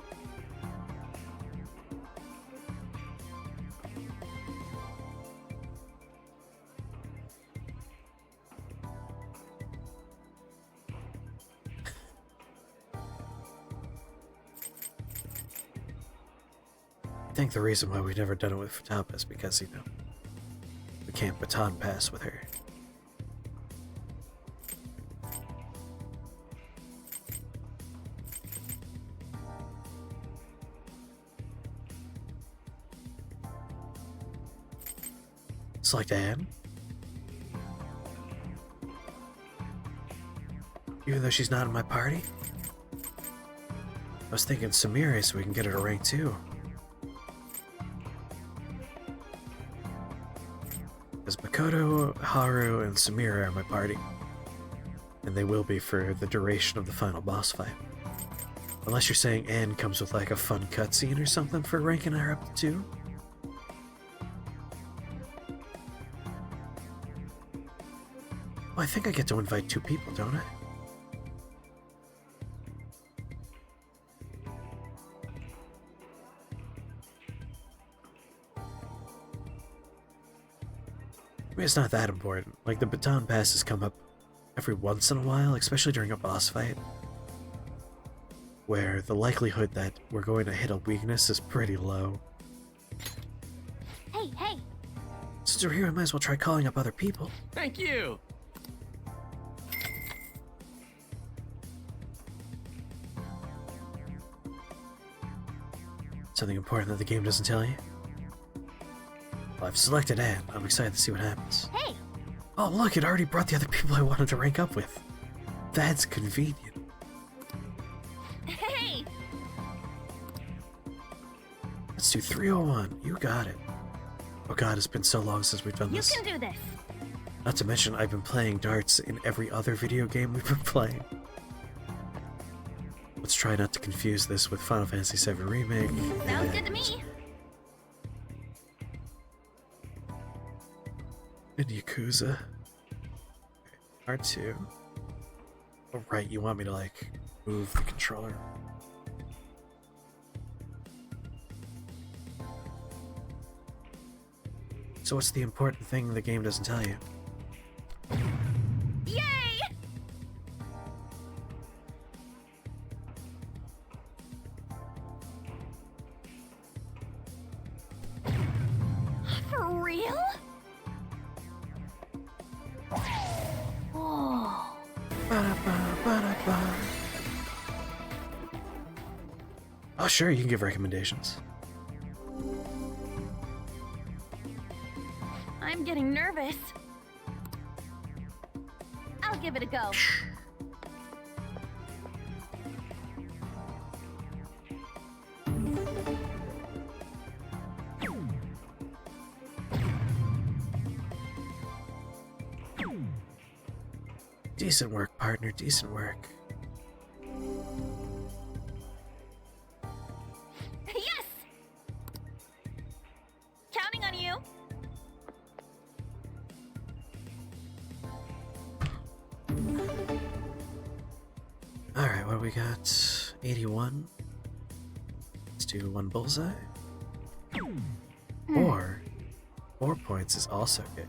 I think the reason why we've never done it with Futaba is because, you know, we can't baton pass with her. Select Anne. Even though she's not in my party? I was thinking Samire so we can get her to rank 2. Because Makoto, Haru, and Samira are my party. And they will be for the duration of the final boss fight. Unless you're saying Anne comes with like a fun cutscene or something for ranking her up to 2. Well, I think I get to invite 2 people, don't I? I mean, it's not that important. Like, the baton passes come up every once in a while, especially during a boss fight, where the likelihood that we're going to hit a weakness is pretty low. Hey, hey! Since we're here, I might as well try calling up other people. Thank you! Something important that the game doesn't tell you? Well, I've selected Anne. I'm excited to see what happens. Hey! Oh, look, it already brought the other people I wanted to rank up with. That's convenient. Hey! Let's do 301. You got it. Oh god, it's been so long since we've done You this. can do this! Not to mention, I've been playing darts in every other video game we've been playing. Let's try not to confuse this with Final Fantasy VII Remake. Sounds good to me! And Yakuza. R2. Oh, right, you want me to, like, move the controller. So what's the important thing the game doesn't tell you? Yay! For real? Oh. Ba-da-ba, ba-da-ba. Oh, sure, you can give recommendations. I'm getting nervous. I'll give it a go. Decent work, partner, decent work. Yes! Counting on you. Alright, what do we got? 81. Let's do 1 bullseye. Or 4 points is also good.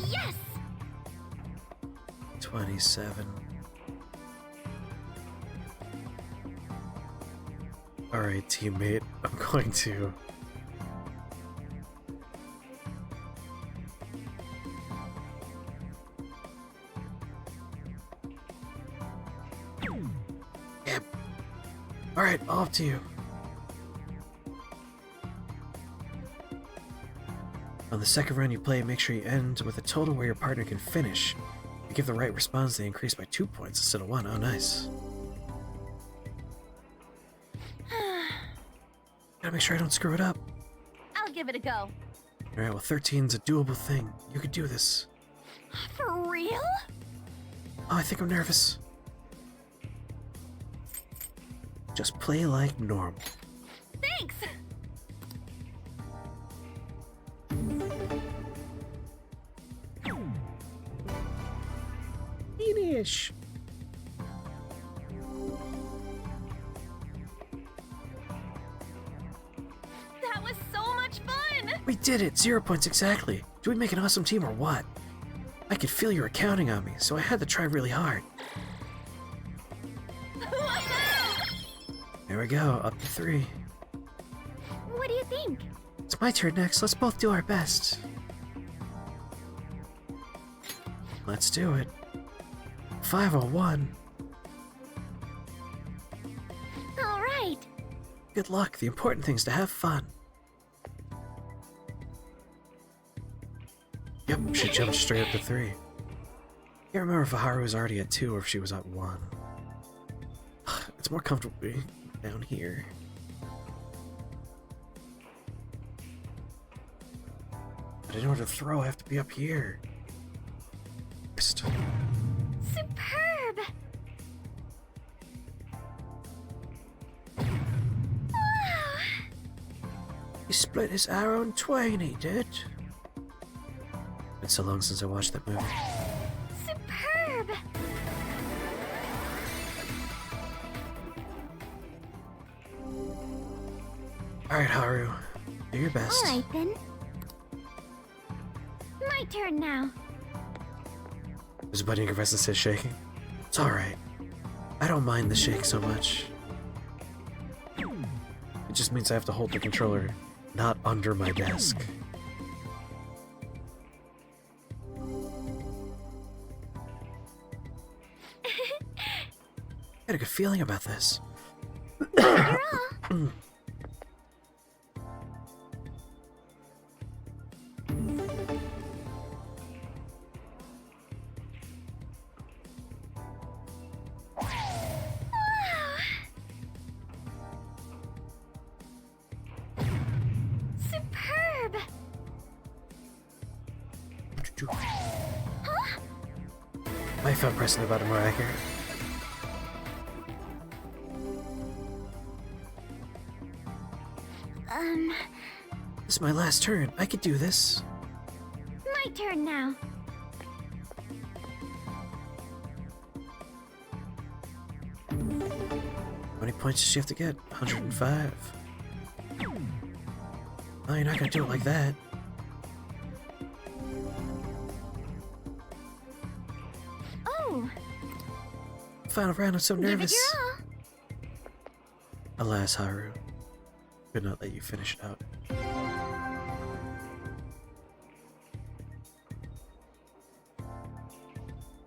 Yes! 27. Alright, teammate, I'm going to... Yep. Alright, off to you. On the second round you play, make sure you end with a total where your partner can finish. If you give the right response, they increase by 2 points instead of 1. Oh, nice. Gotta make sure I don't screw it up. I'll give it a go. Alright, well 13's a doable thing. You could do this. For real? Oh, I think I'm nervous. Just play like normal. Thanks! Finish. That was so much fun! We did it! 0 points exactly. Do we make an awesome team or what? I could feel you were counting on me, so I had to try really hard. There we go, up to 3. What do you think? It's my turn next. Let's both do our best. Let's do it. 501. All right. Good luck. The important thing is to have fun. Yep, should jump straight up to 3. Can't remember if Haru was already at 2 or if she was at 1. It's more comfortable being down here. But in order to throw, I have to be up here. Superb! Wow! He split his arrow in twain, he did. It's so long since I watched that movie. Superb! Alright, Haru. Do your best. Alright then. My turn now. There's a button in your vest that says shaking. It's alright. I don't mind the shake so much. It just means I have to hold the controller not under my desk. I had a good feeling about this. After all. Superb! Huh? I found pressing the button more accurate. This is my last turn. I could do this. My turn now. How many points does she have to get? 105. Oh, you're not gonna do it like that. Oh! Final round, I'm so nervous. Give it your all. Alas, Haru. Could not let you finish it out.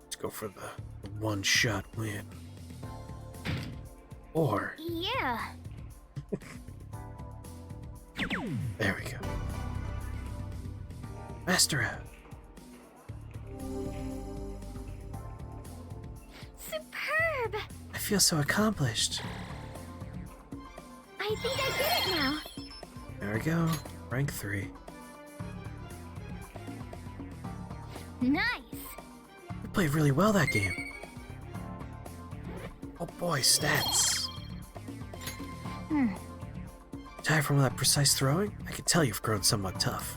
Let's go for the one-shot win. Or... Yeah. There we go. Master out. Superb! I feel so accomplished. I think I get it now. There we go. Rank 3. Nice. You played really well that game. Oh boy, stats. Tired from all that precise throwing? I can tell you've grown somewhat tough.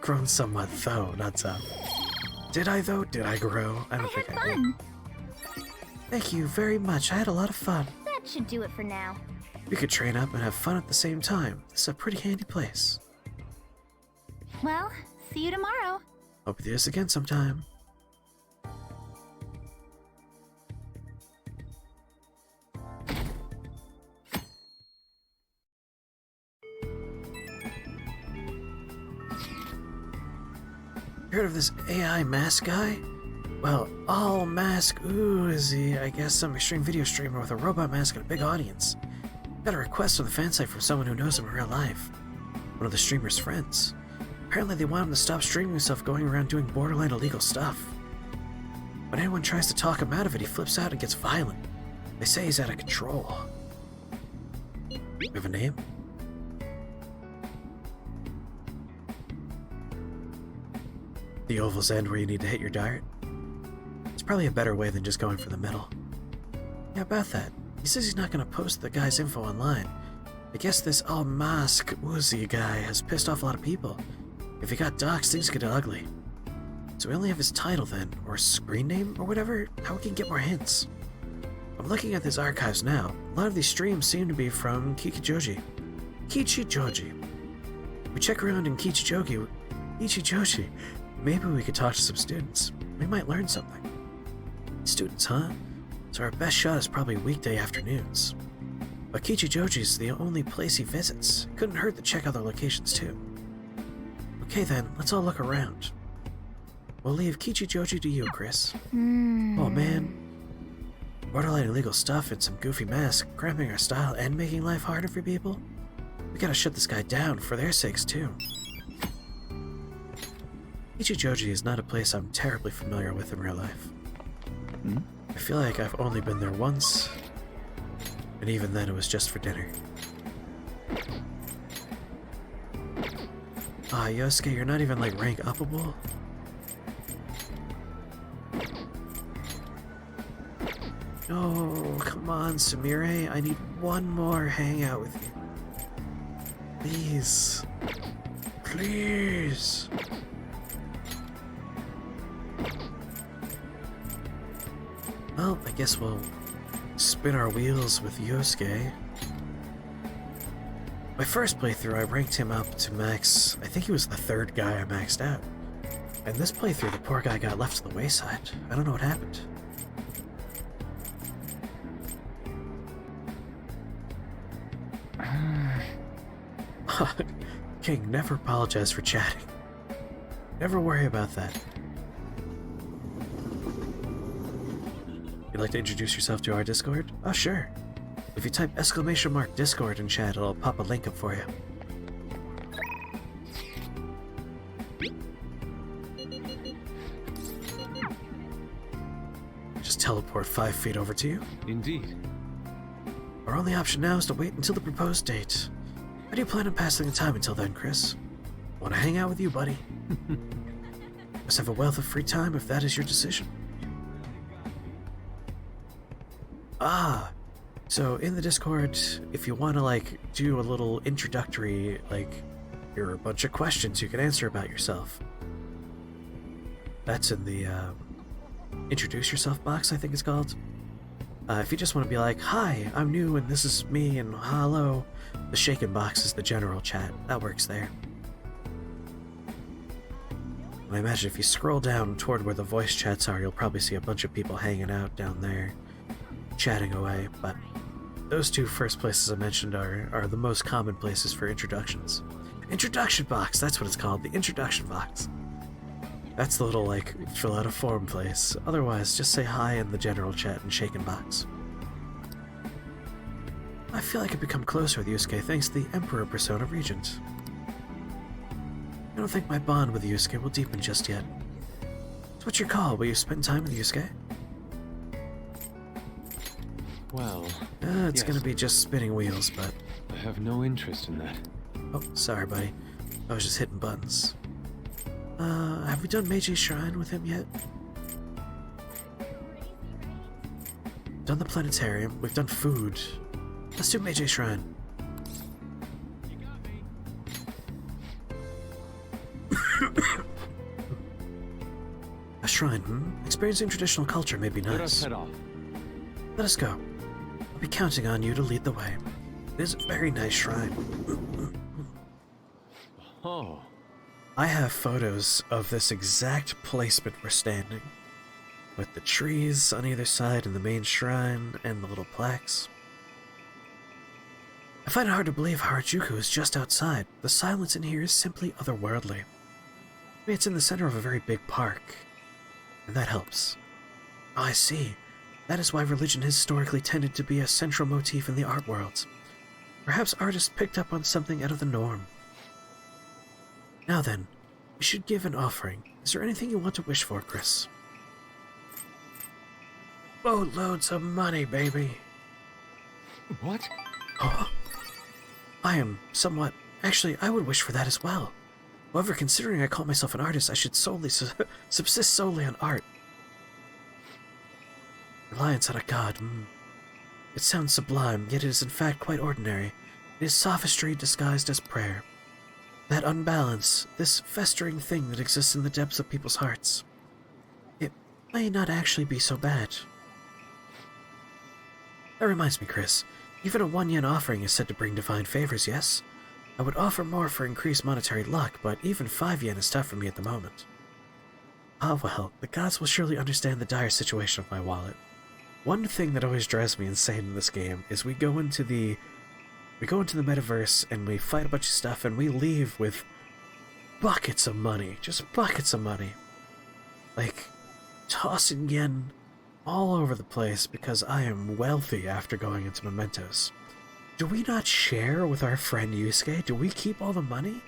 Grown somewhat though, not tough. Did I though? Did I grow? I don't think I did. Thank you very much. I had a lot of fun. That should do it for now. We could train up and have fun at the same time. This is a pretty handy place. Well, see you tomorrow. Hope to do this again sometime. Heard of this AI mask guy? Well, all mask, ooh, is he, I guess, some extreme video streamer with a robot mask and a big audience. Got a request on the fan site from someone who knows him in real life. One of the streamer's friends. Apparently they want him to stop streaming himself going around doing borderline illegal stuff. When anyone tries to talk him out of it, he flips out and gets violent. They say he's out of control. You have a name? The oval's end where you need to hit your dart? It's probably a better way than just going for the middle. Yeah, about that. He says he's not going to post the guy's info online. I guess this all-mask woozy guy has pissed off a lot of people. If he got doxxed, things get ugly. So we only have his title then, or screen name, or whatever? How we can get more hints? I'm looking at his archives now. A lot of these streams seem to be from Kichijoji. Kichijoji. We check around in Kichijoji. Maybe we could talk to some students. We might learn something. Students, huh? So our best shot is probably weekday afternoons. But Kichijoji is the only place he visits. Couldn't hurt to check other locations too. Okay then, let's all look around. We'll leave Kichijoji to you, Chris. Oh man. Borderline illegal stuff and some goofy mask, cramping our style and making life harder for people? We gotta shut this guy down for their sakes too. Ichijoji is not a place I'm terribly familiar with in real life. Hmm? I feel like I've only been there once, and even then it was just for dinner. Ah, Yosuke, you're not even like rank upable? No, come on, Sumire. I need one more hangout with you. Please. Please. Well, I guess we'll spin our wheels with Yosuke. My first playthrough, I ranked him up to max. I think he was the third guy I maxed out. And this playthrough, the poor guy got left to the wayside. I don't know what happened. King, never apologize for chatting. Never worry about that. You'd like to introduce yourself to our Discord? Oh, sure. If you type !Discord in chat, it'll pop a link up for you. Just teleport 5 feet over to you. Indeed. Our only option now is to wait until the proposed date. How do you plan on passing the time until then, Chris? Want to hang out with you, buddy? Must have a wealth of free time if that is your decision. Ah, so in the Discord, if you want to like do a little introductory, like here are a bunch of questions you can answer about yourself. That's in the introduce yourself box, I think it's called. If you just want to be like, hi, I'm new and this is me and hello, the shaken box is the general chat. That works there. I imagine if you scroll down toward where the voice chats are, you'll probably see a bunch of people hanging out down there, chatting away, but those two first places I mentioned are the most common places for introductions. Introduction box, that's what it's called, the introduction box. That's the little, like, fill out a form place. Otherwise, just say hi in the general chat and shaken box. I feel I could become closer with Yusuke thanks to the Emperor Persona Regent. I don't think my bond with Yusuke will deepen just yet. So what's your call? Will you spend time with Yusuke? Well, It's yes. gonna be just spinning wheels, but... I have no interest in that. Oh, sorry, buddy. I was just hitting buttons. Have we done Meiji Shrine with him yet? Done the planetarium, we've done food. Let's do Meiji Shrine. A shrine, Experiencing traditional culture may be nice. Let us head off. Let us go. I'll be counting on you to lead the way. It is a very nice shrine. Oh. I have photos of this exact placement we're standing, with the trees on either side and the main shrine and the little plaques. I find it hard to believe Harajuku is just outside. The silence in here is simply otherworldly. Maybe it's in the center of a very big park, and that helps. Oh, I see. That is why religion has historically tended to be a central motif in the art world. Perhaps artists picked up on something out of the norm. Now then, we should give an offering. Is there anything you want to wish for, Chris? Boatloads of money, baby. What? Oh, I am somewhat... Actually, I would wish for that as well. However, considering I call myself an artist, I should solely subsist solely on art. Reliance on a god, It sounds sublime, yet it is in fact quite ordinary. It is sophistry disguised as prayer. That unbalance, this festering thing that exists in the depths of people's hearts. It may not actually be so bad. That reminds me, Chris. Even a 1 yen offering is said to bring divine favors, yes? I would offer more for increased monetary luck, but even 5 yen is tough for me at the moment. Ah well, the gods will surely understand the dire situation of my wallet. One thing that always drives me insane in this game is we go into the metaverse and we fight a bunch of stuff and we leave with buckets of money. Just buckets of money. Like, tossing yen all over the place because I am wealthy after going into mementos. Do we not share with our friend Yusuke? Do we keep all the money?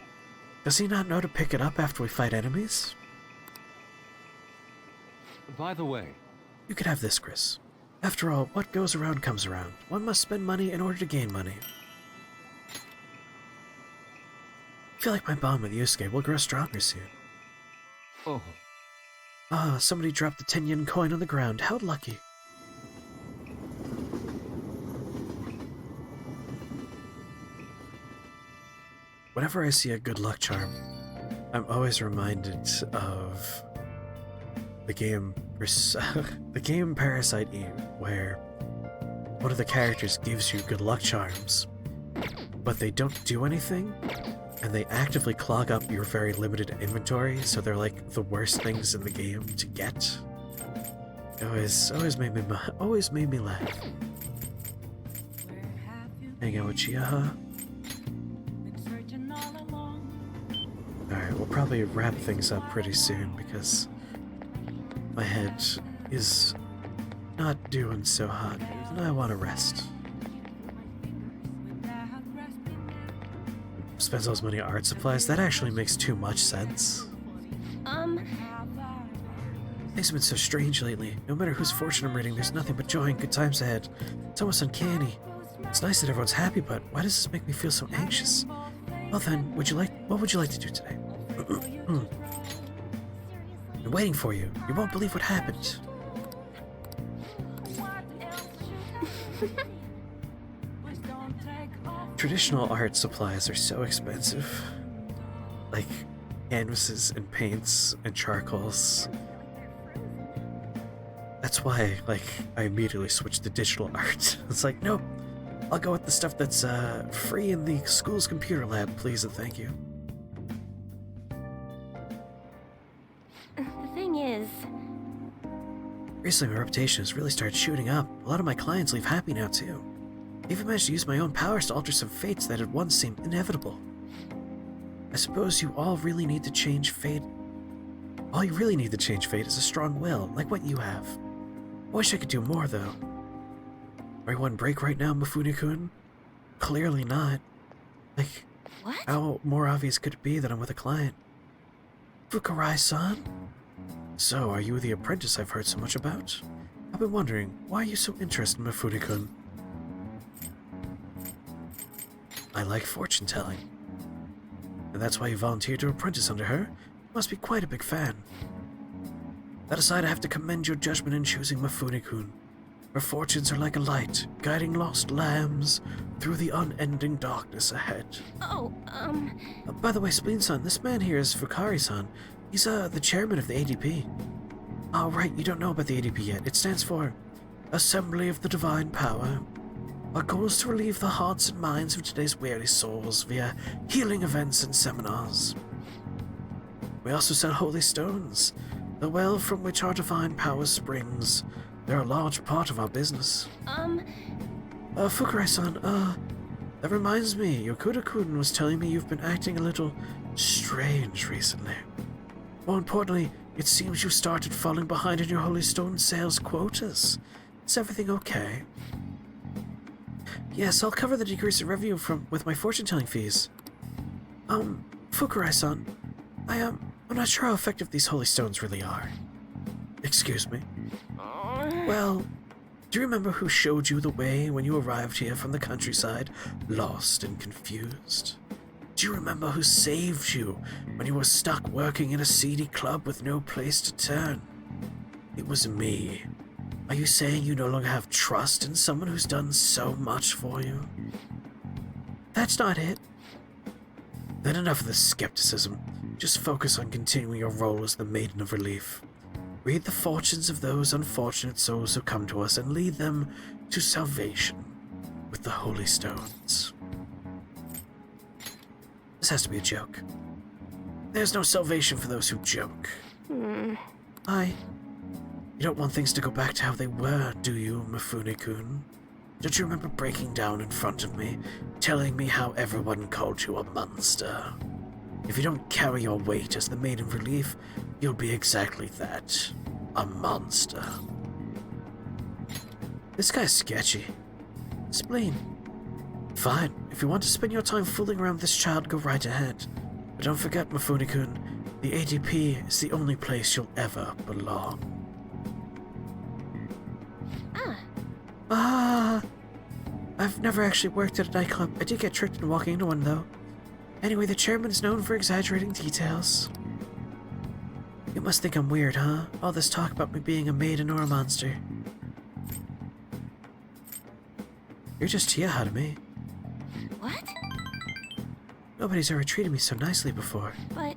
Does he not know to pick it up after we fight enemies? By the way, You could have this, Chris. After all, what goes around comes around. One must spend money in order to gain money. I feel like my bond with Yusuke will grow stronger soon. oh, Ah, somebody dropped the 10-yen coin on the ground. How lucky. Whenever I see a good luck charm, I'm always reminded of the game the game Parasite Eve, where one of the characters gives you good luck charms, but they don't do anything, and they actively clog up your very limited inventory, so they're like the worst things in the game to get. It always made me laugh. Hang out with Chiaha. Alright, we'll probably wrap things up pretty soon because my head is not doing so hot, and I want to rest. Spends all his money on art supplies? That actually makes too much sense. Things have been so strange lately. No matter whose fortune I'm reading, there's nothing but joy and good times ahead. It's almost uncanny. It's nice that everyone's happy, but why does this make me feel so anxious? Well then, what would you like to do today? I'm waiting for you. You won't believe what happened. Traditional art supplies are so expensive. Like canvases and paints and charcoals. That's why, I immediately switched to digital art. It's like, nope, I'll go with the stuff that's free in the school's computer lab, please and thank you. The thing is... Recently, my reputation has really started shooting up. A lot of my clients leave happy now, too. I even managed to use my own powers to alter some fates that had once seemed inevitable. I suppose you all really need to change fate. All you really need to change fate is a strong will, like what you have. I wish I could do more, though. Are you on break right now, Mifune-kun? Clearly not. What? How more obvious could it be that I'm with a client? Fukurai-san? So, are you the apprentice I've heard so much about? I've been wondering, why are you so interested in Mifune-kun? I like fortune-telling. And that's why you volunteered to apprentice under her? You must be quite a big fan. That aside, I have to commend your judgment in choosing Mifune-kun. Her fortunes are like a light, guiding lost lambs through the unending darkness ahead. By the way, Spleen-san, this man here is Fukari-san. He's, the chairman of the ADP. Oh, right, you don't know about the ADP yet. It stands for Assembly of the Divine Power. Our goal is to relieve the hearts and minds of today's weary souls via healing events and seminars. We also sell holy stones, the well from which our divine power springs. They're a large part of our business. Fukurai-san, that reminds me, Yokoda-kun was telling me you've been acting a little strange recently. More importantly, it seems you started falling behind in your holy stone sales quotas. Is everything okay? Yes, I'll cover the decrease in revenue with my fortune-telling fees. Fukurai-san, I'm not sure how effective these holy stones really are. Excuse me. Well, do you remember who showed you the way when you arrived here from the countryside, lost and confused? Do you remember who saved you when you were stuck working in a seedy club with no place to turn? It was me. Are you saying you no longer have trust in someone who's done so much for you? That's not it. Then enough of this skepticism. Just focus on continuing your role as the Maiden of Relief. Read the fortunes of those unfortunate souls who come to us and lead them to salvation with the holy stones. This has to be a joke. There's no salvation for those who joke. You don't want things to go back to how they were, do you, Mifune-kun? Don't you remember breaking down in front of me, telling me how everyone called you a monster? If you don't carry your weight as the Maiden of Relief, you'll be exactly that. A monster. This guy's sketchy. Spleen. Fine. If you want to spend your time fooling around with this child, go right ahead. But don't forget, Mifune-kun, the ADP is the only place you'll ever belong. I've never actually worked at a nightclub. I did get tricked into walking into one, though. Anyway, the chairman is known for exaggerating details. You must think I'm weird, huh? All this talk about me being a maiden or a monster. You're just Tia to me. What? Nobody's ever treated me so nicely before. But...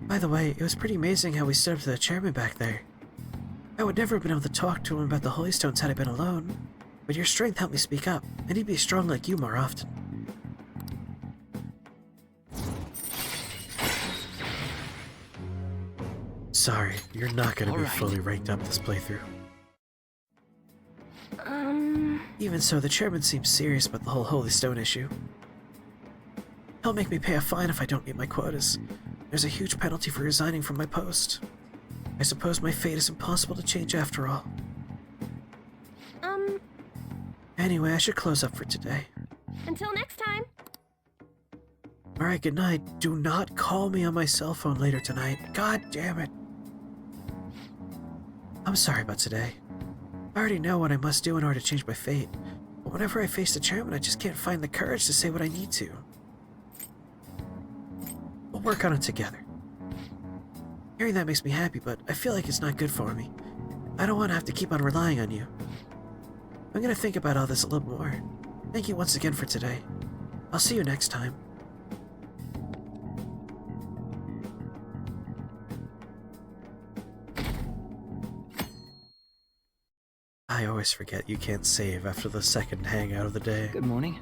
By the way, it was pretty amazing how we stood up to the chairman back there. I would never have been able to talk to him about the Holy Stones had I been alone. But your strength helped me speak up. I need to be strong like you more often. Sorry, you're not gonna be fully ranked up this playthrough. Even so, the chairman seems serious about the whole Holy Stone issue. He'll make me pay a fine if I don't meet my quotas. There's a huge penalty for resigning from my post. I suppose my fate is impossible to change after all. Anyway, I should close up for today. Until next time. Alright, good night. Do not call me on my cell phone later tonight. God damn it. I'm sorry about today. I already know what I must do in order to change my fate. But whenever I face the chairman, I just can't find the courage to say what I need to. We'll work on it together. Hearing that makes me happy, but I feel like it's not good for me. I don't want to have to keep on relying on you. I'm gonna think about all this a little more. Thank you once again for today. I'll see you next time. I always forget you can't save after the second hangout of the day. Good morning.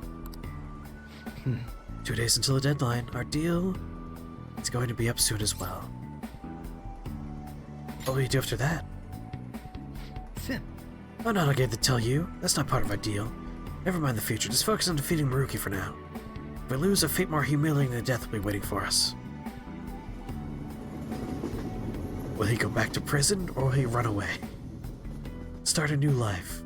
2 days until the deadline. Our deal is going to be up soon as well. What will you do after that? Sim. I'm not obligated to tell you. That's not part of our deal. Never mind the future. Just focus on defeating Maruki for now. If we lose, a fate more humiliating than death will be waiting for us. Will he go back to prison, or will he run away? Start a new life.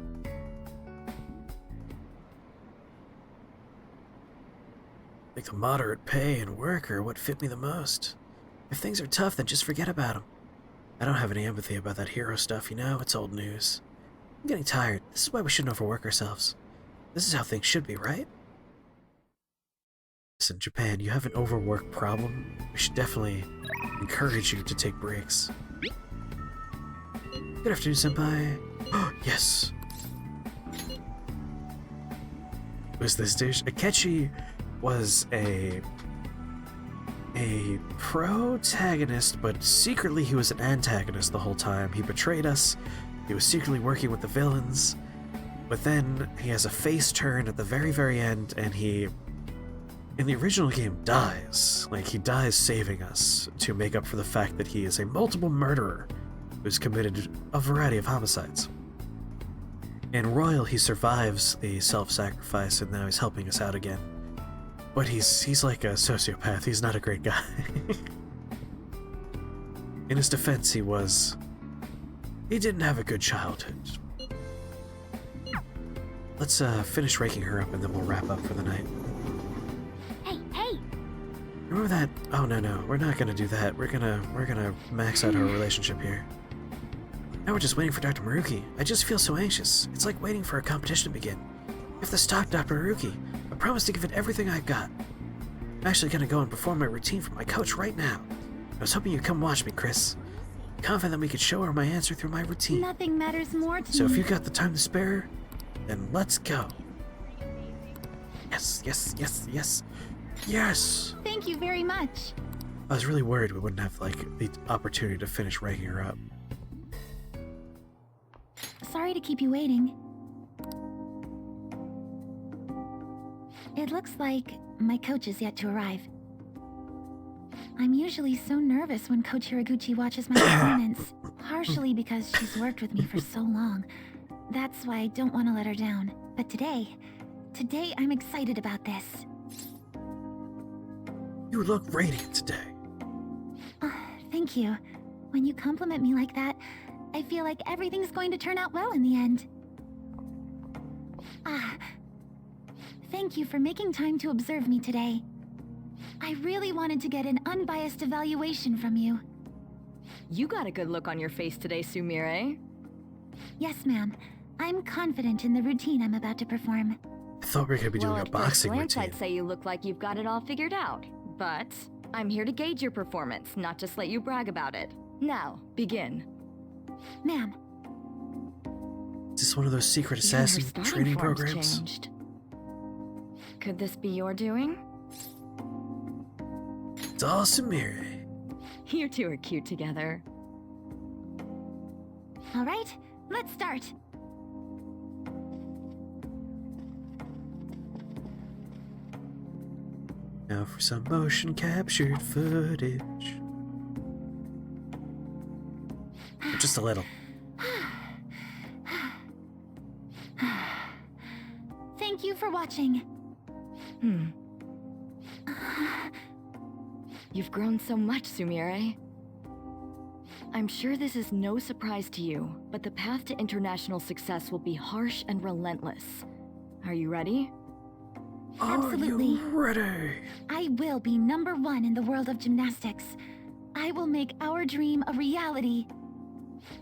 Like the moderate pay and work are what fit me the most. If things are tough, then just forget about them. I don't have any empathy about that hero stuff, you know? It's old news. I'm getting tired. This is why we shouldn't overwork ourselves. This is how things should be, right? Listen, Japan, you have an overwork problem. We should definitely encourage you to take breaks. Good afternoon, senpai. Yes. Was this dish? Akechi was a protagonist, but secretly he was an antagonist the whole time. He betrayed us. He was secretly working with the villains. But then he has a face turn at the very, very end, and he, in the original game, dies. Like, he dies saving us to make up for the fact that he is a multiple murderer who's committed a variety of homicides. In Royal, he survives the self-sacrifice, and now he's helping us out again. But he's like a sociopath. He's not a great guy. In his defense, he didn't have a good childhood. Let's finish raking her up, and then we'll wrap up for the night. Hey! Remember that? Oh no, we're not gonna do that. We're gonna max out our relationship here. Now we're just waiting for Dr. Maruki. I just feel so anxious. It's like waiting for a competition to begin. If the stock Dr. Maruki, I promise to give it everything I've got. I'm actually gonna go and perform my routine for my coach right now. I was hoping you'd come watch me, Chris. Confident that we could show her my answer through my routine. Nothing matters more to me. So if you got the time to spare, then let's go. Yes. Thank you very much. I was really worried we wouldn't have, like, the opportunity to finish ranking her up. Sorry to keep you waiting. It looks like my coach is yet to arrive. I'm usually so nervous when Coach Hiraguchi watches my performance, partially because she's worked with me for so long. That's why I don't want to let her down. But today I'm excited about this. You look radiant today. Thank you. When you compliment me like that, I feel like everything's going to turn out well in the end. Thank you for making time to observe me today. I really wanted to get an unbiased evaluation from you. You got a good look on your face today, Sumire. Yes, ma'am. I'm confident in the routine I'm about to perform. I thought we were gonna be doing Well, a at first boxing glance, routine. I'd say you look like you've got it all figured out. But I'm here to gauge your performance, not just let you brag about it. Now, begin. Ma'am, Is this one of those secret Even her assassin starting training form's programs? changed. Could this be your doing? It's all Sumire. You two are cute together. all right, let's start. Now for some motion captured footage. Just a little. Thank you for watching. You've grown so much, Sumire. I'm sure this is no surprise to you, but the path to international success will be harsh and relentless. Are you ready? Absolutely. Are you ready? I will be #1 in the world of gymnastics. I will make our dream a reality.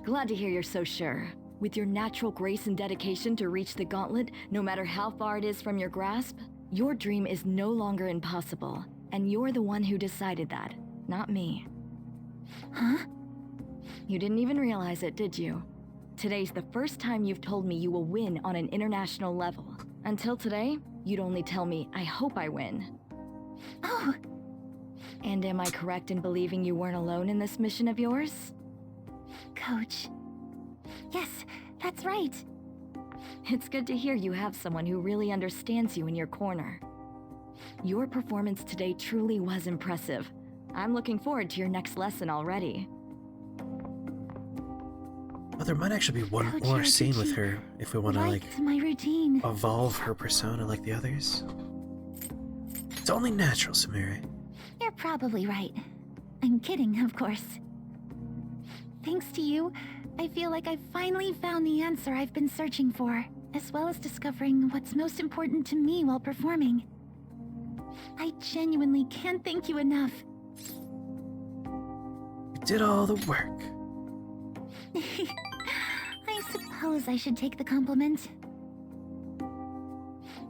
Glad to hear you're so sure. With your natural grace and dedication to reach the gauntlet, no matter how far it is from your grasp, your dream is no longer impossible. And you're the one who decided that, not me. Huh? You didn't even realize it, did you? Today's the first time you've told me you will win on an international level. Until today, you'd only tell me, I hope I win. Oh, And am I correct in believing you weren't alone in this mission of yours? Coach. Yes, that's right. It's good to hear you have someone who really understands you in your corner. Your performance today truly was impressive. I'm looking forward to your next lesson already. Well, there might actually be one Coach, more you're scene with keep her if we want to, right like, to my routine. evolve her persona like the others. It's only natural, Sumire. You're probably right. I'm kidding, of course. Thanks to you, I feel like I've finally found the answer I've been searching for, as well as discovering what's most important to me while performing. I genuinely can't thank you enough. You did all the work. I suppose I should take the compliment.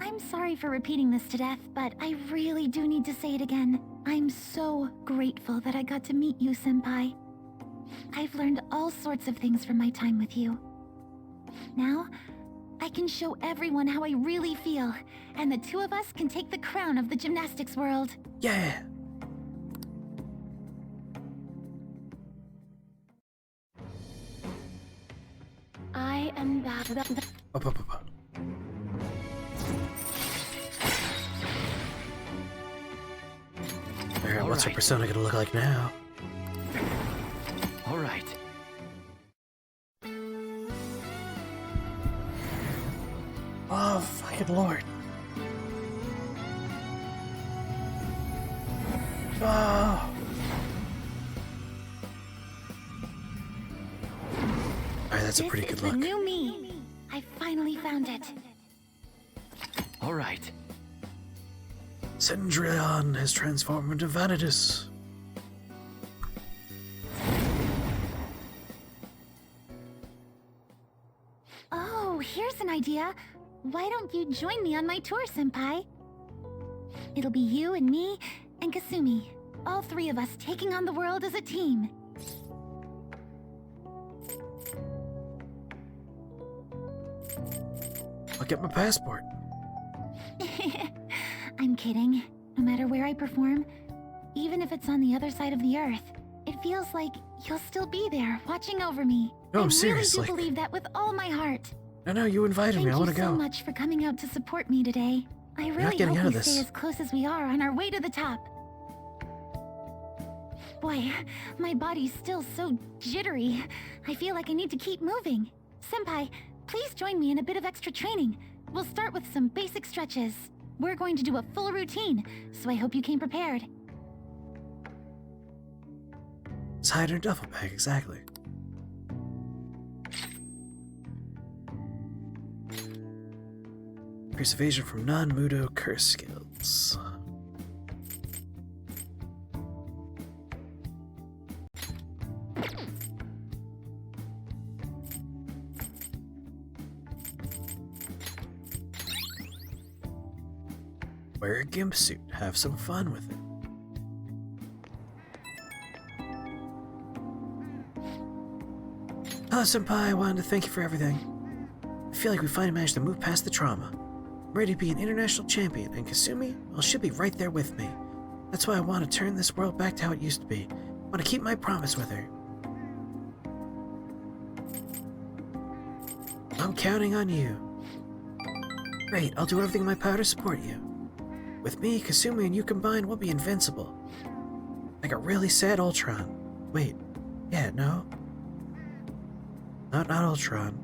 I'm sorry for repeating this to death, but I really do need to say it again. I'm so grateful that I got to meet you, Senpai. I've learned all sorts of things from my time with you. Now, I can show everyone how I really feel, and the two of us can take the crown of the gymnastics world. Yeah! I am back. Up, up, up, up. Alright, what's her Alright. persona gonna look like now? All right. Oh, fucking lord. Oh. Alright, that's a pretty good This is look. the new me. I finally found it. All right. Cendrillon has transformed into Vanitas. Oh, here's an idea. Why don't you join me on my tour, Senpai? It'll be you and me and Kasumi. All three of us taking on the world as a team. I'll get my passport. I'm kidding. No matter where I perform, even if it's on the other side of the earth, it feels like you'll still be there, watching over me. No, I serious, really do like- believe that with all my heart. No, you invited Thank me. I you want to so go. much for coming out to support me today. I not really getting hope out of we this. stay as close as we are on our way to the top. Boy, my body's still so jittery. I feel like I need to keep moving. Senpai, please join me in a bit of extra training. We'll start with some basic stretches. We're going to do a full routine, so I hope you came prepared. It's hide in her duffel bag, exactly. Increase evasion from non-Mudo curse skills. Wear a gimp suit. Have some fun with it. Hello, Senpai. I wanted to thank you for everything. I feel like we finally managed to move past the trauma. I'm ready to be an international champion, and Kasumi, well, she'll be right there with me. That's why I want to turn this world back to how it used to be. I want to keep my promise with her. I'm counting on you. Great, I'll do everything in my power to support you. With me, Kasumi, and you combined, we'll be invincible. Like a really sad Ultron. Wait, yeah, no? Not Ultron.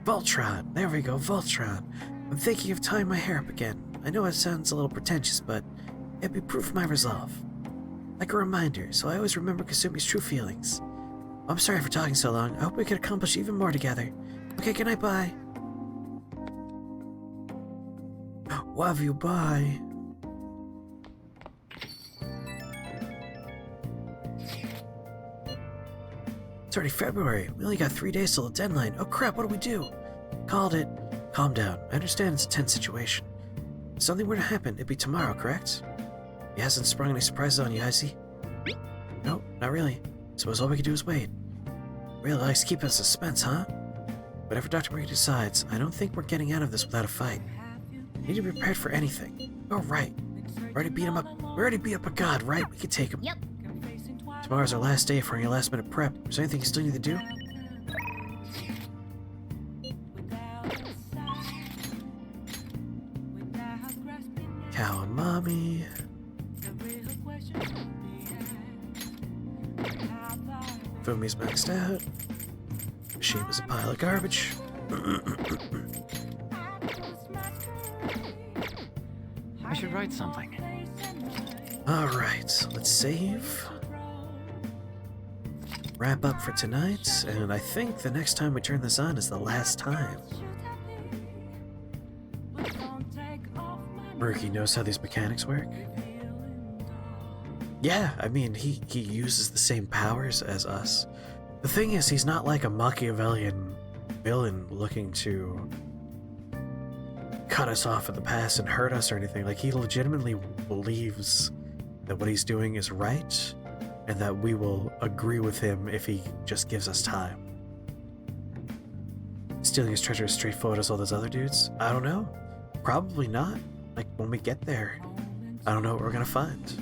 Voltron! There we go, Voltron. I'm thinking of tying my hair up again. I know it sounds a little pretentious, but it'd be proof of my resolve. Like a reminder, so I always remember Kasumi's true feelings. I'm sorry for talking so long. I hope we can accomplish even more together. Okay, good night, bye. Love you, bye. It's already February. We only got 3 days till the deadline. Oh crap, what do we do? Called it. Calm down. I understand it's a tense situation. If something were to happen, it'd be tomorrow, correct? He hasn't sprung any surprises on you, has he? Nope, not really. Suppose all we can do is wait. Really likes keeping us suspense, huh? Whatever Dr. Murray decides, I don't think we're getting out of this without a fight. We need to be prepared for anything. Oh, right. We already beat up a god, right? We can take him. Yep. Tomorrow's our last day for any last-minute prep. Is there anything you still need to do? Cow and Mommy. Fumi's maxed out. Machine was a pile of garbage. I should write something. Alright, let's save. Wrap up for tonight, and I think the next time we turn this on is the last time. Murky knows how these mechanics work. Yeah, I mean, he uses the same powers as us. The thing is, he's not like a Machiavellian villain looking to cut us off in the past and hurt us or anything. Like, he legitimately believes that what he's doing is right, and that we will agree with him if he just gives us time. Stealing his treasure as straightforward as all those other dudes? I don't know. Probably not. Like, when we get there, I don't know what we're gonna find.